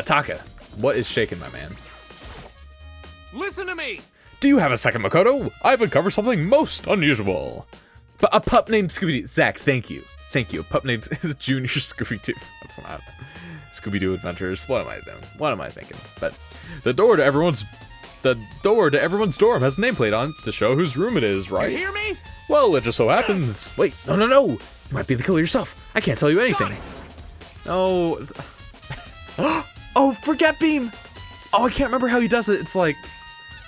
Taka, what is shaking, my man? Listen to me! Do you have a second, Makoto? I've uncovered something most unusual. But a pup named Scooby-Doo. Zach, thank you. Thank you. A pup named Junior Scooby-Doo. That's not Scooby-Doo Adventures. What am I doing? What am I thinking? But the door to everyone's dorm has a nameplate on it to show whose room it is, right? You hear me? Well, it just so happens. Wait, no. You might be the killer yourself. I can't tell you anything. Oh. Oh, forget beam. Oh, I can't remember how he does it. It's like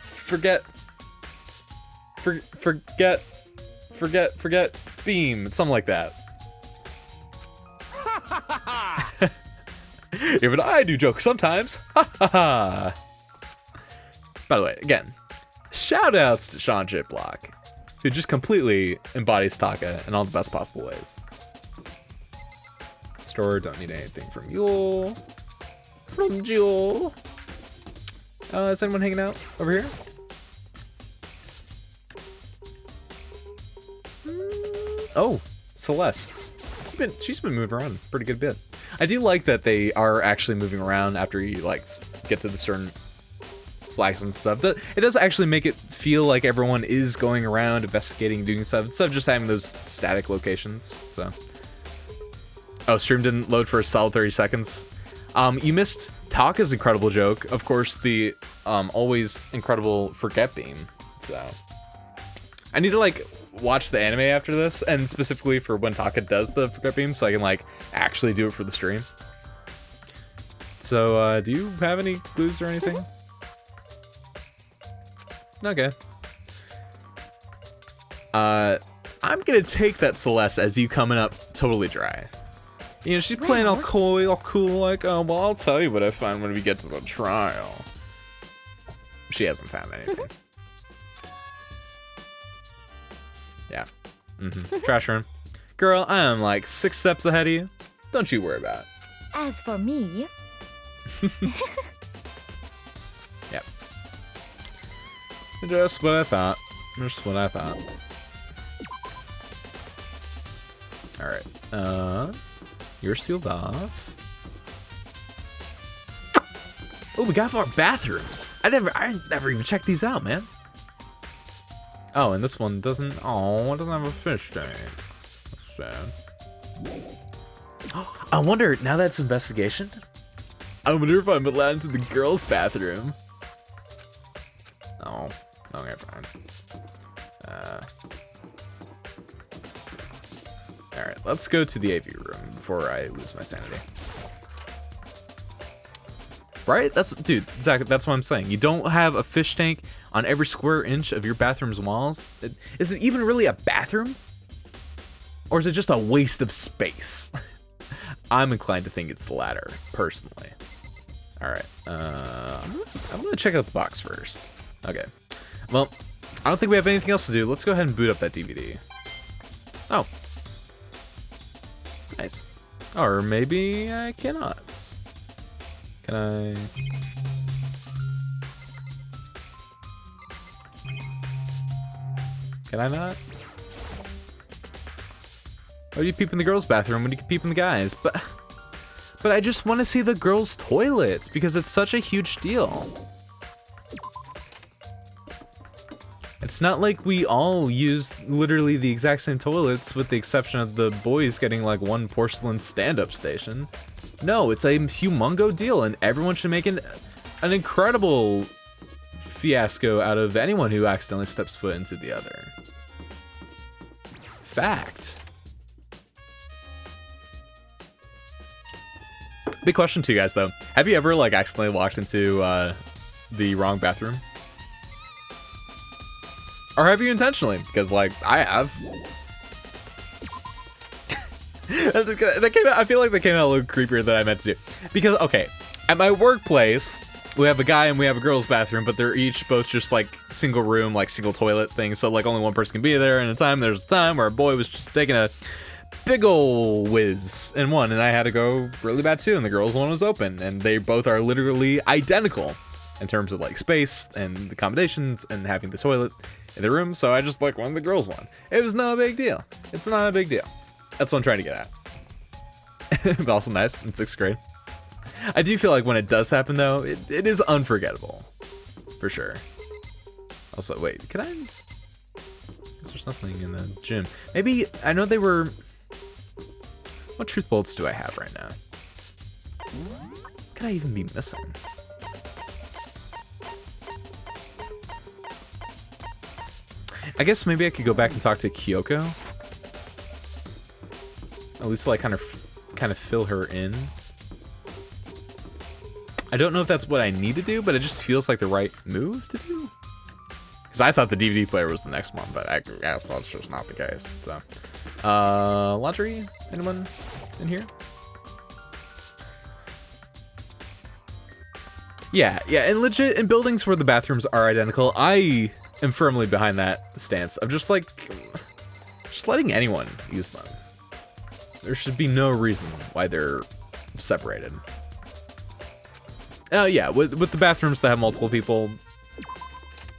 forget beam. It's something like that. Even I do jokes sometimes. Ha ha ha. By the way, again, shout outs to Sean Chiplock, who just completely embodies Taka in all the best possible ways. Store, don't need anything from Yule. From Jewel. Is anyone hanging out over here? Oh, Celeste. she's been moving around a pretty good bit. I do like that they are actually moving around after you like get to the certain flags and stuff. It does actually make it feel like everyone is going around investigating, doing stuff instead of just having those static locations. So, oh, stream didn't load for a solid 30 seconds. You missed Taka's incredible joke. Of course, the always incredible forget beam. So, I need to like watch the anime after this, and specifically for when Taka does the forget beam, so I can like actually do it for the stream. So, do you have any clues or anything? Okay. I'm gonna take that Celeste as you coming up totally dry. You know, she's playing all coy, all cool, like, oh, well, I'll tell you what I find when we get to the trial. She hasn't found anything. Yeah. Trash room. Girl, I am like 6 steps ahead of you. Don't you worry about it. As for me... Yep. Just what I thought. Just what I thought. Alright. You're sealed off. Oh, we got more bathrooms. I never even checked these out, man. Oh, and this one doesn't. Oh, it doesn't have a fish tank. That's sad. I wonder, now that's investigation, I wonder if I'm allowed into the girls' bathroom. Oh, okay, fine. Alright, let's go to the AV room before I lose my sanity. Right? Dude, Zach, that's what I'm saying. You don't have a fish tank on every square inch of your bathroom's walls. Is it even really a bathroom? Or is it just a waste of space? I'm inclined to think it's the latter, personally. Alright, I'm gonna check out the box first. Okay. Well, I don't think we have anything else to do. Let's go ahead and boot up that DVD. Oh. Nice. Or maybe I cannot. Can I? Can I not? Why do you peep in the girls' bathroom when you can peep in the guys? But I just want to see the girls' toilets because it's such a huge deal. It's not like we all use literally the exact same toilets with the exception of the boys getting like one porcelain stand-up station. No, it's a humongo deal and everyone should make an incredible fiasco out of anyone who accidentally steps foot into the other. Fact. Big question to you guys though. Have you ever like accidentally walked into the wrong bathroom? Or have you intentionally? Because like I have. That came out, I feel like that came out a little creepier than I meant to do. Because okay, at my workplace, we have a guy and we have a girl's bathroom, but they're each both just like single room, like single toilet thing. So like only one person can be there. And there's a time where a boy was just taking a big ol' whiz in one, and I had to go really bad too. And the girls' one was open, and they both are literally identical in terms of like space and accommodations and having the toilet in the room. So I just like went the girls' one. It was no big deal. It's not a big deal. That's what I'm trying to get at. But also nice in 6th grade. I do feel like when it does happen though, it is unforgettable. For sure. Also, wait, can I? Is there something in the gym? Maybe, I know they were... What truth bolts do I have right now? What could I even be missing? I guess maybe I could go back and talk to Kyoko. At least like kind of fill her in. I don't know if that's what I need to do, but it just feels like the right move to do. Because I thought the DVD player was the next one, but I guess that's just not the case. So, laundry? Anyone in here? Yeah, and legit in buildings where the bathrooms are identical, I am firmly behind that stance of just letting anyone use them. There should be no reason why they're separated. Yeah, with the bathrooms that have multiple people,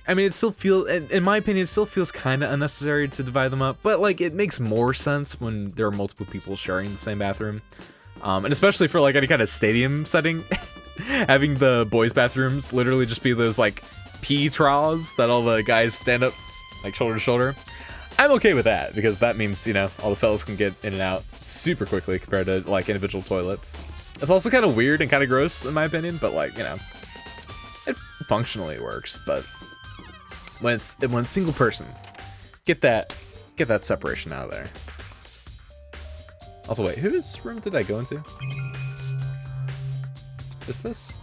I mean, it still feels, in my opinion, it still feels kind of unnecessary to divide them up, but like it makes more sense when there are multiple people sharing the same bathroom. And especially for like any kind of stadium setting, having the boys' bathrooms literally just be those like pee troughs that all the guys stand up like shoulder to shoulder. I'm okay with that because that means, you know, all the fellas can get in and out super quickly compared to like individual toilets. It's also kind of weird and kind of gross in my opinion, but like, you know, it functionally works. But when it's single person, get that separation out of there. Also, wait, whose room did I go into? Is this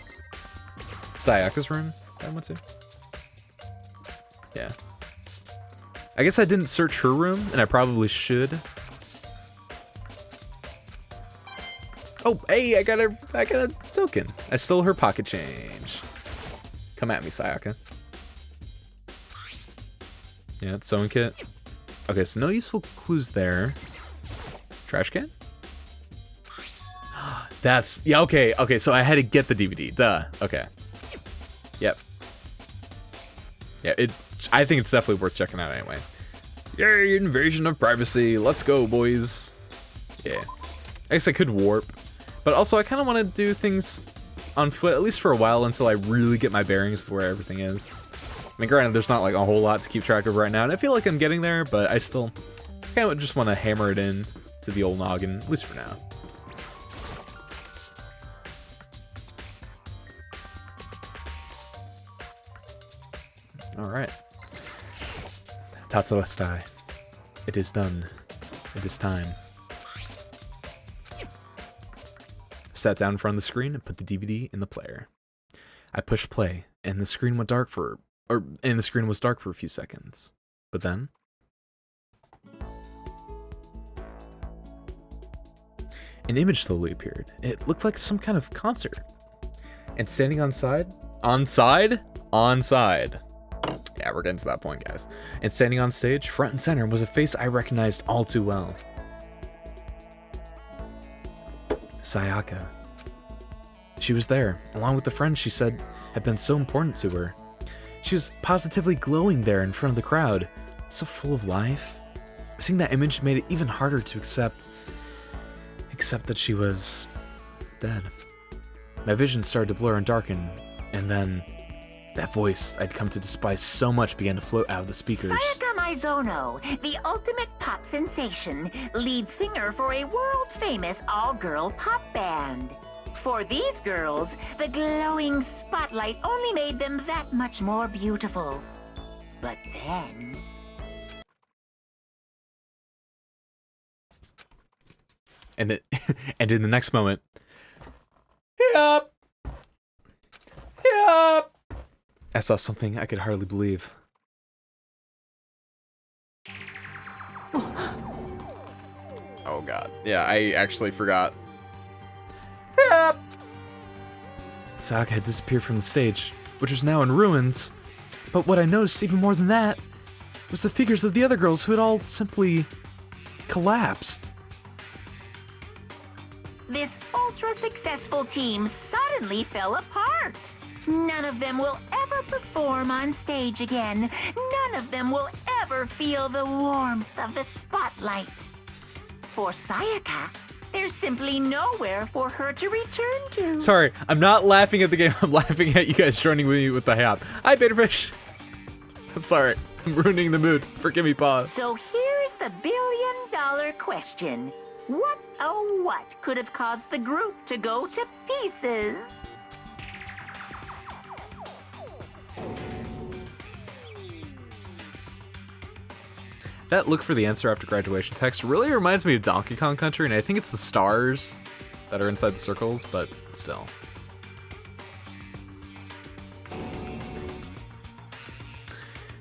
Sayaka's room I went to? Yeah. I guess I didn't search her room, and I probably should. Oh, hey, I got a token. I stole her pocket change. Come at me, Sayaka. Yeah, it's sewing kit. Okay, so no useful clues there. Trash can? That's, yeah, okay, so I had to get the DVD, duh, okay. Yep. Yeah, I think it's definitely worth checking out anyway. Yay, invasion of privacy, let's go, boys. Yeah. I guess I could warp, but also I kind of want to do things on foot, at least for a while, until I really get my bearings for where everything is. I mean, granted, there's not like a whole lot to keep track of right now, and I feel like I'm getting there, but I still kind of just want to hammer it in to the old noggin, at least for now. Alright. Tatsulastai. It is done. It is time. Sat down in front of the screen and put the DVD in the player. I pushed play, and the screen went dark and the screen was dark for a few seconds. But then an image slowly appeared. It looked like some kind of concert. And standing on side? Yeah, we're getting to that point, guys. And standing on stage, front and center, was a face I recognized all too well. Sayaka. She was there, along with the friends she said had been so important to her. She was positively glowing there in front of the crowd, so full of life. Seeing that image made it even harder to accept that she was dead. My vision started to blur and darken, and then that voice I'd come to despise so much began to float out of the speakers. Sayaka Maizono, the ultimate pop sensation, lead singer for a world-famous all-girl pop band. For these girls, the glowing spotlight only made them that much more beautiful. But then... And in the next moment... Yep! I saw something I could hardly believe. Oh god. Yeah, I actually forgot. Sayaka had disappeared from the stage, which was now in ruins. But what I noticed even more than that was the figures of the other girls who had all simply collapsed. This ultra-successful team suddenly fell apart. None of them will ever perform on stage again. None of them will ever feel the warmth of the spotlight. For Sayaka, there's simply nowhere for her to return to. Sorry, I'm not laughing at the game. I'm laughing at you guys joining me with the hype. Hi, Betafish. I'm sorry. I'm ruining the mood. Forgive me, pause. So here's the billion-dollar question. What, oh what, could have caused the group to go to pieces? That look for the answer after graduation text really reminds me of Donkey Kong Country, and I think it's the stars that are inside the circles, but still.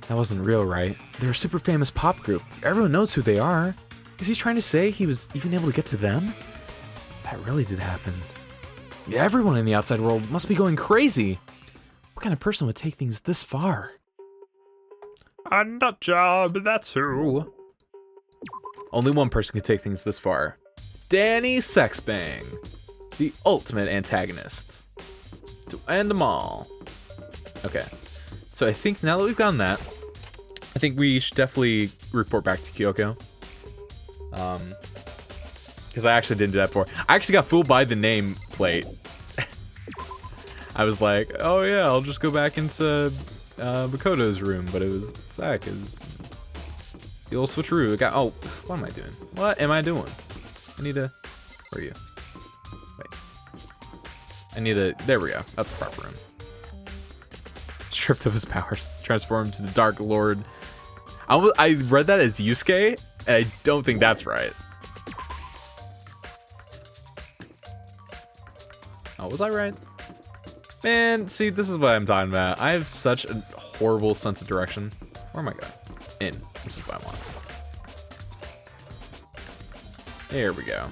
That wasn't real, right? They're a super famous pop group. Everyone knows who they are. Is he trying to say he was even able to get to them? That really did happen. Everyone in the outside world must be going crazy. What kind of person would take things this far? A nut job, that's who. Only one person can take things this far. Danny Sexbang, the ultimate antagonist. To end them all. Okay. So I think now that we've gotten that, I think we should definitely report back to Kyoko. Because I actually didn't do that before. I actually got fooled by the nameplate. I was like, oh yeah, I'll just go back into Makoto's room, but it was sad because the old switcheroo. It got, oh, what am I doing? What am I doing? I need to, where are you? Wait. I need to, there we go. That's the proper room. Stripped of his powers, transformed to the Dark Lord. I read that as Yusuke, and I don't think that's right. Oh, was I right? Man, see, this is what I'm talking about. I have such a horrible sense of direction. Where am I going? In. This is what I want. There we go.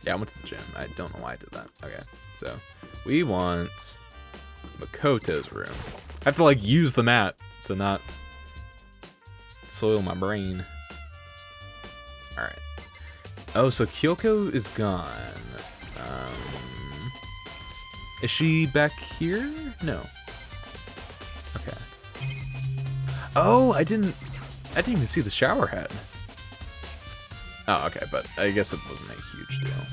Yeah, I went to the gym. I don't know why I did that. Okay, so we want Makoto's room. I have to, like, use the map to not soil my brain. Alright. Oh, so Kyoko is gone. Is she back here? No. Okay. Oh, I didn't even see the shower head. Oh, okay, but I guess it wasn't a huge deal.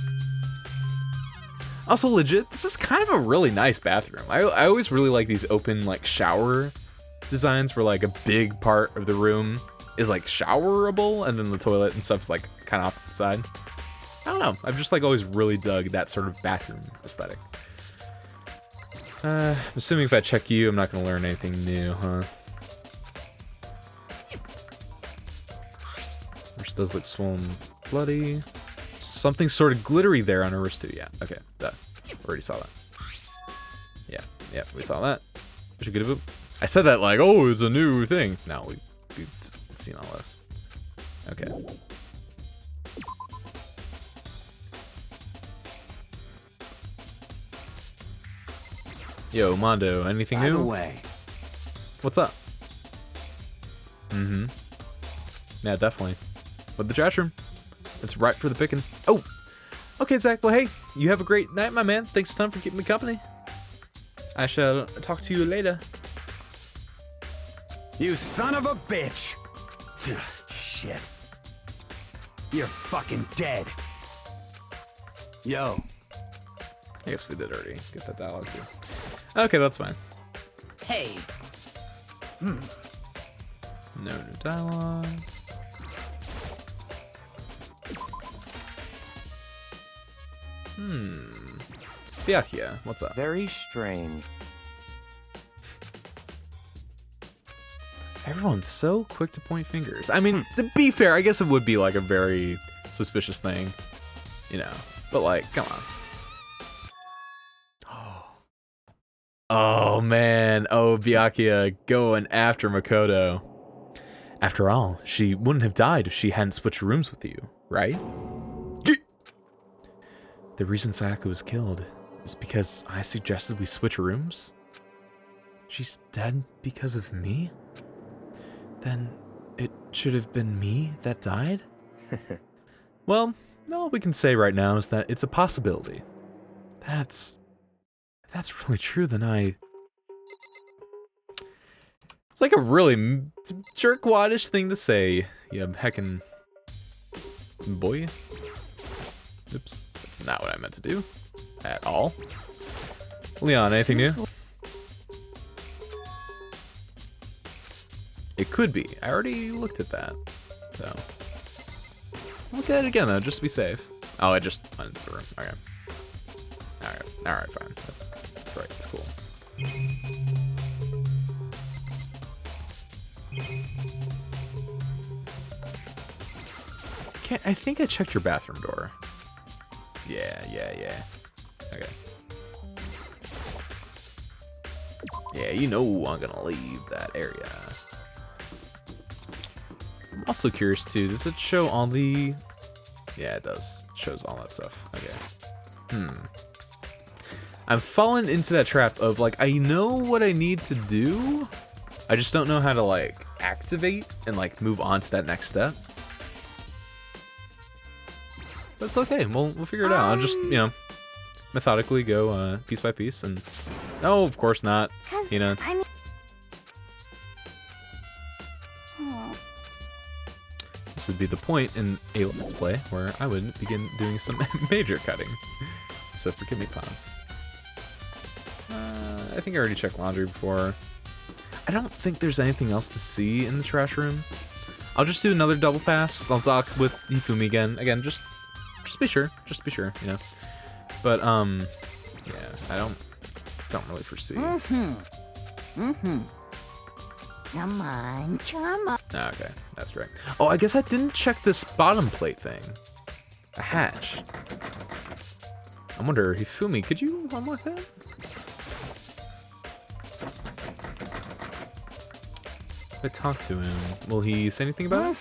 Also, legit, this is kind of a really nice bathroom. I always really like these open, like, shower designs where, like, a big part of the room is, like, showerable, and then the toilet and stuff's, like, kind of off to the side. I don't know. I've just, like, always really dug that sort of bathroom aesthetic. I'm assuming if I check you, I'm not going to learn anything new, huh? Wrist does look swollen, bloody. Something sort of glittery there on her wrist too. Yeah, okay, that. Already saw that. Yeah, we saw that. I said that like, oh, it's a new thing. No, we've seen all this. Okay. Yo, Mondo, anything new? Away. What's up? Mm-hmm. Yeah, definitely. But the trash room, it's right for the picking. Oh! Okay, Zach, well, hey, you have a great night, my man. Thanks a ton for keeping me company. I shall talk to you later. You son of a bitch! Shit. You're fucking dead. Yo. I guess we did already get that dialogue too. Okay, that's fine. Hey. No new dialogue. Byakuya, what's up? Very strange. Everyone's so quick to point fingers. I mean, to be fair, I guess it would be like a very suspicious thing, you know. But like, come on. Oh man, oh Byakuya going after Makoto. After all, she wouldn't have died if she hadn't switched rooms with you, right? The reason Sayaka was killed is because I suggested we switch rooms? She's dead because of me? Then it should have been me that died? Well, all we can say right now is that it's a possibility. If that's really true, then it's like a really jerkwadish thing to say. Yeah, heckin' boy. Oops, that's not what I meant to do at all. Leon, anything new? It could be. I already looked at that, so look at it again though, just to be safe. Oh, I just went into the room. Okay. All right, fine. That's right. It's cool. I think I checked your bathroom door. Yeah. Okay. Yeah, you know I'm gonna leave that area. I'm also curious too, does it show all the... Yeah, it does. It shows all that stuff. Okay. I'm falling into that trap of like, I know what I need to do, I just don't know how to like activate and like move on to that next step. But it's okay, we'll figure it out. I'll just, you know, methodically go piece by piece and... Oh, of course not. You know. this would be the point in a Let's Play where I would begin doing some major cutting. So forgive me, pause. I think I already checked laundry before. I don't think there's anything else to see in the trash room. I'll just do another double pass. I'll talk with Hifumi again. Again, just be sure. Just be sure, you know. But yeah, I don't really foresee. Come on, come on. Okay, that's great. Oh, I guess I didn't check this bottom plate thing. A hatch. I wonder, Hifumi, could you unlock that? If I talk to him, will he say anything about it?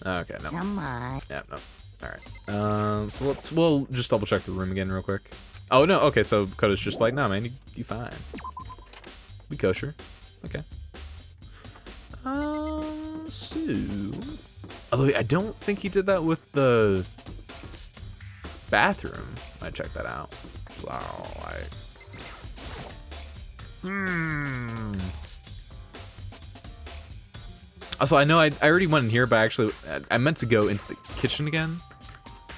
Okay, no. Come on. Yeah, no. Alright. So we'll just double check the room again real quick. Oh, no, okay, so Koda's just like, nah, man, you fine. Be kosher. Okay. So... Although I don't think he did that with the bathroom. I checked that out. Wow, Also, I know I already went in here, but actually, I meant to go into the kitchen again,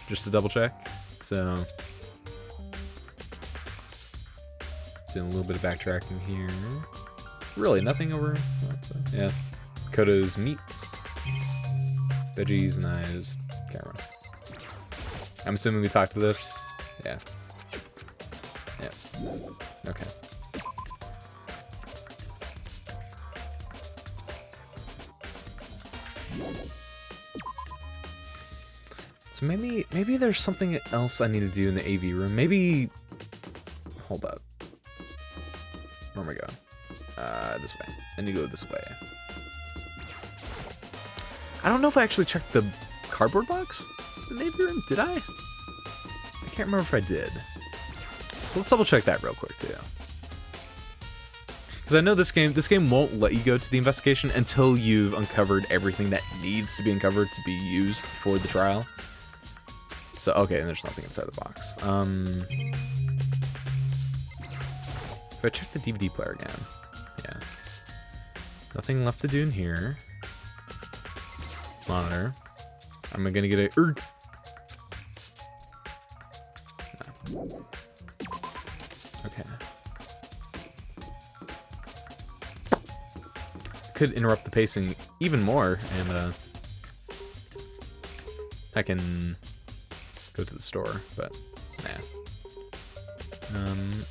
just to double check. So, doing a little bit of backtracking here. Really, nothing over. Yeah, Kodo's meats, veggies, knives, camera. I'm assuming we talked to this. Yeah. Yeah. Okay. So maybe there's something else I need to do in the AV room. Maybe, hold up. Where am I going? This way. I need to go this way. I don't know if I actually checked the cardboard box in the AV room. Did I? I can't remember if I did. So let's double check that real quick too. Because I know this game won't let you go to the investigation until you've uncovered everything that needs to be uncovered to be used for the trial. So, okay, and there's nothing inside the box. If I check the DVD player again, yeah. Nothing left to do in here. Monitor. I'm gonna get a erg. No. Okay. Could interrupt the pacing even more, and I can go to the store, but nah.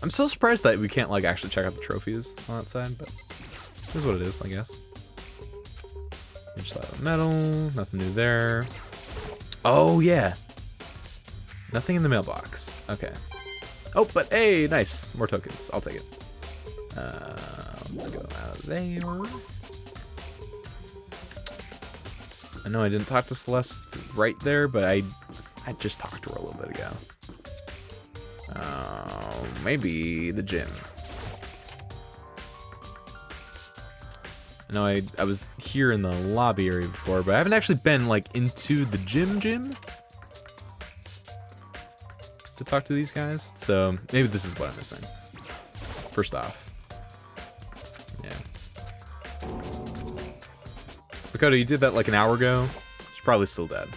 I'm so surprised that we can't like actually check out the trophies on that side, but here's what it is, I guess. Just metal, nothing new there. Oh yeah, nothing in the mailbox. Okay. Oh, but hey, nice, more tokens. I'll take it. Let's go out of there. I know I didn't talk to Celeste right there, but I just talked to her a little bit ago. Maybe the gym. I know I was here in the lobby area before, but I haven't actually been like into the gym to talk to these guys. So maybe this is what I'm missing. First off, yeah. Makoto, you did that like an hour ago. She's probably still dead.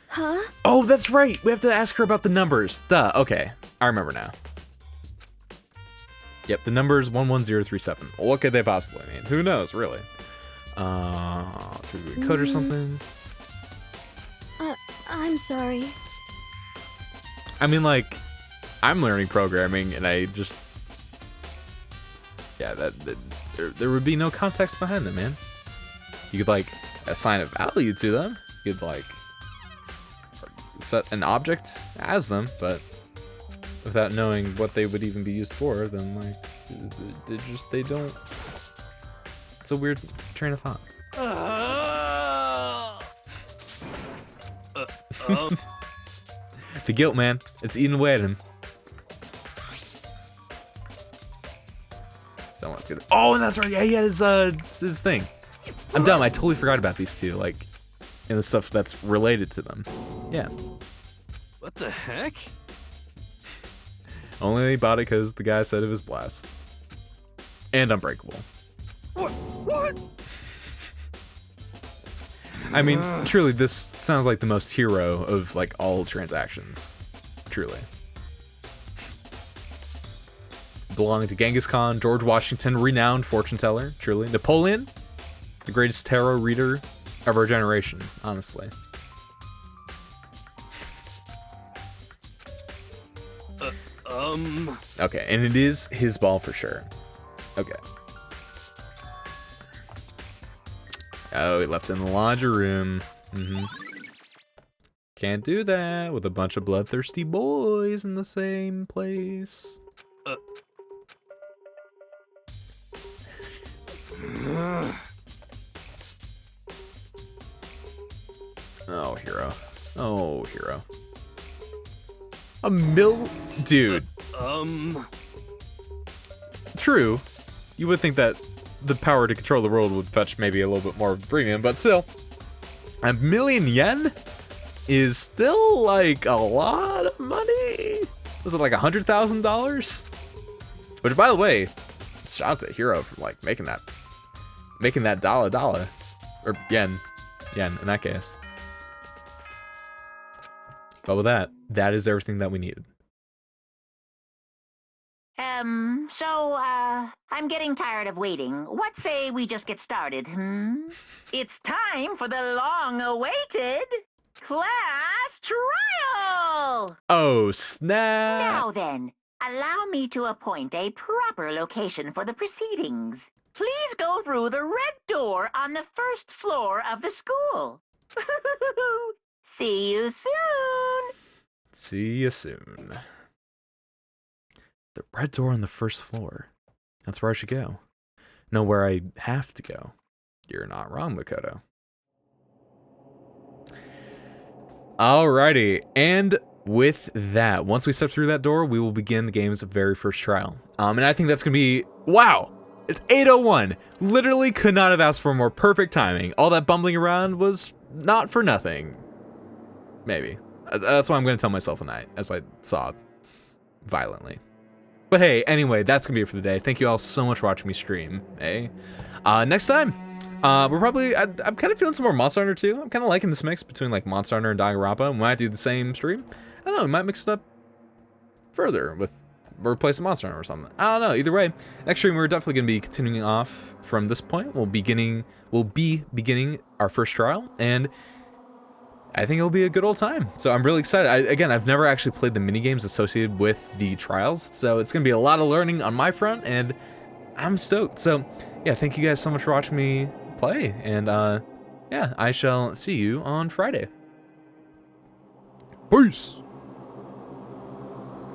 Huh? Oh, that's right. We have to ask her about the numbers. Duh. Okay, I remember now. Yep, the number is 11037. What could they possibly mean? Who knows, really? Could we code or something? I'm sorry. I mean, like, I'm learning programming, and I just... Yeah, there would be no context behind them, man. You could, like, assign a value to them. You could, like, set an object as them, but without knowing what they would even be used for, then, like, they don't... It's a weird train of thought. The guilt, man. It's eating away at him. Someone's gonna... Oh, and that's right. Yeah, he had his thing. I'm dumb. I totally forgot about these two, like, and the stuff that's related to them. Yeah. What the heck? Only bought it because the guy said it was blessed. And unbreakable. What? I mean, truly, this sounds like the most hero of like all transactions. Truly. Belonging to Genghis Khan, George Washington, renowned fortune teller, truly. Napoleon, the greatest tarot reader of our generation, honestly. Okay, and it is his ball for sure. Okay. Oh, he left it in the laundry room. Can't do that with a bunch of bloodthirsty boys in the same place. Oh, hero. Oh, hero. Dude. True. You would think that the power to control the world would fetch maybe a little bit more premium, but still. 1,000,000 yen is still like a lot of money. Was it like $100,000? Which, by the way, shout out to Hero for like making that dollar, or yen in that case. But with that is everything that we needed. I'm getting tired of waiting. What say we just get started, It's time for the long-awaited class trial! Oh, snap! Now then, allow me to appoint a proper location for the proceedings. Please go through the red door on the first floor of the school. See you soon! See you soon. The red door on the first floor. That's where I should go. No, where I have to go. You're not wrong, Makoto. Alrighty, and with that, once we step through that door, we will begin the game's very first trial. And I think that's gonna be, wow! It's 8:01. Literally could not have asked for more perfect timing. All that bumbling around was not for nothing. Maybe. That's why I'm gonna tell myself a night, as I sob violently. But hey, anyway, that's gonna be it for the day. Thank you all so much for watching me stream, eh? Next time, we're probably, I'm kind of feeling some more Monster Hunter too. I'm kind of liking this mix between like Monster Hunter and Danganronpa. We might do the same stream. I don't know, we might mix it up further with, replace a Monster Hunter or something. I don't know, either way. Next stream, we're definitely gonna be continuing off from this point. We'll be beginning our first trial, and I think it'll be a good old time. So I'm really excited. Again, I've never actually played the minigames associated with the trials, so it's gonna be a lot of learning on my front, and I'm stoked. So yeah, thank you guys so much for watching me play, and yeah, I shall see you on Friday. Peace!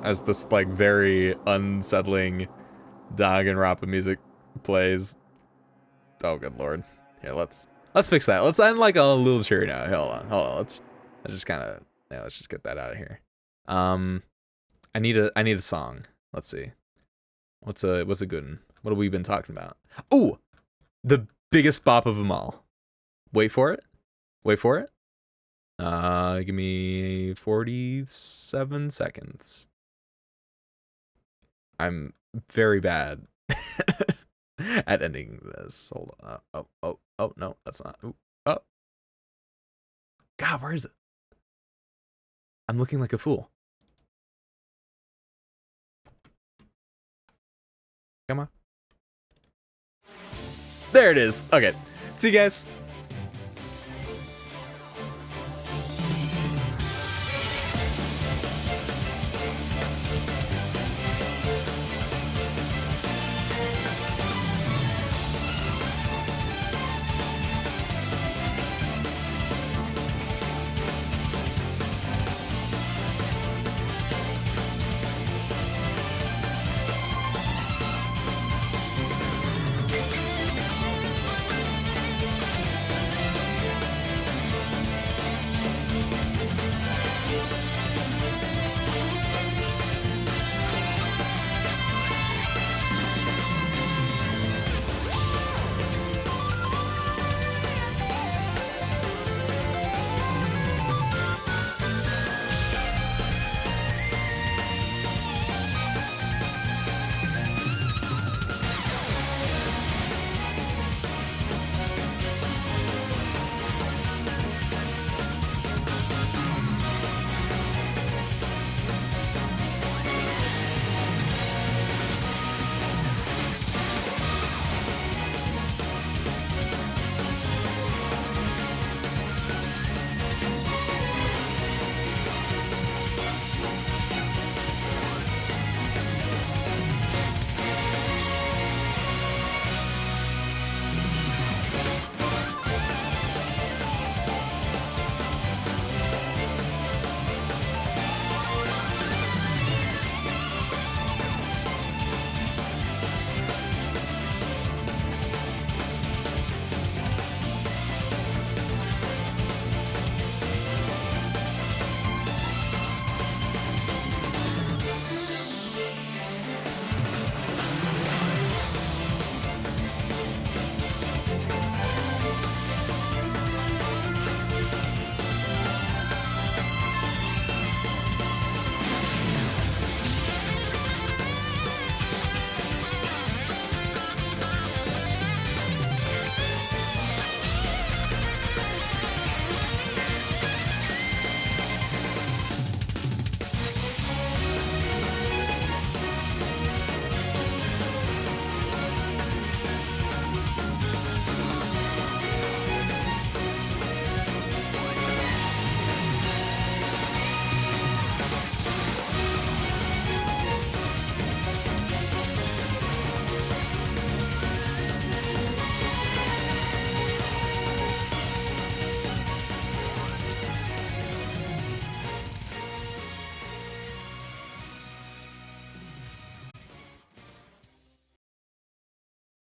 As this like very unsettling Danganronpa music plays. Oh good lord. Here, let's fix that. Let's end like a little cheery note. Hold on. Let's just kind of, yeah, let's just get that out of here. I need a song. Let's see. What's a good one? What have we been talking about? Oh, the biggest bop of them all. Wait for it. Give me 47 seconds. I'm very bad at ending this. Hold on. Oh, no, that's not. Ooh, oh. God, where is it? I'm looking like a fool. Come on. There it is. Okay. See you guys.